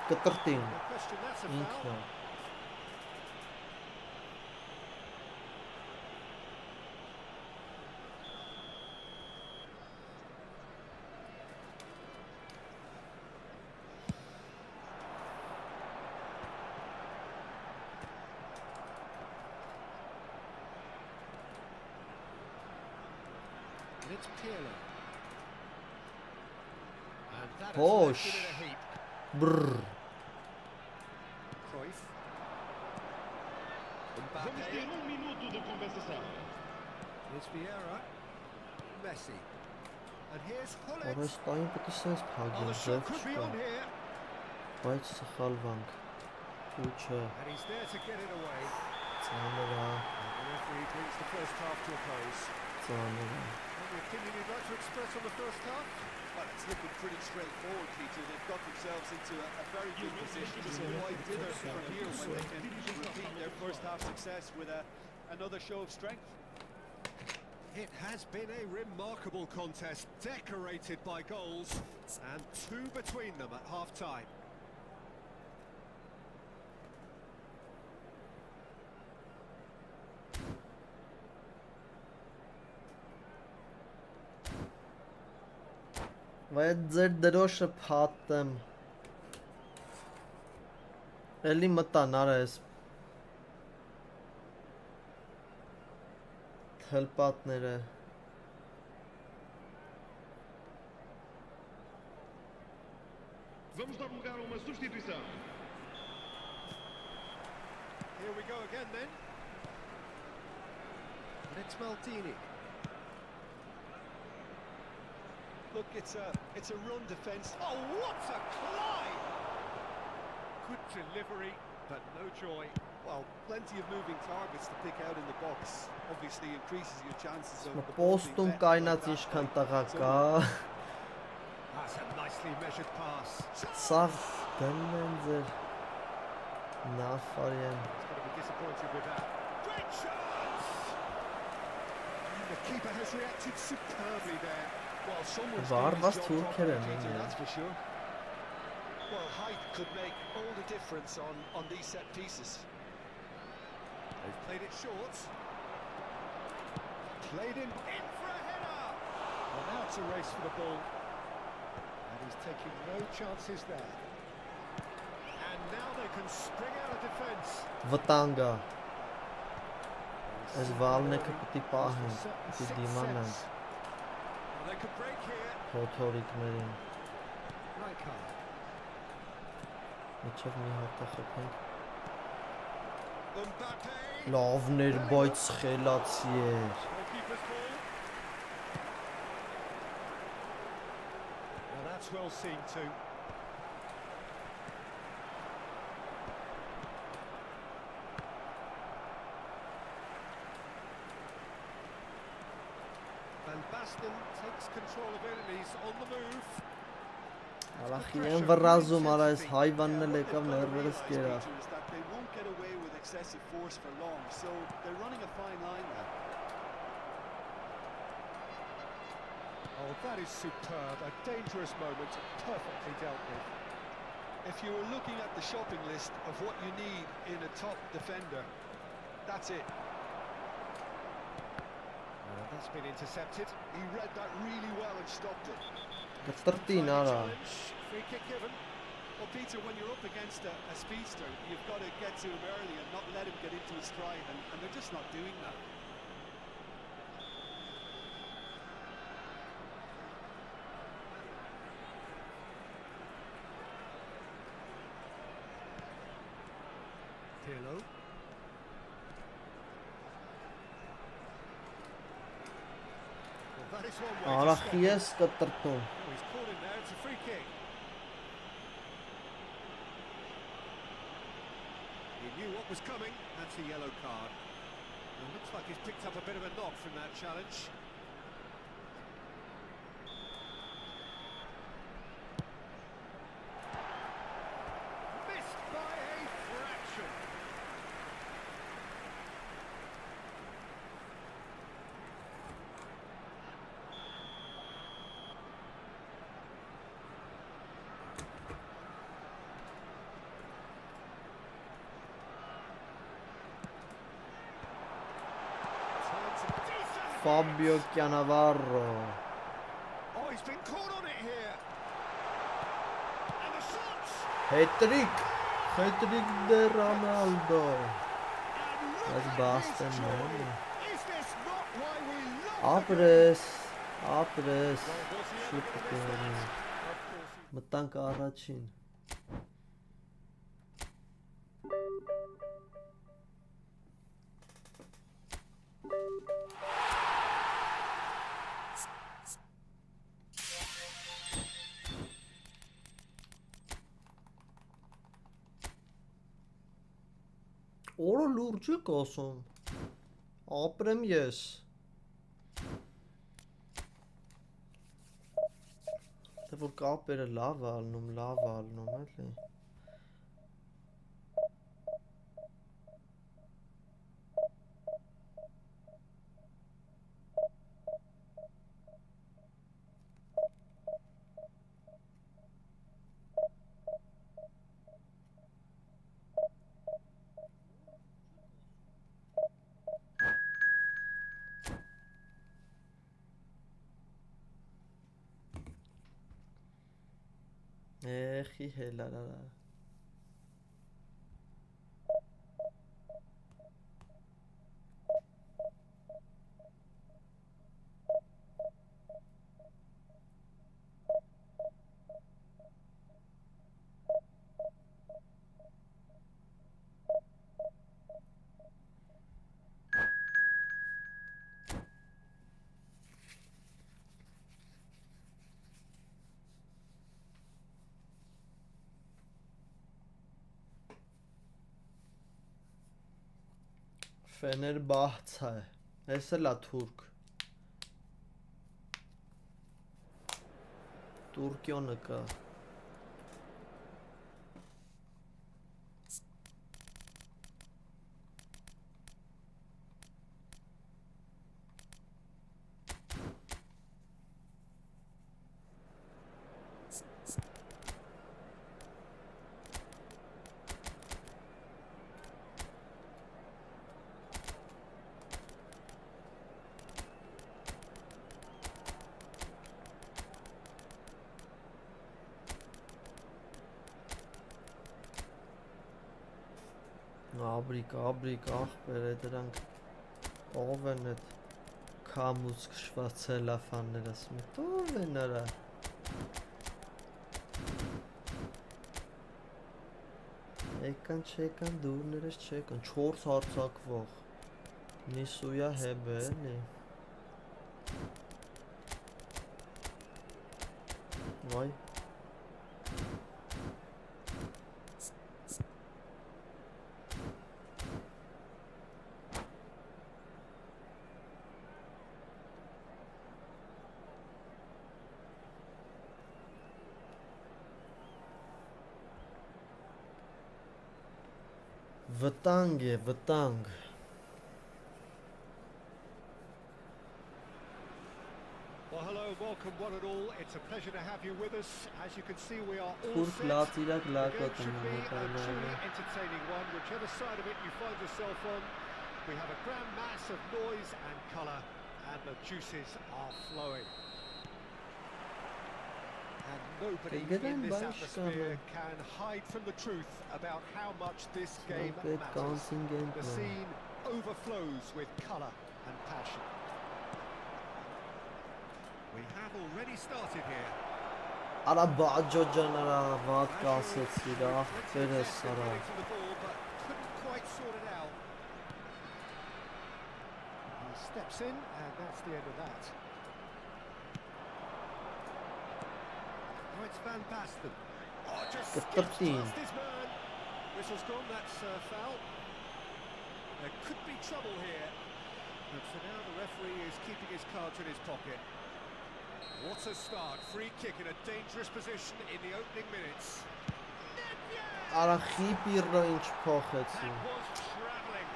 Կտրտին, No question, that's a ինքն foul. է։ And it's Pirlo. And that has Bosh. left it in a heap. Brrr, Cruyff. Vamos ter Mbappe. minuto de compensação. Here's Vieira. Messi. And here's որը Hullet. ստային պետք է սենց Oh, փագին, the ձև shot could be չկա, on here. բայց սխալվանք, ու չէ, And he's there to get it away. ծաներա, And the referee brings the first half to a close. ծաներա, Any opinion you'd like to express on the first half? well, it's looking pretty straightforward, Peter. They've got themselves into a very good position. So why dither from here when they can repeat their first half success with another show of strength? It has been a remarkable contest, decorated by goals, and two between them at half-time. Բայց ձեր դրոշը փատեմ, էլի մտան արա ես, թելպատները, Vamos dar lugar a uma substituição. Here we go again then. And it's Maldini. Look, it's a run defence. Oh, what a climb! Good delivery, but no joy. Well, plenty of moving targets to pick out in the box. Obviously increases your chances of the ball being պոստում bet կայնած like that. ինչքան տղա կա, That's a nicely measured pass. սաղ դնն են ձեր, նավարի են, He's going to be disappointed with that. Great chance! And the keeper has reacted superbly there. Well, someone's Varvas doing his job Türkiye'nin properly, Peter, ya. that's for sure. Well, height could make all the difference on these set pieces. They've played it short. Played in for a header. Well, now it's a race for the ball. And he's taking no chances there. And now they can spring out of defence. վտանգա, ես վալնեկը պտի պահեն, պտի դիմանեն, Well, they could break here. հոթորիկներին, Rijkaard. միջև մի հատը խպենք, Mbappe. լավներ, բայց խելացի էր, Goalkeeper's ball. Well, that's well seen too. Van Basten takes control of it and he's on the move. ալախի են վրազում, արա ես հայվանն էլ եկավ What they've got to ներվերս realise, կերա, Peter, is that they won't get away with excessive force for long, so they're running a fine line there. Oh, that is superb. A dangerous moment, perfectly dealt with. If you were looking at the shopping list of what you need in a top defender, that's it. That's been intercepted. He read that really well and stopped it. Կտրտին արա։ Free kick given. Well, Peter, when you're up against a speedster, you've got to get to him early and not let him get into his stride, and they're just not doing that. Pirlo. Well, that is one way to Արա stop խի him. ես կտրտում։ Oh, he's caught in there. It's a free kick. He knew what was coming. That's a yellow card. It looks like he's picked up a bit of a knock from that challenge. Missed by a fraction. Fabio Cannavaro։ Oh, he's been caught on it here. And the shots. Հետրիկ դե Ռոնալդո։ And That's look at Boston, his joy. man. Is this not why we love Ապրես Well, was he շուտ ever gonna կգնի։ miss that? Of course he Մտանք առաջին։ Օրը լուրջ եք ասում։ Ապրեմ ես։ Թե որ կապերը լավ ալնում էլի։ Էխի հելարարա։ Fenerbahçe։ Էս էլա թուրք։ Տուրկիոնը կա։ Աբրիկ, ախպեր է դրանք ով են այդ կամուց կշված ցելոֆանները, ասում ով են արա։ Եկան չեկան դուրներս չեկան 4 հարցակվող Նիսույա հեբե էլի։ Վայ Վտանգ է, վտանգ։ Well, hello, welcome one and all. It's a pleasure to have you with us. As you can see, we are all Թուրք set. լացիրակ The լակոտ game should be a եմ truly entertaining one, whichever side of it you find yourself on. We have a grand mass of noise and colour, and the juices are flowing. And nobody in this atmosphere can hide from the truth about how much this game matters. The scene overflows with colour and passion. We have already started here. Արա բաջո ջան, արա վատ կասեցիր, ախպերս արա։ Quite sorted out. He steps in, and that's the end of that. Oh, it's Van Basten. Oh, just skips past his man. Whistle's gone, that's foul. There could be trouble here. But for now, the referee is keeping his cards in his pocket. What a start. Free kick in a dangerous position in the opening minutes. Արա խիպիրը ինչ փոխեցի։ That was travelling.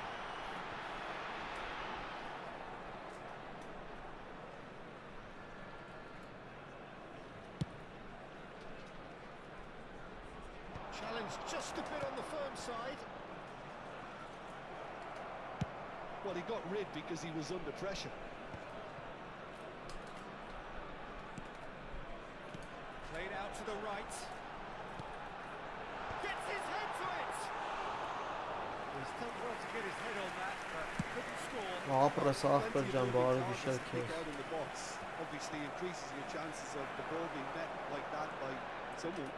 Challenge just a bit on the firm side. Well, he got rid because he was under pressure. Played out to the right. Gets his head to it. He's done well to get his head on that, but couldn't score. Ապրես ախպեր ջան, բարի գիշեր քեզ։ Out in the box obviously increases your chances of the ball being met like that by someone.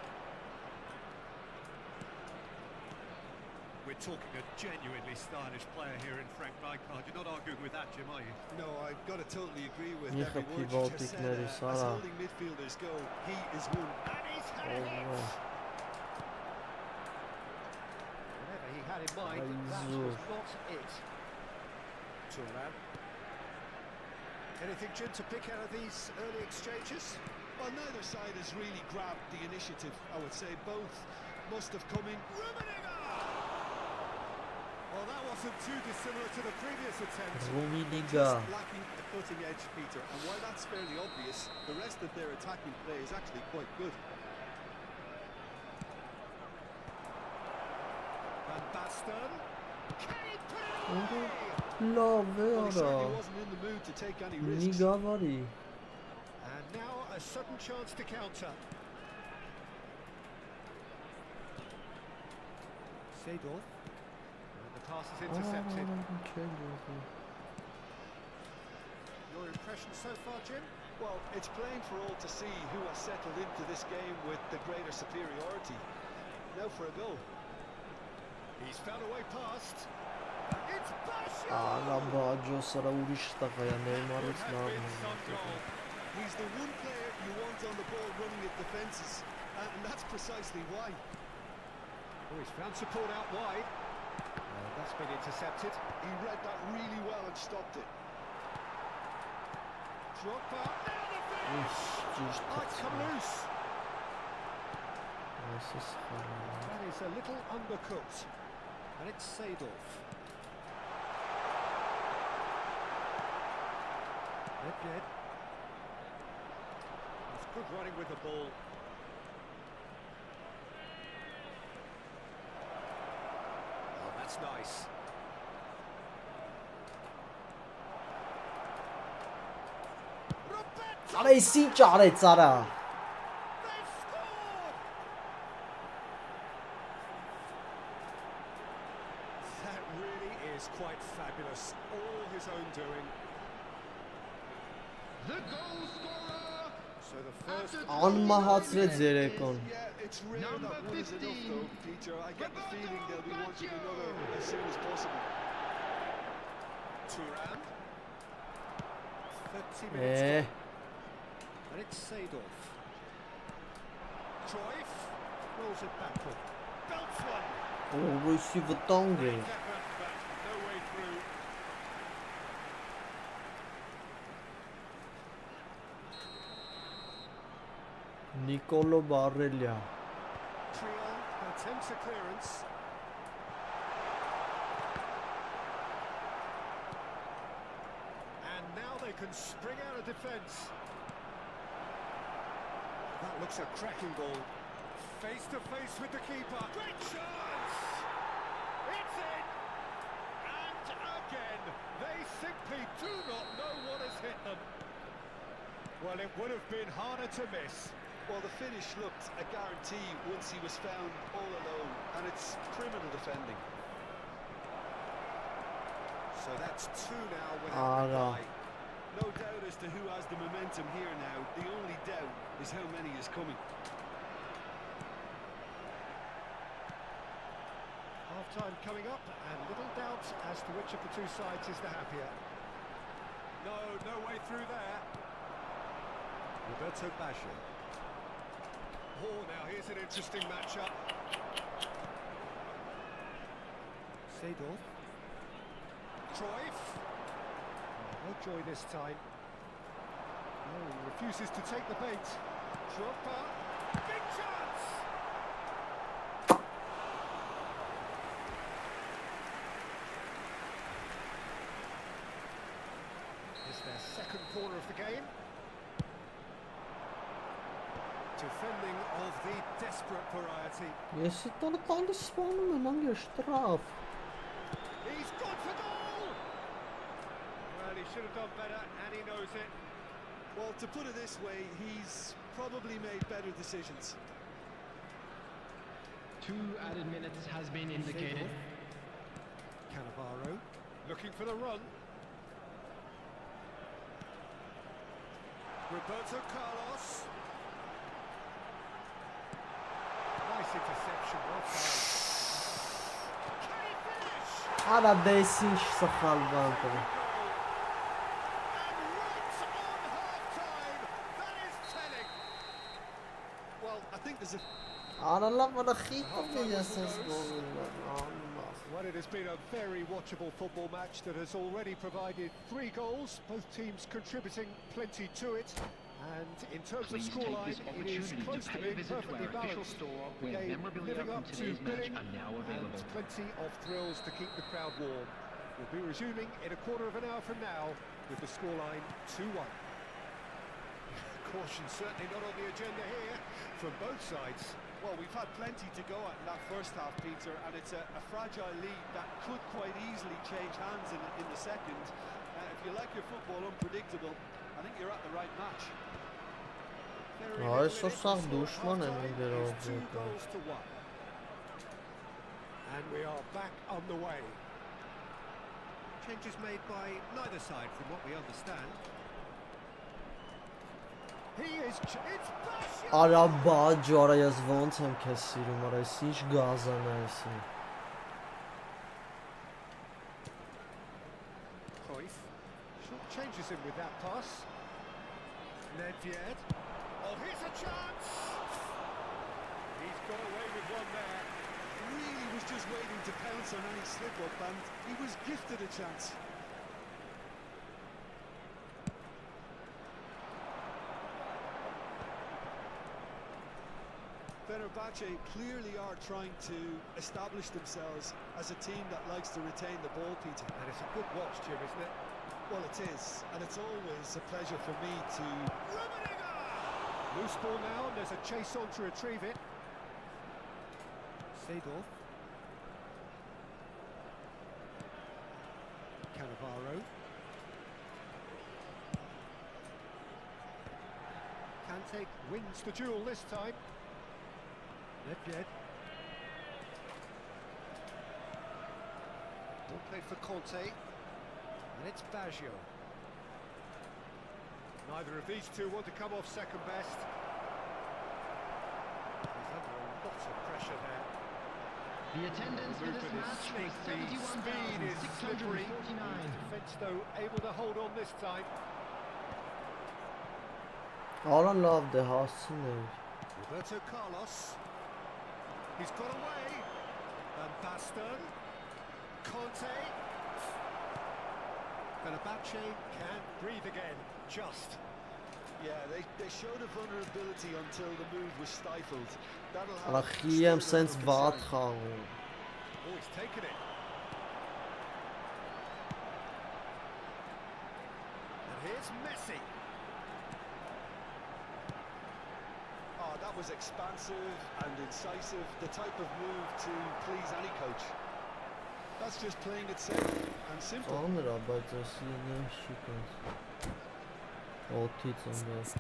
We're talking a genuinely stylish player here in Frank Rijkaard. You're not arguing with that, Jim, are you? No, I've got to totally agree with Ехал every word you just said. Baltic As Sara. holding midfielders go, he is one. And he's had it. Whatever he had in mind, that was not it. Turan. Anything, Jim, to pick out of these early exchanges? Well, neither side has really grabbed the initiative. I would say both must have come in. Well, that wasn't too dissimilar to the previous attempt. Ruminiga. Just lacking a cutting edge, Peter. And while that's fairly obvious, the rest of their attacking play is actually quite good. Van Basten. Can he put it away? Լավ է Well, he certainly արա։ wasn't in the mood to take any risks. Նիգավարի։ And now a sudden chance to counter. Seedorf. And the pass is intercepted. Your impression so far, Jim? Well, it's plain for all to see who has settled into this game with the greater superiority. Now for a goal. He's found a way past. It's Basho! Արա բաջո սրա ուրիշ տղա է, Նեյմարից լավն է։ He's the one player you want on the ball running at defences, and that's precisely why. Oh, he's found support out wide. That's been intercepted. He read that really well and stopped it. Drogba. Իշ, ճիշտ Oh, it's come loose. Այսս խաղը։ That is a little undercooked. And it's Seedorf. Nedved. It's good running with the ball. Oh, that's nice. Roberto! Արա էս ինչ արեց արա։ They've scored! That really is quite fabulous. All his own doing. The goal scorer. So the first... Անմահացրեց երեկոն։ Yeah, it's rare that one is enough though, Peter. I get the feeling they'll be wanting another as soon as possible. Turan. 30 minutes Է, gone. And it's Seedorf. Cruyff rolls it backward. Belts one. ուրիշի վտանգ է։ No way through. Նիկոլո Բարելյա։ Triol attempts a clearance. can spring out of defence. That looks a cracking ball. Face to face with the keeper. Great chance! It's in! And again, they simply do not know what has hit them. Well, it would have been harder to miss. Well, the finish looked a guarantee once he was found all alone, and it's criminal defending. So that's two now without reply. No doubt as to who has the momentum here now. The only doubt is how many is coming. Half-time coming up, and little doubt as to which of the two sides is the happier. No way through there. Roberto Baggio. Oh, now here's an interesting matchup. Seedorf. Cruyff. No joy this time. No, he refuses to take the bait. Drogba. Big chance! It's their second corner of the game. Defending of the desperate variety. Ես տանը տալիս սպանում եմ, անգեր շտրաֆ։ He's gone for goal! Well, he should have done better, and he knows it. Well, to put it this way, he's probably made better decisions. 2 added minutes has been indicated. Cannavaro looking for the run. Roberto Carlos. Nice interception, well played. Can he finish? Արա դես ինչ սխալ բան կա։ And right on half-time, that is telling. Well, I think there's a... Արա լավ վրա խիթում ես ես գոլը։ Well, it has been a very watchable football match that has already provided 3 goals, both teams contributing plenty to it. And in terms of scoreline, it is close to being perfectly balanced. The game living up to billing and plenty of thrills to keep the crowd warm. We'll be resuming in a quarter of an hour from now with the scoreline 2-1. Caution certainly not on the agenda here from both sides. Well, we've had plenty to go at in that first half, Peter, and it's a fragile lead that could quite easily change hands in the second. If you like your football unpredictable, I think you're at the right match. Այս սոսաղ դուշման եմ իդերով 2 goals to 1. And we are back on the way. Changes made by neither side from what we understand. It's Baggio! Արա բաջո, արա ես ոնց եմ քեզ սիրում, արա ես ինչ գազան է այսի։ Cruyff short changes him with that pass. Nedved. Oh, here's a chance! He's got away with one there. Really was just waiting to pounce on any slip-up, and he was gifted a chance. Fenerbahce clearly are trying to establish themselves as a team that likes to retain the ball, Peter. And it's a good watch, Jim, isn't it? Well, it is, and it's always a pleasure for me to... Loose ball now, and there's a chase on to retrieve it. Seedorf. Cannavaro. Kante wins the duel this time. Nedved. Ball played for Conte. And it's Baggio. Neither of these two want to come off second best. He's under lots of pressure there. The attendance for this match was The speed is slippery. 71,649. Defence, though, able to hold on this time. Արա լավ դե հասցնել։ Roberto Carlos. He's got away. And Baston. Conte. Fenerbahce can't breathe again. Just. Yeah, they showed a vulnerability until the move was stifled. That'll have... Արա խի եմ սենց վատ խաղում։ Oh, he's taken it. And here's Messi. Oh, that was expansive and incisive, the type of move to please any coach. That's just playing it safe and simple. Ծանր է, բայց այս լինի չի կոնց։ Օթից ընդ։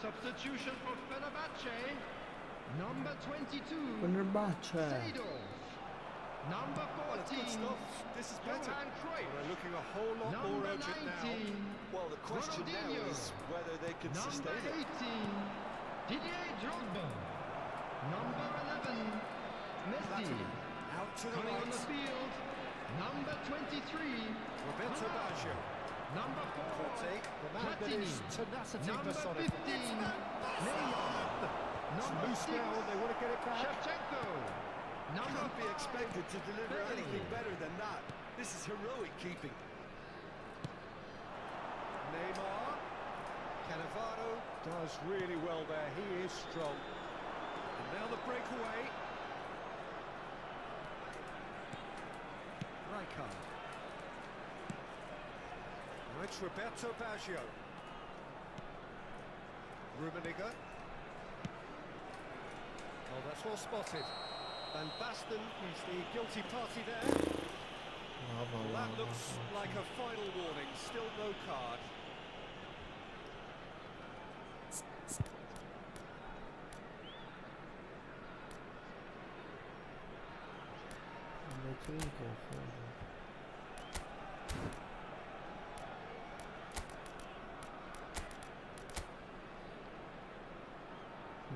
Substitution for Fenerbahce. Number 22. Fenerbahce. Seedorf. Number Well, it's good 14. stuff. This is better. Johan Cruyff. They're looking a whole lot more Number urgent now. 19. Well, the question now Ronaldinho. is whether they can Number sustain it. 18. Didier Drogba. Number 11. Messi. Out to the Coming on the right. field. Number 23. Roberto Baggio. Number 4. Conte, the man that is tenacity Number personified. 15. Neymar. It's Number loose 6. now and they want to get it back. Shevchenko. Number Can't be 5. expected to deliver Bailey. anything better than that. This is heroic keeping. Neymar. Cannavaro does really well there. He is strong. And now the breakaway. Rijkaard. Now it's Roberto Baggio. Rummenigge. Oh, that's well spotted. Van Basten is the guilty party there. Well, that looks like a final warning. Still no card.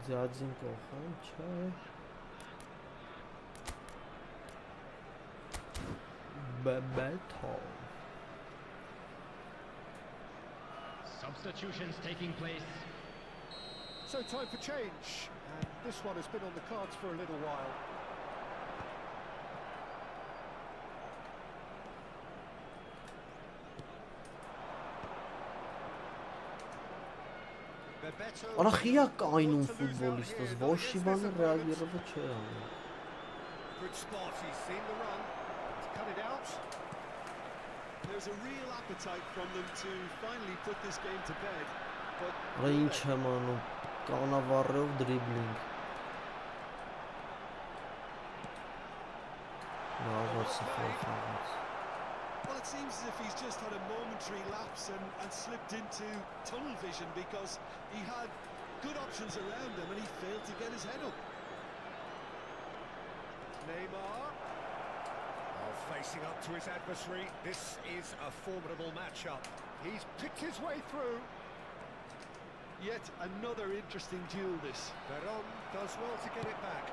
Ձյաձին կողան, չէ։ Bebeto. Substitutions taking place. So time for change, and this one has been on the cards for a little while. Bebeto. Արա խիա կայնում ֆուտբոլիստս, ոչ մի բանը ռեագիրովը չէ անում։ Good spot, he's seen the run. He's cut it out. There's a real appetite from them to finally put this game to bed, but Արա ինչ եմ անում, կանավառով դրիբլինգ։ Նավաց խաղաց։ well, it seems as if he's just had a momentary lapse and slipped into tunnel vision because he had good options around him and he failed to get his head up. Neymar. Oh, facing up to his adversary. This is a formidable matchup. He's picked his way through. Yet another interesting duel this. Veron does well to get it back.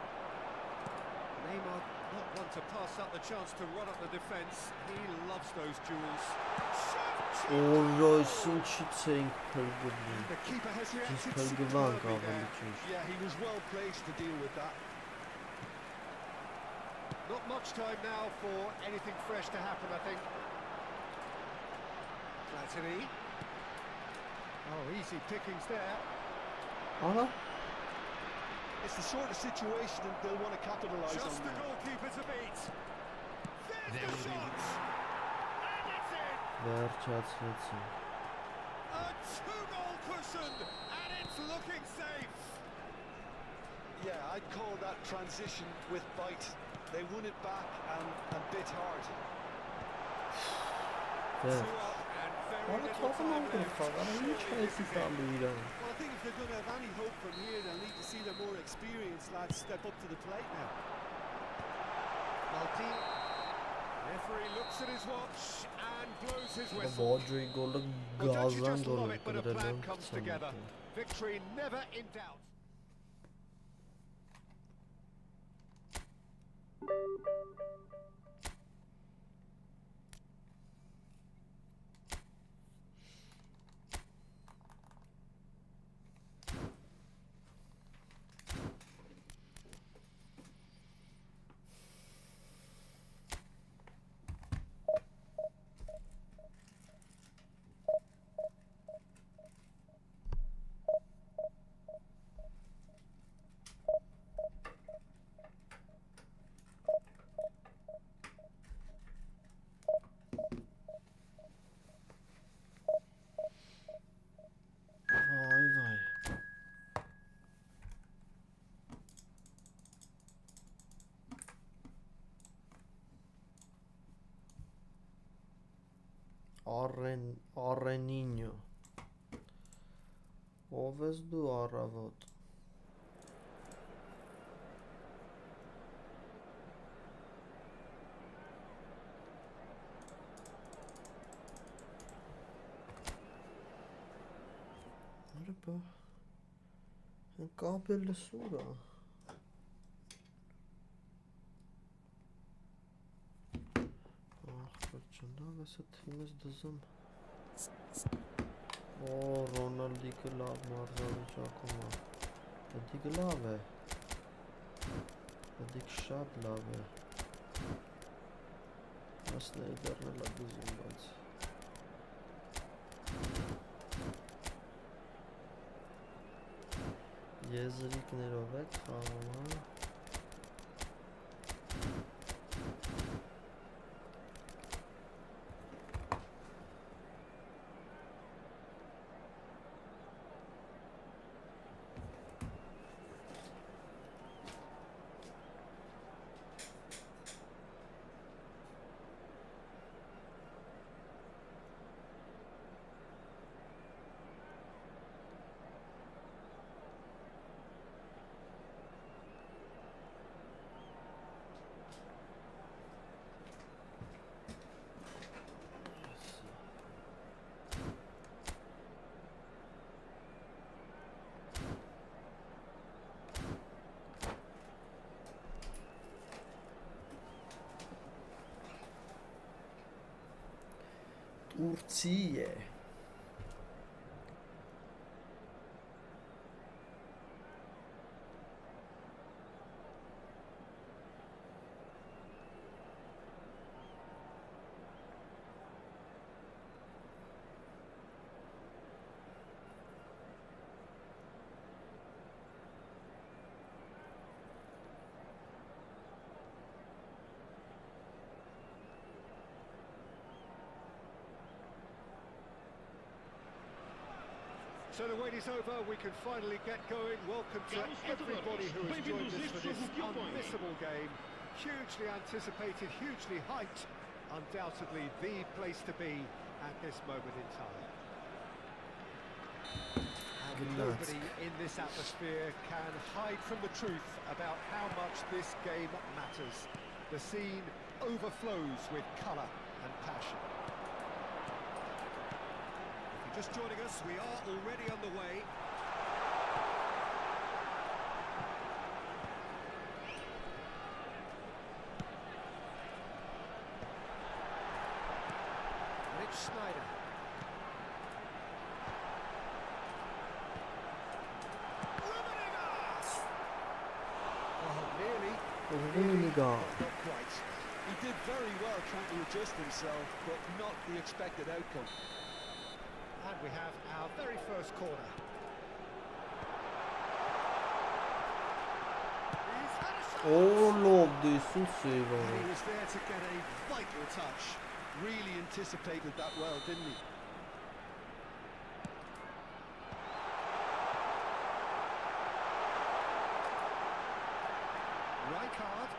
Neymar not one to pass up the chance to run up the defence. He loves those duels. Օրոյս ինչից էինք փրկվում։ The keeper has reacted Փրկվանք superbly ավելի there. ճիշտ։ Yeah, he was well placed to deal with that. Not much time now for anything fresh to happen, I think. Platini. Oh, easy pickings there. Ահա, It's the sort of situation that they'll want to capitalise Just on the now. goalkeeper to beat. There There's will the be- shot. And it's in. վերջացրեցին։ A two-goal cushion. And it's looking safe. Yeah, I'd call that transition with bite. They won it back and bit hard. Դե, Two up and very Ահա little թողում time անկում left. խաղ, ահա ինչ Surely էսի this is it. տալու իրան։ Well, I think if they're going to have any hope from here, they'll need to see the more experienced lads step up to the plate now. Maltin. Referee looks at his watch and blows his whistle. Բոջի գոլը Well, don't you գազան just գոլ love է it when a կրել plan են comes together? Victory never in doubt. Arreninho. Ով ես դու առավոտ։ Արբա։ Կապելը սուրա։ Չնավ ասա թիմս դզում։ Օ, Ռոնալդիկը լավ մարզավիճակում է։ Դիք լավ է։ Դիք շատ լավ է։ Ասնեյդերն էլ է դզում, բայց։ Եզրիկներով է խաղում, հա։ Turție. So the wait is over, we can finally get going. Welcome to everybody who has joined us for this unmissable game. Hugely anticipated, hugely hyped. Undoubtedly the place to be at this moment in time. And nobody in this atmosphere can hide from the truth about how much this game matters. The scene overflows with colour and passion. Just joining us, we are already on the way. Rich Snyder. Oh, nearly. Not quite. He did very well trying to adjust himself, but not the expected outcome. And we have our very first corner. All of this is saving. He was there to get a vital touch. Really anticipated that well, didn't he? Rijkaard.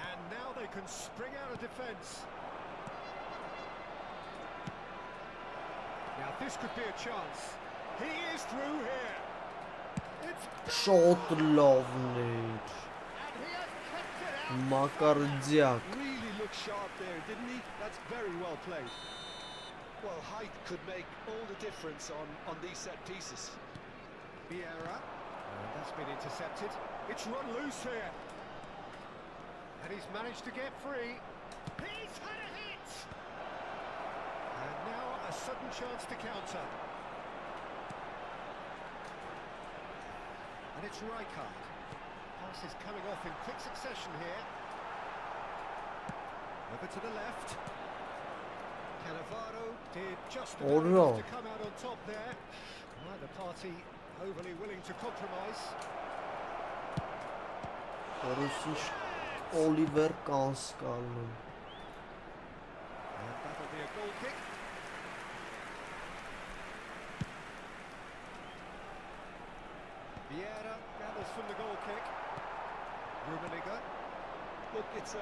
And now they can spring out of defence. Now this could be a chance. He is through here. It's Shot lovely. and he has kept it out. Makardziak. Really looked sharp there, didn't he? That's very well played. Well, height could make all the difference on these set pieces. Vieira. And that's been intercepted. It's run loose here. And he's managed to get free. He's had a hit. And now a sudden chance to counter. And it's Rijkaard. Pass is coming off in quick succession here. Over to the left. Cannavaro did just about enough to come out on top there. Neither party overly willing to compromise. Russisch Oliver Kanskalman. And that'll be a goal kick. Vieira gathers from the goal kick. Rummenigge. Well, Look, it's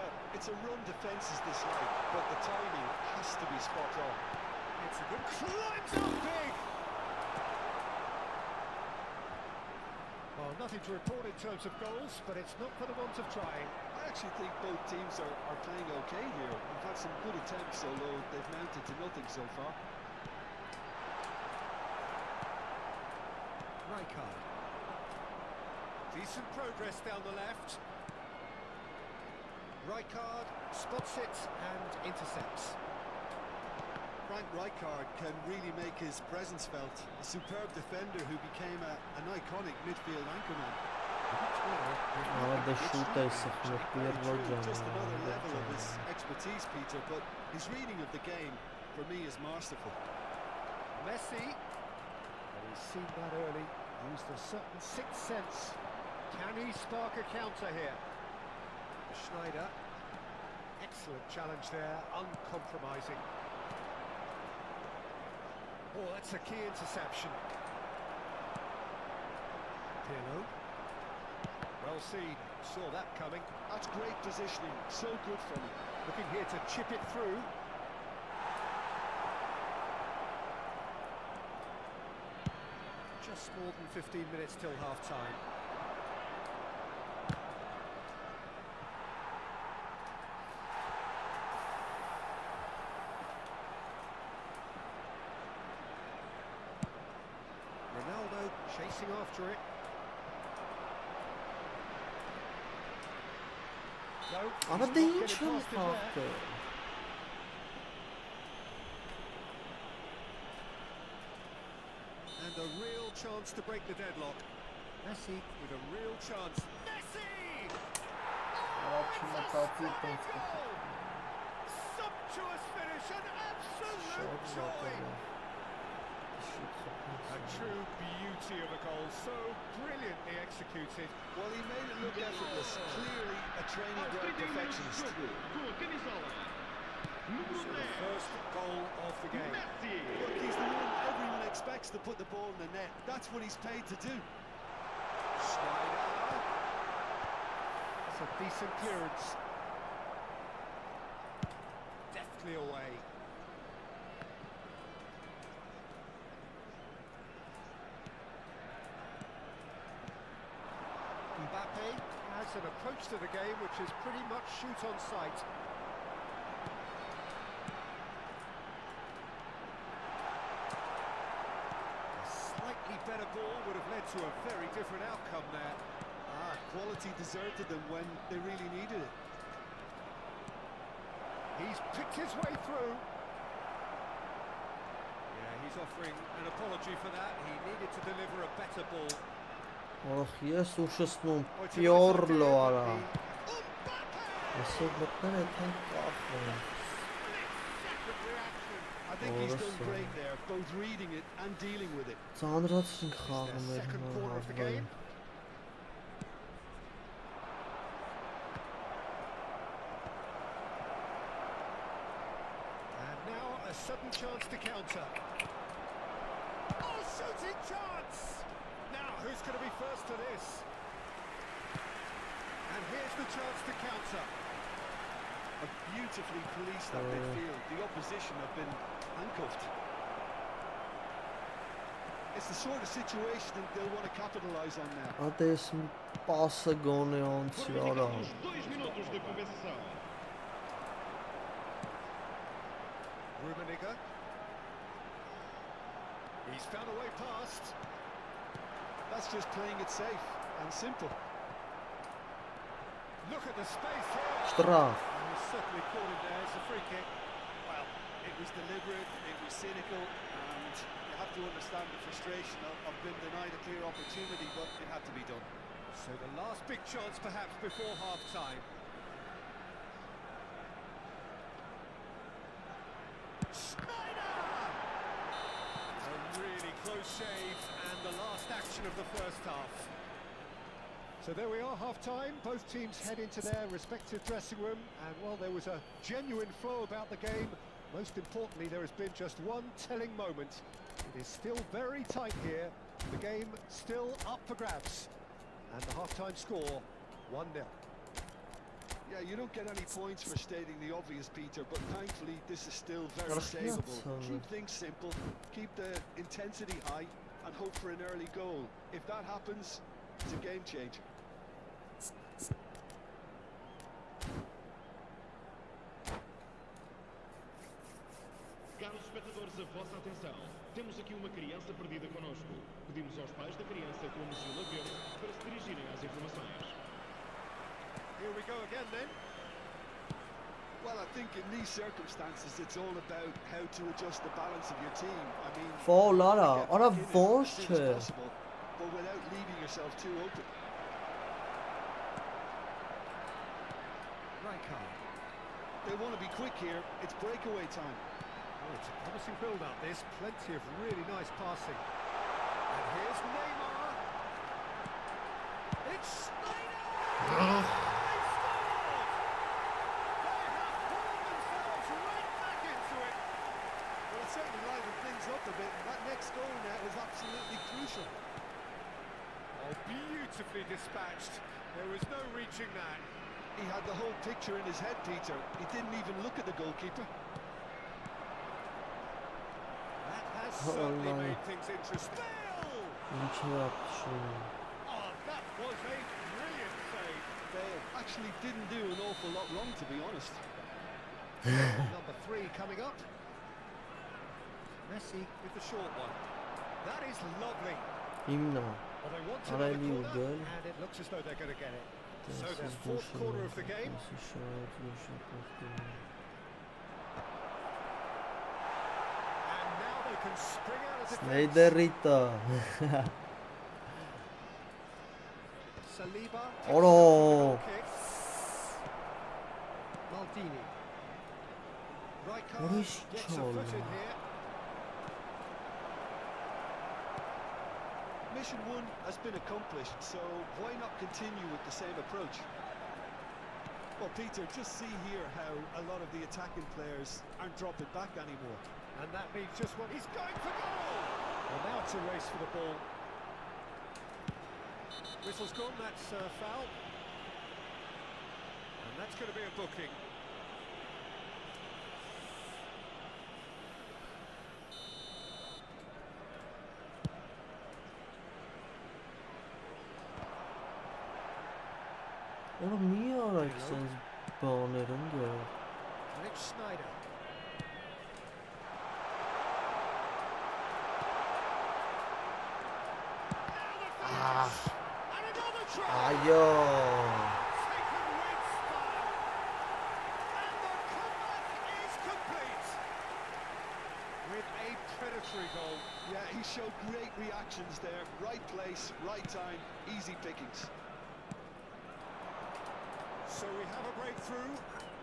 a run defence is disliked, but the timing has to be spot on. It's a good climbs up big. Well, nothing to report in terms of goals, but it's not for the want of trying. I actually think both teams are playing okay here. We've had some good attempts, although they've mounted to nothing so far. Rijkaard. Decent progress down the left. Rijkaard spots it and intercepts. Frank Rijkaard can really make his presence felt. A superb defender who became an iconic midfield anchorman. Just another level of his expertise, Peter, but his reading of the game, for me, is masterful. Messi. Well, he's seen that early. Used a certain sixth sense. Can he spark a counter here? Schneider. Excellent challenge there, uncompromising. Oh, that's a key interception. Pirlo. Well seen, saw that coming. That's great positioning, so good from him. Looking here to chip it through. Just more than 15 minutes till half-time. Ronaldo chasing after it. No, Ama he's not değil getting past çok him there. farklı. And a real chance to break the deadlock. Messi with a real chance. Messi! Sumptuous finish, an absolute joy! A true beauty of a goal, so brilliantly executed. Well, he made it look effortless. Clearly a training ground perfectionist. So the first goal of the game. Look, he's the one everyone expects to put the ball in the net. That's what he's paid to do. Schneider. That's a decent clearance. Deftly away. Mbappe has an approach to the game which is pretty much shoot on sight. A slightly better ball would have led to a very different outcome there. Quality deserted them when they really needed it. He's picked his way through. Yeah, he's offering an apology for that. He needed to deliver a better ball. Ох, ես ուշացնում Պյորլո արա։ Այսօր մտնել է թե կախում։ I think he's done great there, both reading it and dealing with it. Ծանրացին խաղում էր Second corner of the game. And now a sudden chance to counter. Oh, shooting chance! Now, who's going to be first to this? And here's the chance to counter. A beautifully policed that midfield. The opposition have been handcuffed. It's the sort of situation that they'll want to capitalise on now. Ատես մի պասը գոնե անցի արա։ Rummenigge. He's found a way past. That's just playing it safe and simple. Look at the space here. Շտրախ։ And he's certainly caught him there. It's a free kick. Well, it was deliberate, it was cynical, and you have to understand the frustration of being denied a clear opportunity, but it had to be done. So the last big chance perhaps before half-time. Schneider! A really close shave and the last action of the first half. So there we are, half-time. Both teams head into their respective dressing room, and while there was a genuine flow about the game, most importantly there has been just one telling moment. It is still very tight here, the game still up for grabs, and the half-time score 1-0. Yeah, you don't get any points for stating the obvious, Peter, but thankfully this is still very savable. Keep things simple, keep the intensity high, and hope for an early goal. If that happens, it's a game changer. Caros espectadores, a vossa atenção. Temos aqui uma criança perdida connosco. Pedimos aos pais da criança com o mochila verde para se dirigirem às informações. Here we go again then. Well, I think in these circumstances it's all about how to adjust the balance of your team. I mean, Folara, get ona back in it vosh as soon as che. possible, but without leaving yourself too open. Rijkaard. They want to be quick here. It's breakaway time. Oh, it's a promising build-up this. Plenty of really nice passing. And here's Neymar. It's Snyder! They scored! They have pulled themselves right back into it. Well, it certainly livened things up a bit. That next goal now is absolutely crucial. Oh, beautifully dispatched. There was no reaching that. He had the whole picture in his head, Peter. He didn't even look at the goalkeeper. That has certainly no. made things interesting. Interruption. Oh, that was a brilliant save. Bale actually didn't do an awful lot wrong, to be honest. Number 3 coming up. Messi with the short one. That is lovely. Imna. Well, they want to Are the you corner, good? and it looks as though they're going to get it. So This there's is fourth bullshit. quarter of the game. This is short, bullshit, bullshit. And now they can spring out of defense. Sneiderita. Saliba. Oh no. Kick. Maldini. What Rijkaard is gets a Cholo? foot in here. Mission 1 has been accomplished, so why not continue with the same approach? Well, Peter, just see here how a lot of the attacking players aren't dropping back anymore. And that means just what he's going for goal. Well, now it's a race for the ball. Whistle's gone, that's foul. And that's going to be a booking. Oğlum niye araksınız bağlarım ya? And it's Snyder. Ah. And another try. Ayo. Taken with style. And the comeback is complete. With a predatory goal. Yeah, he showed great reactions there. Right place, right time, easy pickings. So we have a breakthrough.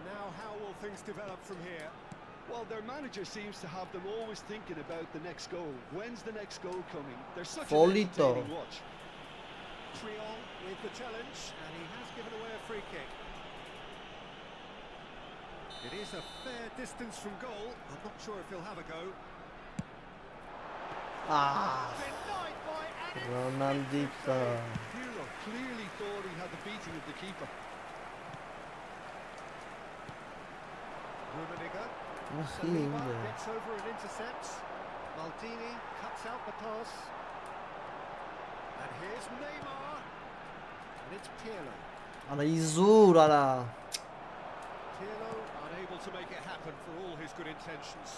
Now how will things develop from here? Well, their manager seems to have them always thinking about the next goal. When's the next goal coming? They're such an Folito. entertaining watch. Triol with the challenge, and he has given away a free kick. It is a fair distance from goal. I'm not sure if he'll have a go. Ah. Denied by Adam. Ronaldita. Pirlo clearly thought he had the beating of the keeper. Rummenigge. Bakayım Saliba ya. gets over and intercepts. Maldini cuts out the pass. And here's Neymar. And it's Pirlo. Ana izur ana. Pirlo unable to make it happen for all his good intentions.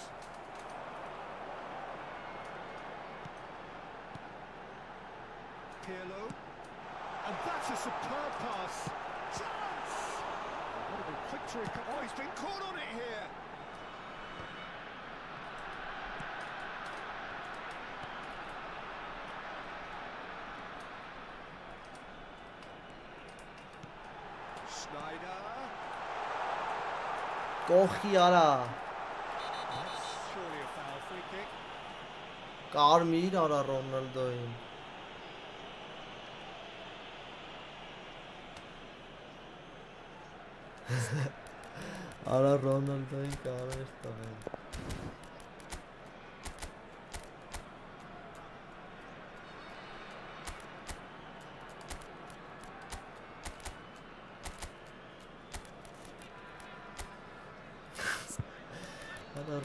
Pirlo. And that's a superb pass. Chance! What a big quick to recover. Oh, he's been caught on it here. Snyder. Կողքի արա։ That's surely a foul free kick. Կարմիր արա Ռոնալդոին։ Արա Ռոնալդոին կարմիր տվել։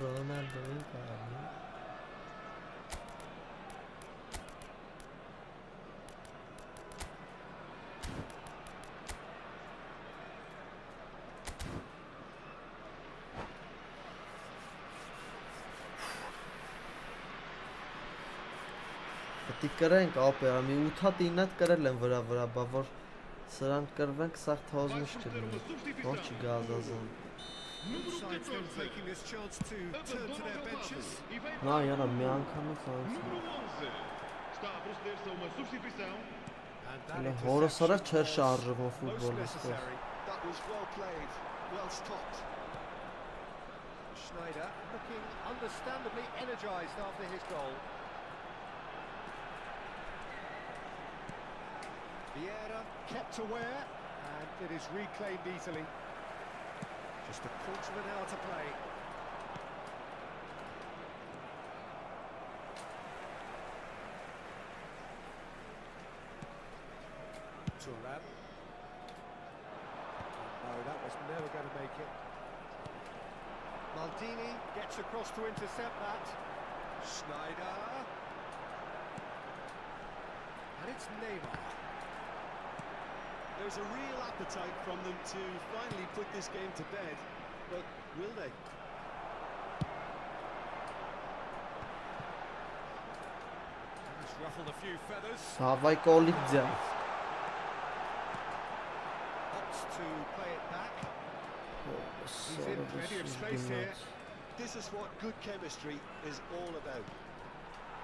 Ronaldo'yu karmi. Պետք է կրենք ապերա, մի 8-9 հատ կրել են վրա, բա որ սրանք կրվենք, սաղ թոզմուշ կլինի, որ չգազազան։ Sides then taking this chance to turn to their benches. Նա յարա մի անգամից անցի։ Está a proceder-se a uma substituição. And that Հələ interception հորս արա չէր շարժվում was most ֆուտբոլիստով։ necessary. That was well played, well stopped. Schneider looking understandably energised after his goal. Vieira kept aware, and it is reclaimed easily. Just a quarter of an hour to play. Thuram. No, that was never going to make it. Maldini gets across to intercept that. Schneider. And it's Neymar. There's a real appetite from them to finally put this game to bed, but will they? He's ruffled a few feathers. Հավայ կոլիձա։ Opts to play it back. He's in plenty of space here. This is what good chemistry is all about.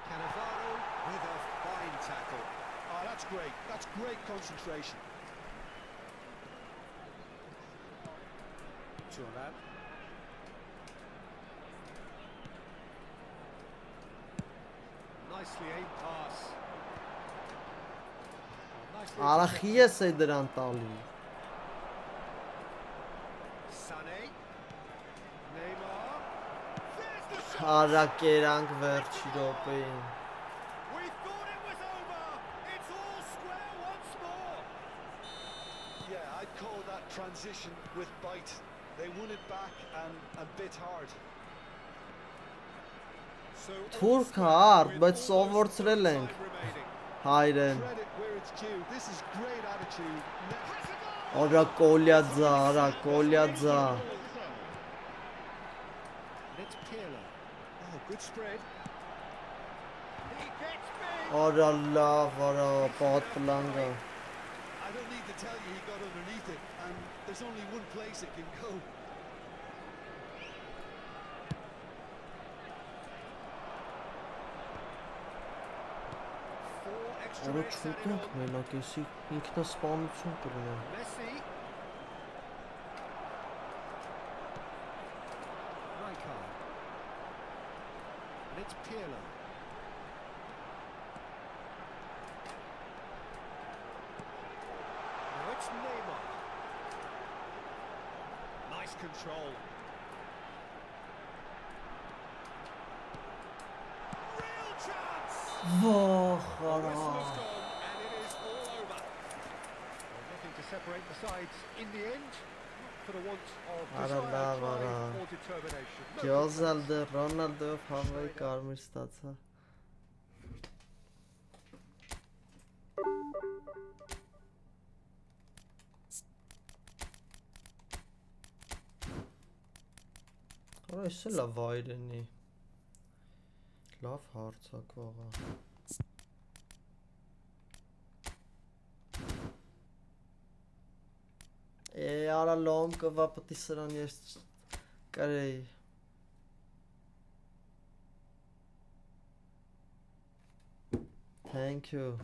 Cannavaro with a fine tackle. Oh, that's great. That's great concentration. Thuram. Nicely aimed pass. Nicely Արախի ես է դրան տալի։ Sané. Neymar. There's the shot. Արա կերանք վերջի րոպեին։ We thought it was over. It's all square once more. Yeah, I'd call that transition with bite. They won it back and bit hard. So Թուրքը արդ, բայց սովորցրել ենք հայրեն։ Credit where it's due. This is great attitude. Արա կոլյաձա, արա կոլյաձա։ It's Pirlo. Oh, good spread. He gets big. Արա լավ, արա պատպլանգա։ I don't need to tell you he got underneath it, and there's only one place it can go. Four extra Արա minutes added չուտենք on. մենակ էսի ինքնասպանություն կրնեմ։ Messi. Rijkaard. And it's Pirlo. Now it's Neymar. Nice control. Real chance. Վախ, The արա։ whistle has gone and it is all over. Well, nothing to separate the sides in the end. Not for the want of Ara desire, lավ, drive ara. or determination. No Գյոզալդը Ռոնալդոյով հավայի կարմիր ստացա։ Արա էս էլ է վայրենի։ Լավ հարցակվող է։ Արա լոմ կվա պտի սրան ես կարեի։ Thank you.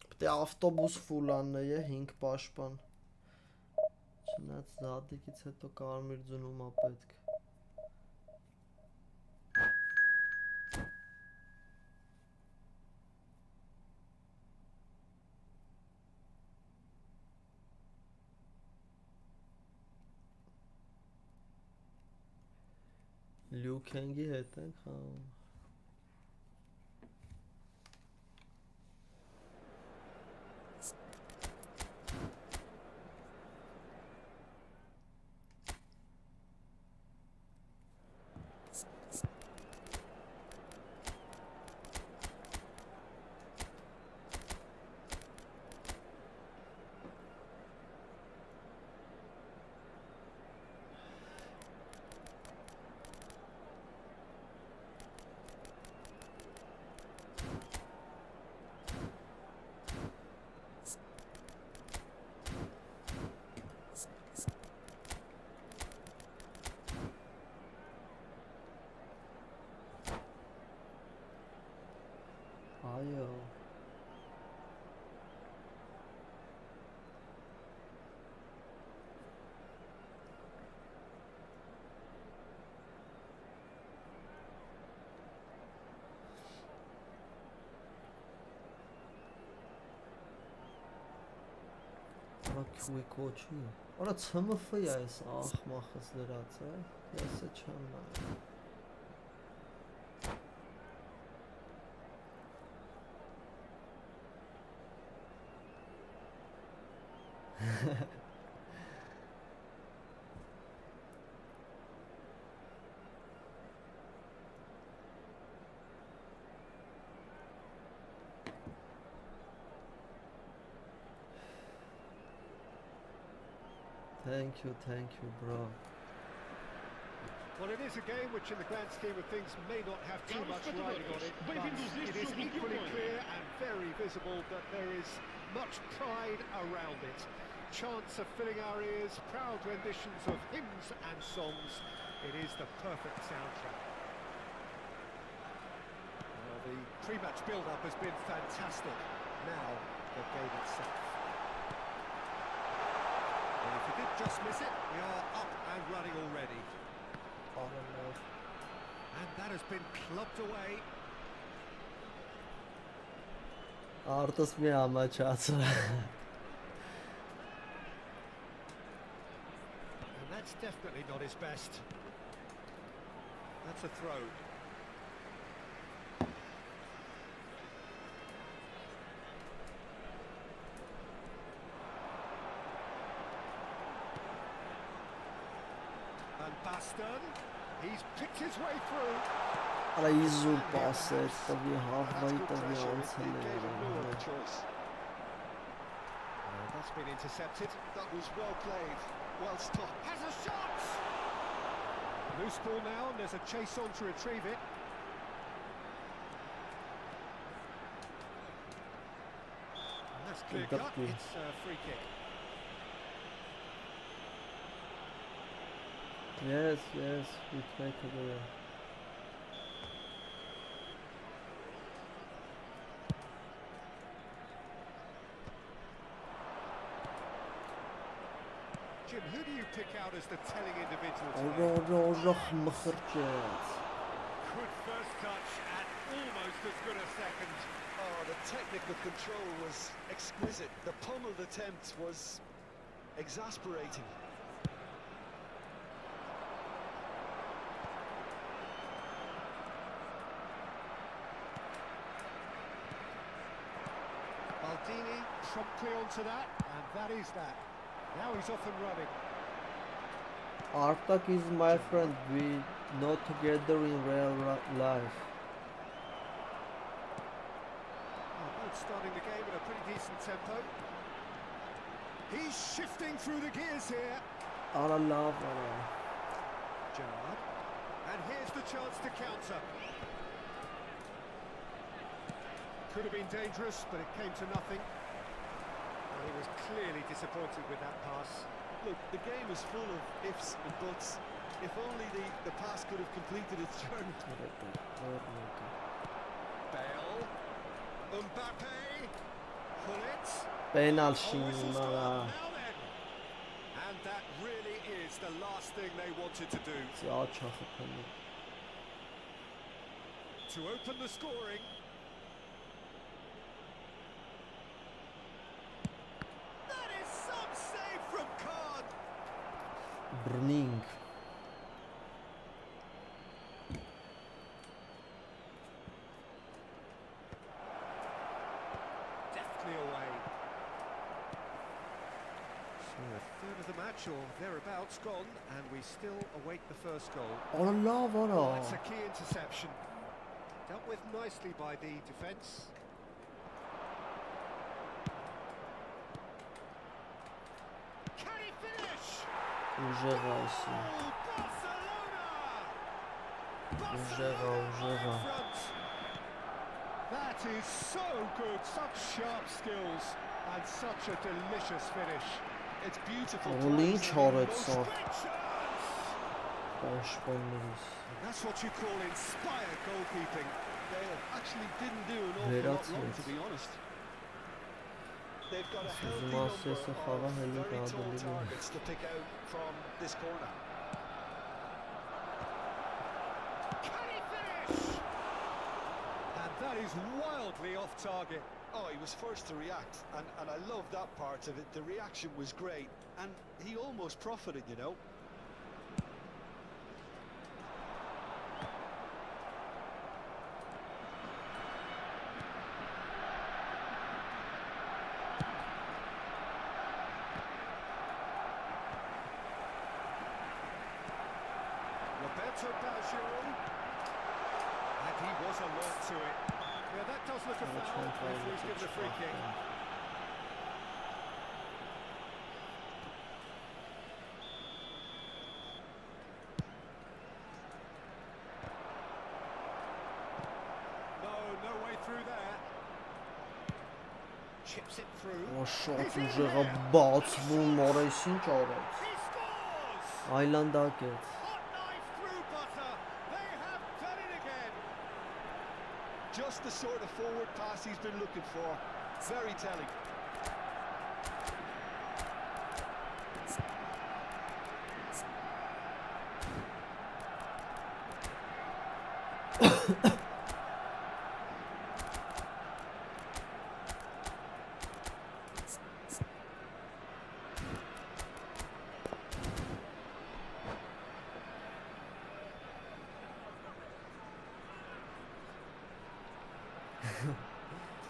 Պետք է ավտոբուս ֆուլանն է 5 պաշտպան։ Չնայած զադիկից հետո կարմիր ձնում է պետք։ Լյուքենգի հետ ենք խաղում։ քույ կոչի։ Արա CMF-ը է այս ախմախս դրած է։ Ես չեմ նայ։ Thank you, bro. Well, it is a game which in the grand scheme of things may not have too much riding on it, but it is equally clear and very visible that there is much pride around it. Chants are filling our ears, proud renditions of hymns and songs. It is the perfect soundtrack. Well, the pre-match build-up has been fantastic. Now, the game itself. And if we did just miss it, we are up and running already. And that has been clubbed away. Artist mi amaçası. And that's definitely not his best. That's a throw. And Baston, he's picked his way through. Արա իզուր պասեր, տվի հավվայի տվի անցել choice. That's been intercepted. That was well played, well stopped. Has a shot! Loose ball now, and there's a chase on to retrieve it. And that's clear cut, it's a free kick. Yes, we play together. Jim, who do you pick out as the telling individual today? Good first touch and almost as good a second. Oh, the technical control was exquisite. The pummeled attempt was exasperating. Maldini promptly onto that, and that is that. Now he's off and running. Artak is my friend, we know together in real life. Well, both starting the game at a pretty decent tempo. He's shifting through the gears here. Ara love. Gerrard. And here's the chance to counter. Could have been dangerous, but it came to nothing. Well, he was clearly disappointed with that pass. Look, the game is full of ifs and buts. If only the pass could have completed its journey. Bale. Mbappe. Hullet. Penalty. Now then. And that really is the last thing they wanted to do. To open the scoring. That is some save from Khan. Burning. Deftly away. So a third of the match or thereabouts gone, and we still await the first goal. Oh, That's a key interception. Dealt with nicely by the defence. Can he finish? Barcelona! That is so good, such sharp skills and such a delicious finish. It's beautiful. That's what you call inspired goalkeeping. They actually didn't do an awful lot wrong, to be honest. They've got a healthy number of very tall targets to pick out from this corner. Can he finish? And that is wildly off target. Oh, he was first to react, and I love that part of it. The reaction was great, and he almost profited, you know. And he was alert to it. Yeah, that does look a foul. Referee's given a free kick. No way through there. Chips it through. Շոտ ուժեղա բացվում, մորես ինչ արեց։ He scores! Այլանդակեց։ Hot knife through butter. They have done it again. Just the sort of forward pass he's been looking for. Very telling.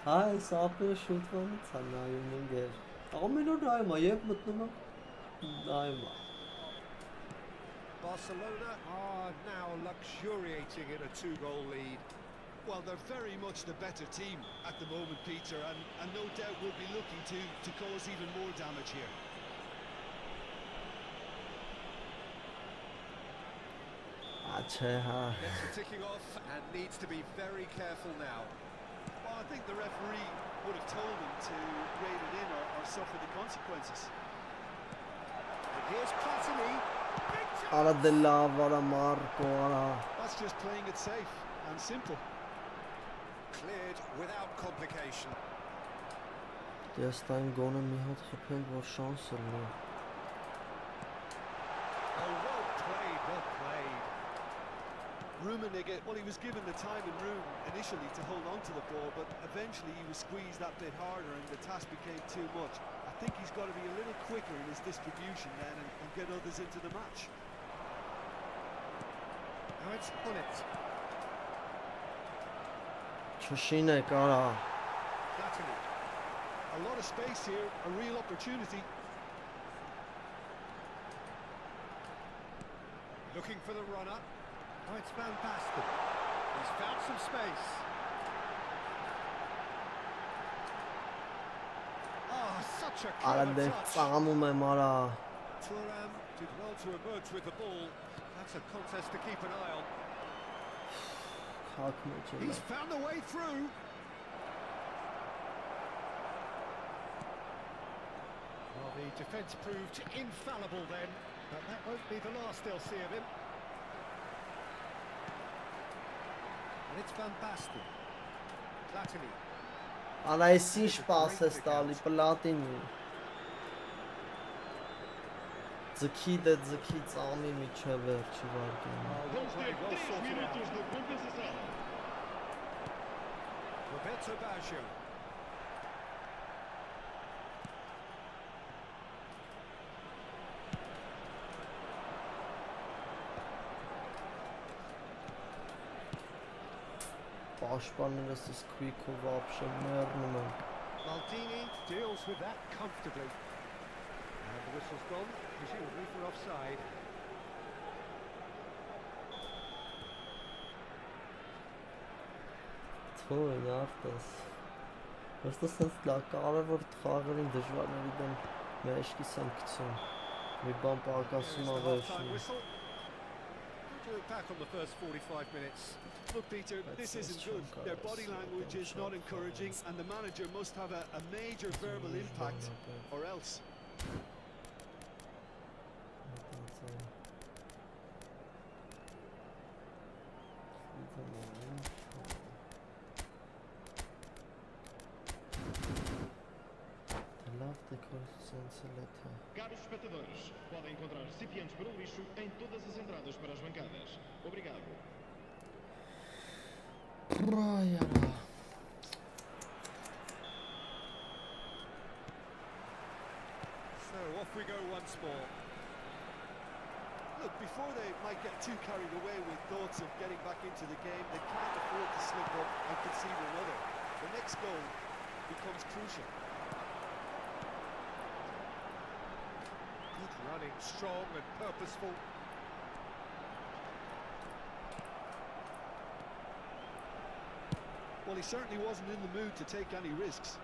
Այս ապերը շուտվանից է նայում ընկեր։ Ամեն օր նայում է, երբ մտնում է նայում է։ Barcelona are now luxuriating in a 2-goal lead. Well, they're very much the better team at the moment, Peter, and no doubt will be looking to cause even more damage here. Gets the ticking off and needs to be very careful now. Well, I think the referee would have told him to rein it in or suffer the consequences. And here's Platini. Big chance. Արա դե լավ, արա Մարկո, արա։ That's just playing it safe and simple. Cleared without complication. Ես տային գոնը մի հատ խփենք, որ շանս լինի։ Oh, well played, well played. Rummenigge, well, he was given the time and room initially to hold on to the ball, but eventually he was squeezed that bit harder and the task became too much. I think he's got to be a little quicker in his distribution then and get others into the match. Now it's on it. Չշինեք, արա։ Platini. A lot of space here, a real opportunity. Looking for the runner. Oh, it's Van Basten. He's found some space. Oh, such a Արա clever դե touch. ծամում եմ, արա։ Thuram did well to emerge with the ball. That's a contest to keep an eye on. Քակ մեջ է։ He's found the way through. Well, the defence proved infallible then, but that won't be the last they'll see of him. And it's Van Basten. Platini. Արա ես ինչ պաս ես տալի, Պլատինի։ Ձգի դե ձգի ծամի միջև վերջի վարկին։ Well played, well sorted out. minutos de compensação. Roberto Baggio. Պաշտպաններս իս քույքով ապշը մեռնում են։ Maldini deals with that comfortably. And the whistle's gone, presumably for offside. Թույն արտես։ Ոստը սենց լա կարևոր խաղերին դժվարների դեմ մեջքիս եմ գցում։ Մի բան պակասում There's the half-time ավեշում։ whistle. We'll do it back on the first 45 minutes. Look, Peter, this isn't good. Their body language is not encouraging, and the manager must have a major verbal impact, or else. Caros espectadores, podem encontrar recipientes para o lixo em todas as entradas para as bancadas. Obrigado. off we go once more. Look, before they might get too carried away with thoughts of getting back into the game, they can't afford to slip up and concede another. The next goal becomes crucial. Good running, strong and purposeful. Well, he certainly wasn't in the mood to take any risks.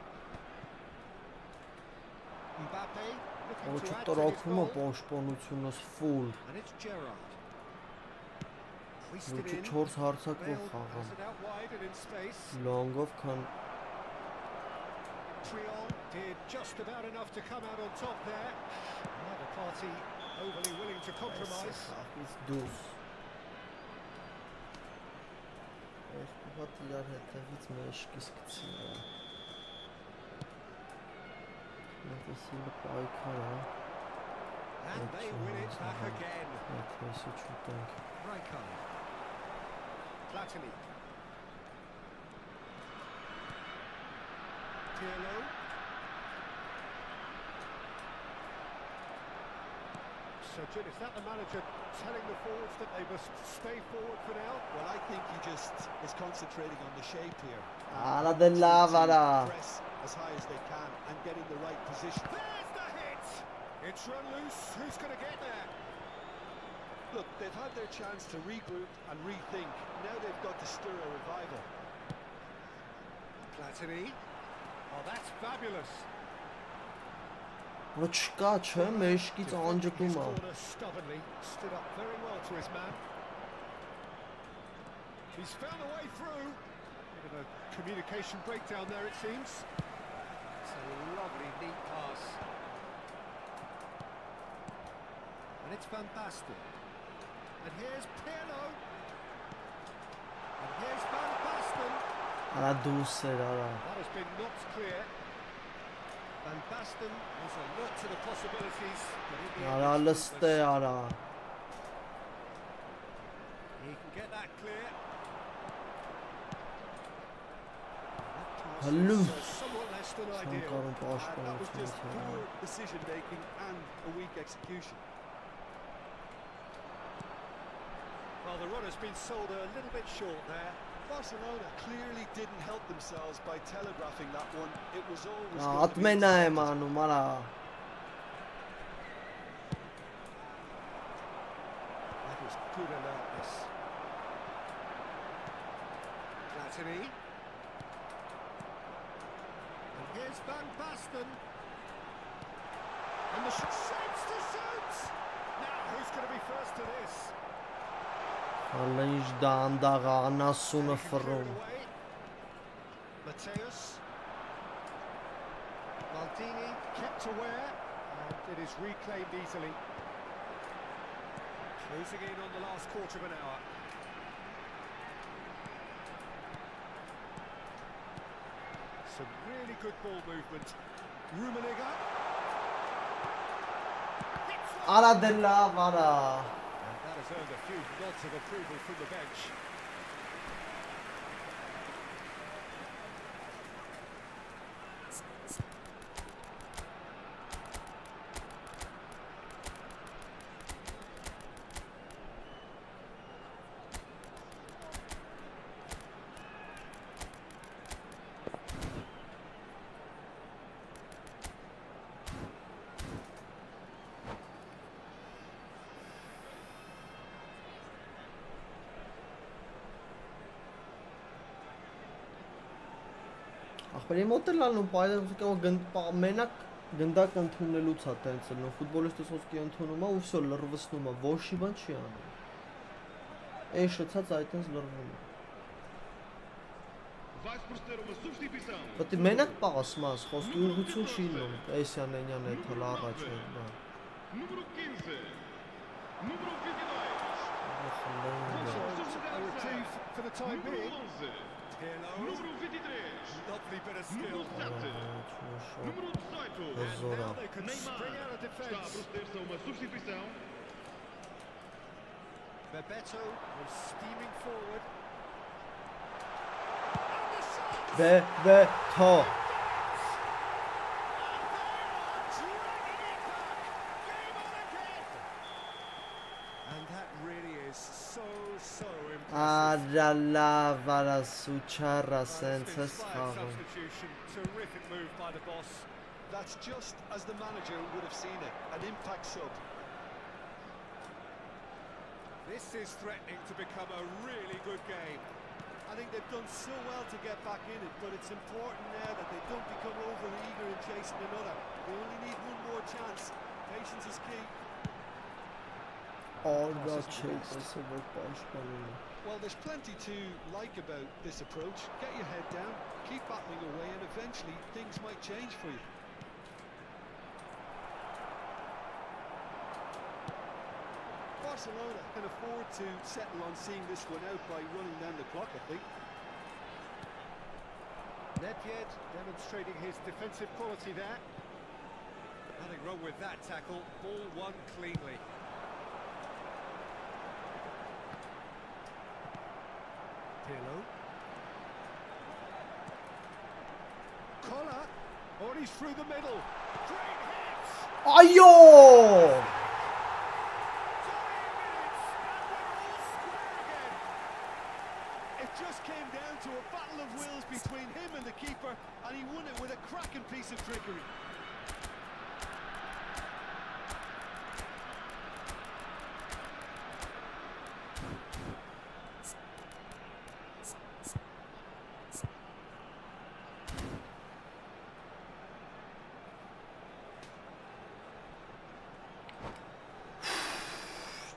Mbappe looking Ոչ to add to his տրոփում է goal. պաշտպանությունս full։ And it's Gerrard. Hoisted Ոչ in. 4 հարցակով Bale խաղամ։ has it out wide and in space. Լոնգով քան Trion did just about enough to come out on top there. Neither party overly willing to compromise. It's դուս։ Երկու հատ իրար հետևից մեջքից գցիրա։ Մտածիլը պայքար է։ And they win it back again. Այդպես չուտենք։ Rijkaard. Platini. Pirlo. So, Jim, is that the manager telling the forwards that they must stay forward for now? Well, I think he just is concentrating on the shape here. Ara della vara. Press as high as they can and get in the right position. There's the hit! It's run loose. Who's going to get there? Look, they've had their chance to regroup and rethink. Now they've got to stir a revival. Platini. Oh, that's fabulous. Ոչ կա, չէ, մեջքից անջտում է։ Corner stubbornly, stood up very well to his man. He's found a way through. Bit of a communication breakdown there, it seems. It's a lovely, neat pass. And it's Van Basten. And here's Pirlo. And here's Van Basten. Արա դուս էր, արա։ That has been knocked clear. Van Basten was alert to the possibilities. But in the end, Արա it's լստե, արա։ He can get that clear. Հլու։ Somewhat less than ideal. Շանկարում And that was just պաշտպանություն poor է։ decision making and a weak execution. Well, the run has been sold a little bit short there. Barcelona clearly didn't help themselves by telegraphing that one. It was always going to be Ատմենա եմ decided. անում, արա։ That was good alertness. Platini. And here's Van Basten. And the shapes to shoot. Now, who's going to be first to this? Հալը ինչ դանդաղ է, անասունը He can clear ֆռում։ it away. Mateus. Maldini kept aware, and it is reclaimed easily. Closing in on the last quarter of an hour. Some really good ball movement. Rummenigge. Hits one. Արա դելա վարա։ And that has earned a few nods of approval from the bench. Ախպերի մոտ էլ անում, պայդակով մենակ գնդակ ընդունելուց է տենց ելնում, ֆուտբոլիստը սոսկի ընդունում է ու վсё լրվսնում է, ոչ մի բան չի անում։ Այն շծած այդտենց լրվում է։ Vais proceder a uma substituição. Պետք է մենակ պասմաս, խոսքի ուղղություն չի լինում, Էսյան Էնյան է թել առաջ է, դա։ Número 15. Número 22. A reprieve for the time Número being. 11. Pirlo. Número 23. Lovely bit of skill. Número 7. Número 18. And now they can Neymar spring out of está a defence. proceder-se a uma substituição. Bebeto was steaming forward. And the shot! Թո։ Dragging it back. really is so impressive. Արալա վարասուչարա Well, սենց it's been ես inspired խաղում։ substitution. Terrific move by the boss. That's just as the manager would have seen it, an impact sub. This is threatening to become a really good game. I think they've done so well to get back in it, but it's important now that they don't become over eager in chasing another. They only need one more chance. Patience is key. Orada չես որ պաշտպանում է։ Well, there's plenty to like about this approach. Get your head down, keep battling away, and eventually things might change for you. Barcelona can afford to settle on seeing this one out by running down the clock, I think. Nedved demonstrating his defensive quality there. Nothing wrong with that tackle. Ball won cleanly. Pirlo. Collar. Oh, he's through the middle. Great hit! Այո! 20 minutes, and we're all square again. It just came down to a battle of wills between him and the keeper, and he won it with a cracking piece of trickery.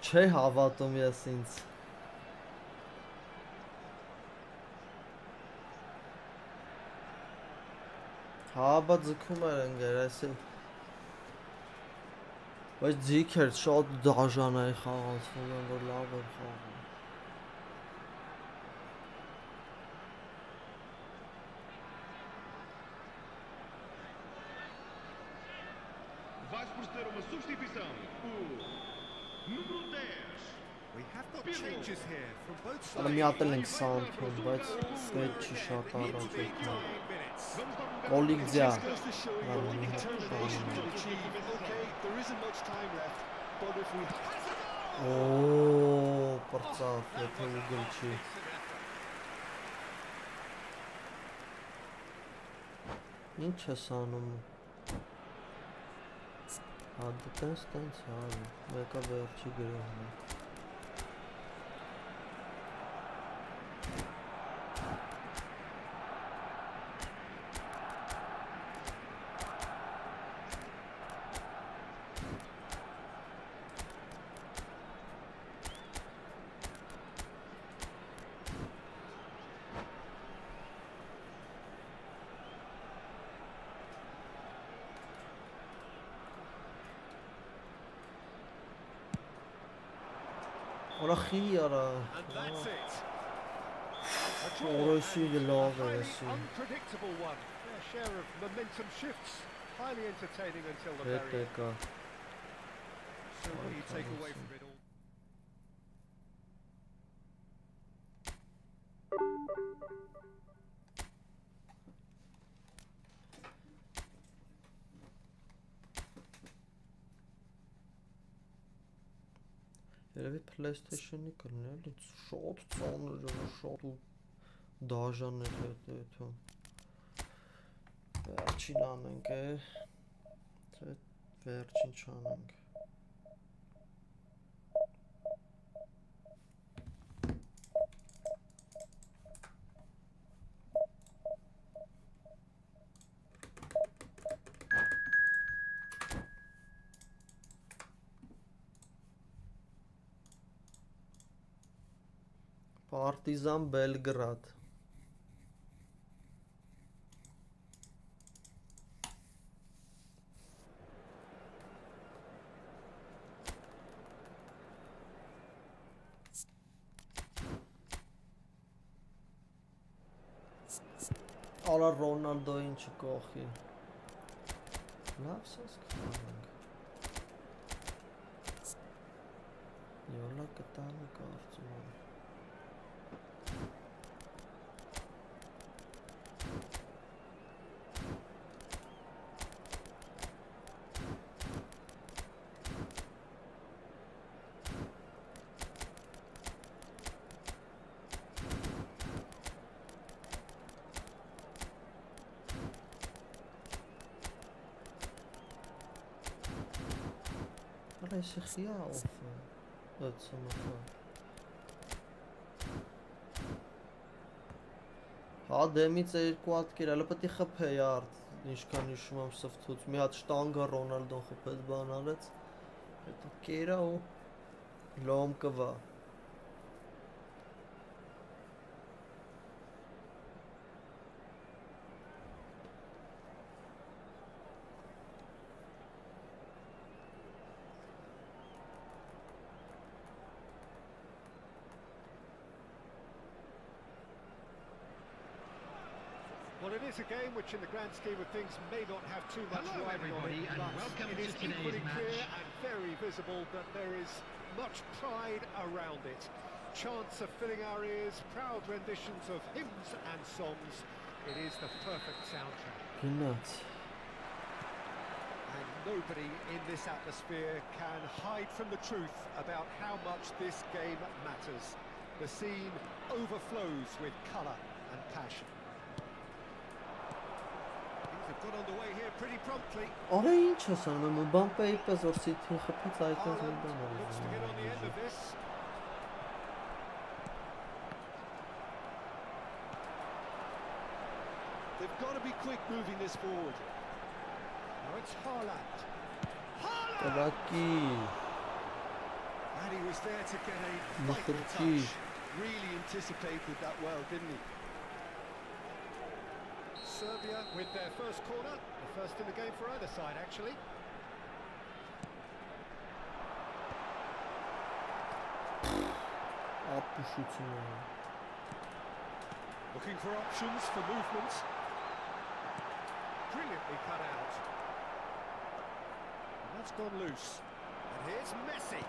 Չէ հավատում ես ինձ։ Հավա ձգում էր ընկեր, այսի։ Բայց ձիք էր շատ դաժան է խաղացվում են, որ լավ էր խաղում։ Vai proceder uma substituição. O número 10. We have got changes here from both Ալա sides. մի հատ էլ ենք սանթում, բայց պետք չի շատ առաջ եկնել։ Օլիկ ձյա։ Goes to show you what determination to achieve. Okay, there isn't much time left, but if we Օ, պրծավ, եթե ուգլ չի։ Ինչ ես անում։ Հա դե տենց արի, մեկը վերջի գրողն է։ Ora խիարա։ And that's it. A draw, Օրեսի and լավ a է, highly էսի։ unpredictable one. Their share of momentum shifts. Highly entertaining until the very Հետ end. եկա։ So what do you take away from it all? Երևի PlayStation-ի կլինի, էլի շատ ծանր է, շատ ու դաժան է հետո։ Վերջին անենք է։ Թե վերջին չանենք։ Պարտիզան Բելգրադ։ Արա Ռոնալդոին չկողի։ Լավ սես կխաղանք։ Յոլա կտանը կարծում եմ։ Այս խիա օֆը։ Դցմա։ Հա դեմից է երկու հատ կերել, պետք է խփեի արդ, ինչքան հիշում եմ սվթուց, մի հատ շտանգա Ռոնալդոն խփեց բան արեց, հետո կերա ու լոմ կվա։ Well, it is a game which, in the grand scheme of things, may not have too much Hello, riding on everybody, it, and but welcome it to is today's equally clear match. and very visible that there is much pride around it. Chants are filling our ears, proud renditions of hymns and songs. It is the perfect soundtrack. Գնաց։ And nobody in this atmosphere can hide from the truth about how much this game matters. The scene overflows with colour and passion. They've got underway here pretty promptly. Արա ինչ ես անում, Մբամպեի պես որ City-ին խփեց այդպես մի բան Haaland looks to get on the end of this. They've got to be quick moving this forward. Now it's Haaland. Կրակի։ And he was there to get a vital Մխրճի։ touch. Really anticipated that well, didn't he? Serbia with their first corner, the first in the game for either side, actually. Ապուշություն։ Looking for options for movement. Brilliantly cut out. And that's gone loose. And here's Messi.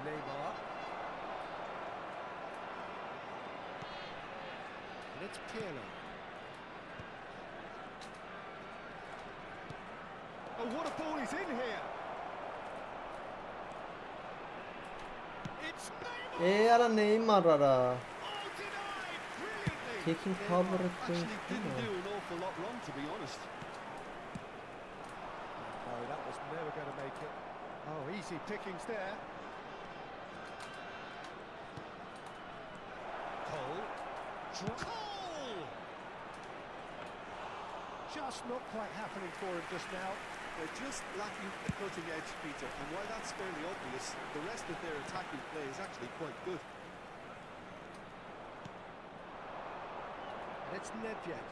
Neymar. And it's Pirlo. Oh, what a ball he's in here! It's Neymar! Արա Neymar արա։ Oh, denied! Brilliantly! Taking cover at Actually didn't do an awful lot wrong, to be honest. Oh, that was never going to make it. Oh, easy pickings there. Cole. Cole! Just not quite happening for him just now. They're just lacking a cutting edge, Peter, and while that's fairly obvious, the rest of their attacking play is actually quite good. And it's Nedved.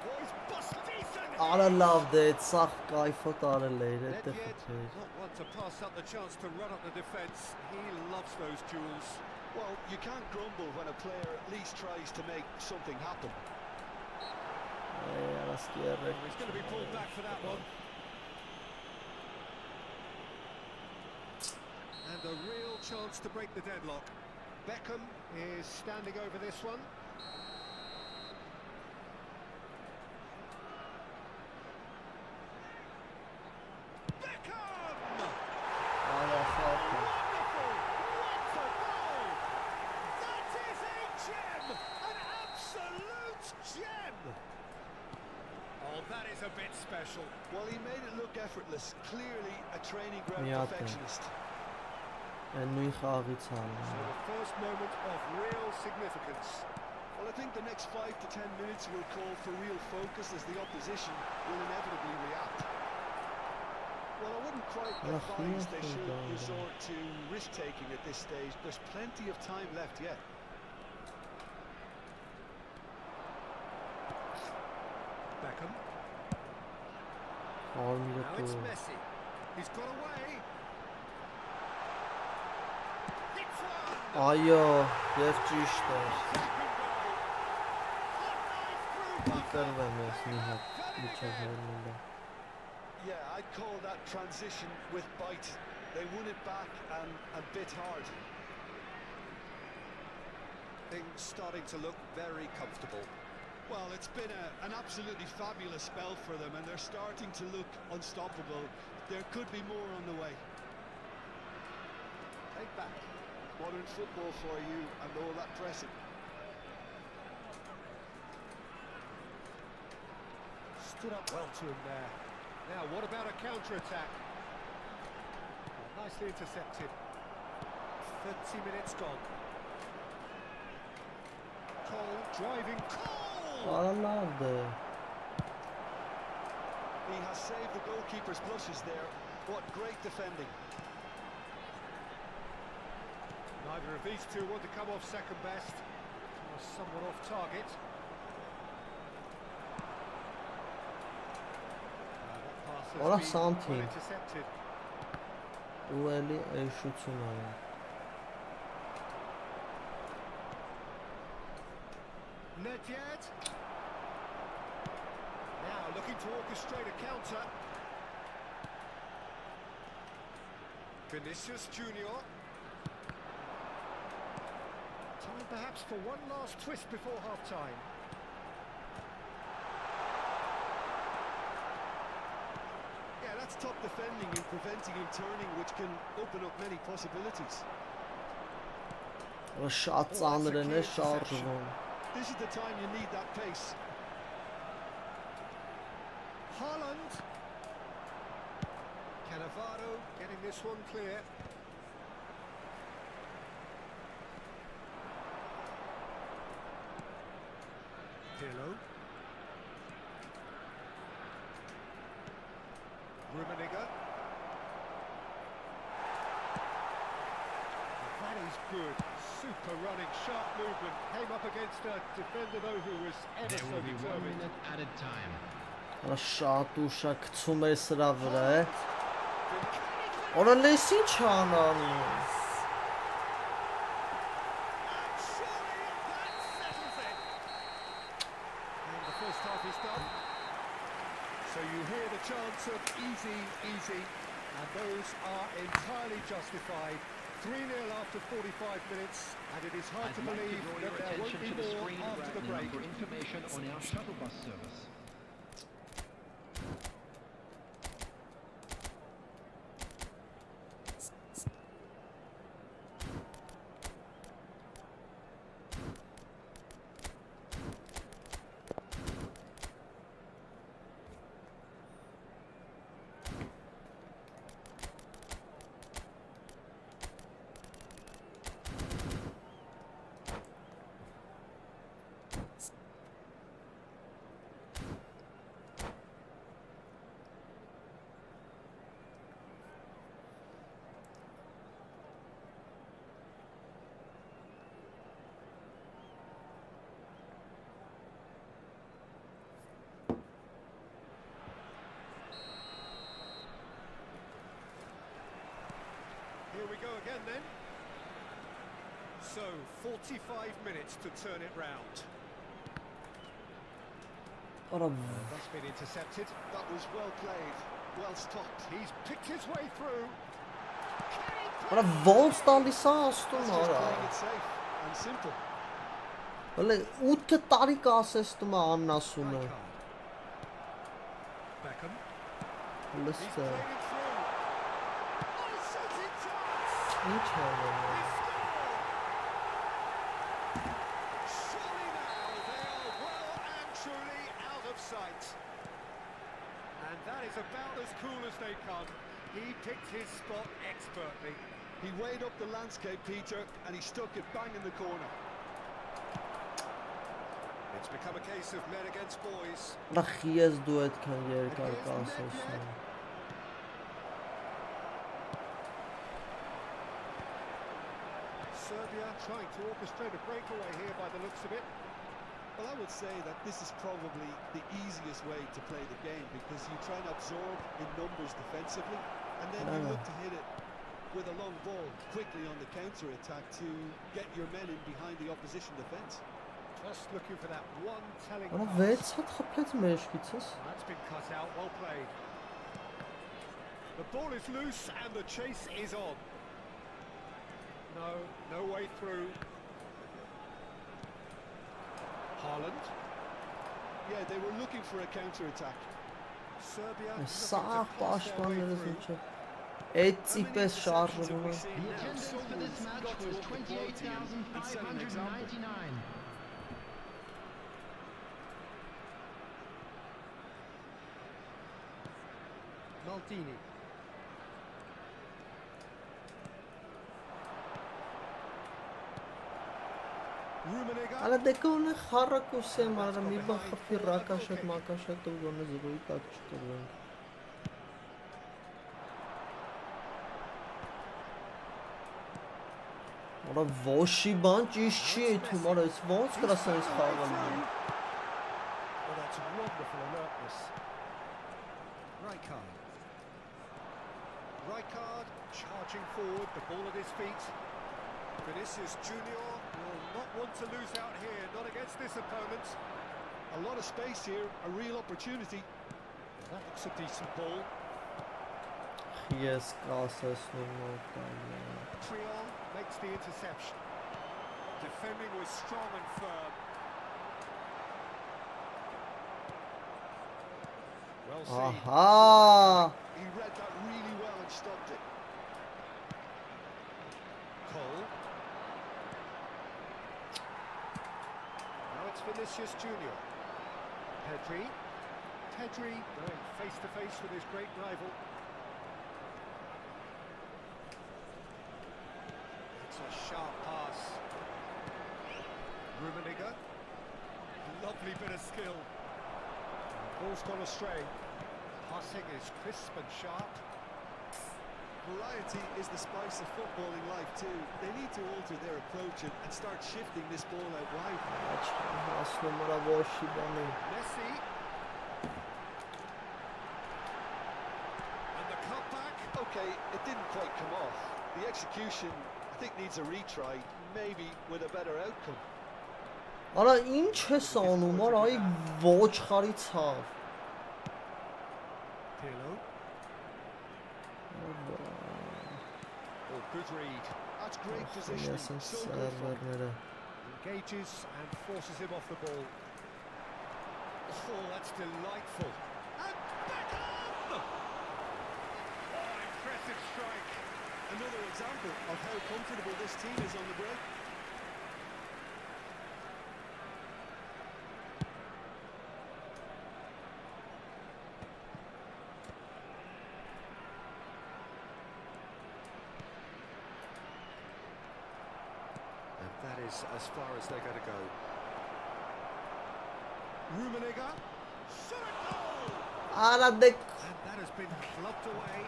Oh, he's busted Ethan! Արա լավ դե ցախ կայֆոտ արել էր այդտեղ Nedved, խփեր։ not one to pass up the chance to run up the defence. He loves those duels. Well, you can't grumble when a player at least tries to make something happen. Արա սկիեր։ He's going to be pulled back for that one. And a real chance to break the deadlock. Beckham is standing over this one. Beckham! Արա խափը։ Wonderful! What a goal! That is a gem! An absolute gem! Oh, that is a bit special. Well, he made it look effortless. Clearly a training ground Միակ է։ perfectionist. Այն նույն խաղից հալը։ So the first moment of real significance. Well, I think the next 5 to 10 minutes will call for real focus as the opposition will inevitably react. Well, I wouldn't quite advise they should resort to risk-taking at this stage. There's plenty of time left yet. Beckham. Արմիրը Now it's դու։ Messi. He's got away. Hits one. Այո, եւ ճիշտ է։ Second goal. Hot knife through buffer. Կրվեմ ես մի հատ միջով հորնելը։ Yeah, I'd call that transition with bite. They won it back and bit hard. Things starting to look very comfortable. Well, it's been an absolutely fabulous spell for them, and they're starting to look unstoppable. There could be more on the way. Take back. Modern football for you and all that pressing. Stood up well to him there. Now, what about a counter-attack? Nicely intercepted. 30 minutes gone. Cole driving. Cole! Aralardı. He has saved the goalkeeper's blushes there. What great defending. Neither of these two want to come off second best. Was somewhat off target. That pass has Ora been something. well intercepted. Ուելի էշություն արել։ Net yet. Now looking to orchestrate a counter. Vinicius Junior. Time perhaps for one last twist before half-time. Yeah, that's top defending and preventing him turning, which can open up many possibilities. Շատ ծանր են է շարժվում։ This is the time you need that pace. Haaland. Cannavaro getting this one clear. Pirlo. Rummenigge. That is good. Super running, sharp movement. Came up against a defender though who was ever There so will be 1 determined. minute added time. Շատ ուշա գցում է սրա վրա է։ Ora լես ինչ անանի։ And the first half is done. So you hear the chants of easy, easy, and those are entirely justified. 3-0 after 45 minutes, and it is hard to I'd like to believe draw that your there won't attention be to the more screen after the right break. now for information on our shuttle bus service. Here we go again then. So, 45 minutes to turn it round. Ora That's been intercepted. That was well played, well stopped. He's picked his way through. ora ոնց տալիս է աստուն That's just արա։ playing it safe and simple. Հələ 8 տարի կասեստում է աննասունը։ Beckham. He's Լստ է։ played it through. Oh, shooting chance! Ինչ է անում։ He scored! Surely now they are well and truly out of sight. And that is about as cool as they come. He picked his spot expertly. He weighed up the landscape, Peter, and he stuck it bang in the corner. It's become a case of men against boys. Ora խիես դու այդքան երկար կասեսում։ Serbia trying to orchestrate a breakaway here by the looks of it. Well, I would say that this is probably the easiest way to play the game because you try and absorb in numbers defensively, and then you look to hit it with a long ball quickly on the counter-attack to get your men in behind the opposition defence. Just looking for that one telling Ora pass. 6 հատ խփեց մեջքիցս։ That's been cut out, well played. The ball is loose and the chase is on. No way through. Haaland. Yeah, they were looking for a counter-attack. Serbia looking to Սաղ pass their way պաշտպաններս through. ինչը։ Էցի պես շարժվում է։ The attendance for this match was 28,599. Maldini. Ala dekone xarrakusi mara mi baxfi rakashat makashat u gone zgoi tak chqirven. Ora voshi ban ճիշտ չի էթում, արա էս ոնց կրա սենց խաղալ։ Well, that's wonderful alertness. Rijkaard charging forward, the ball at his feet. Vinicius Junior will not want to lose out here, not against this opponent. A lot of space here, a real opportunity. That looks a decent ball. Yes, կասեցնում ով Triol makes the interception. Defending was strong and firm. Well seen. Ահա He read that really well and stopped it. Cole. Now it's Vinicius Junior. Pedri going face to face with his great rival. It's a sharp pass. Rummenigge. Lovely bit of skill. Ball's gone astray. Passing is crisp and sharp. Variety is the spice of footballing life too. They need to alter their approach and start shifting this ball out wide. հասնում արա voshi բանի։ Messi. And the cutback. Okay, it didn't quite come off. The execution, I think, needs a retry, maybe with a better outcome. Արա ինչ ես անում, արա այ ոչխարի ցավ։ Pirlo. Oh, good read. That's great positioning. Ես են So good from him. սերվերները։ Engages and forces him off the ball. Oh, that's delightful. And Beckham! Oh, impressive strike. Another example of how comfortable this team is on the break. And that is as far as they're going to go. Rummenigge. Shot goal! Արա դե And that has been clubbed away.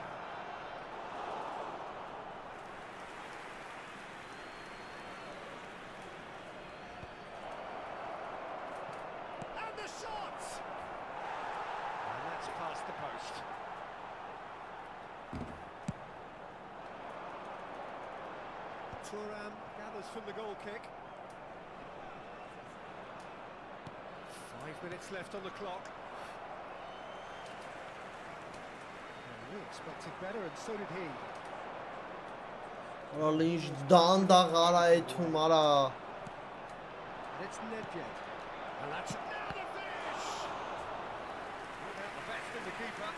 And the shot! And that's past the post. Thuram gathers from the goal kick. 5 minutes left on the clock. We expected better, and so did he. Արա ինչ դանդաղ արա էթում արա։ And it's Nedved. And that's now the finish! Brought out the best in the keeper.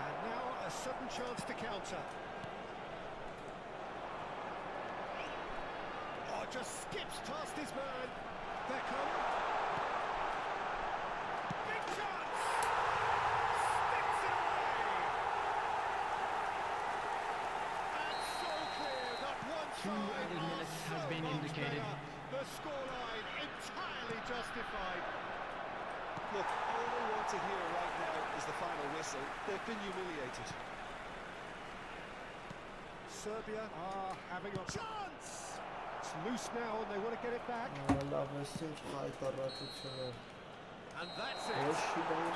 And now a sudden chance to counter. Oh, just skips past his man. Beckham. Big chance! Sticks it away! And so clear that one Two side added are minutes so has been much indicated. better. The scoreline entirely justified. Look, all they want to hear right now is the final whistle. They've been humiliated. Serbia are having a chance. It's loose now and they want to get it back. Արա լավ ես ինչ հայտարարությունը։ And that's it. Ոչի բան։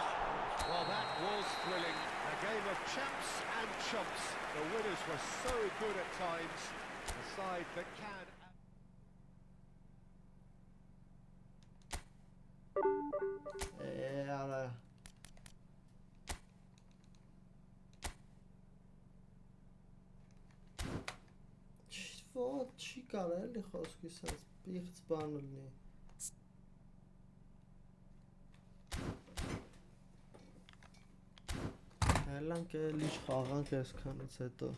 Well, that was thrilling. A game of champs and chumps. The winners were so good at times. The side that can... Արա Ո՞նց չի կարա էլի խոսքի սենց պիղծ բան լինի։ Հելանք էլի խաղանք այսքանից հետո։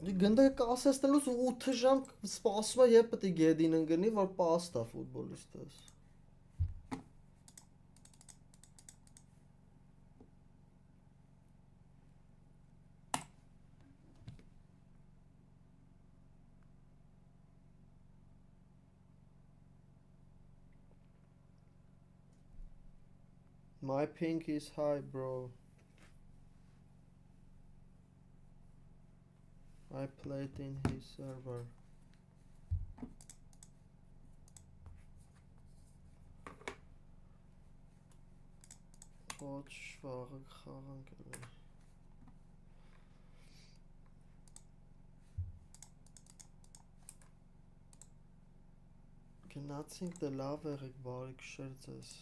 Գնդը կասեցնելուց 8 ժամ սպասում է երբ պետք է գեդին ընկնի, որ պաստա ֆուտբոլիստս։ My ping is high, bro. I played in his server. Ոչ շվաղը խաղանք էլ է։ Գնացինք դե լավ եղեք, բարի քշեր ձեզ։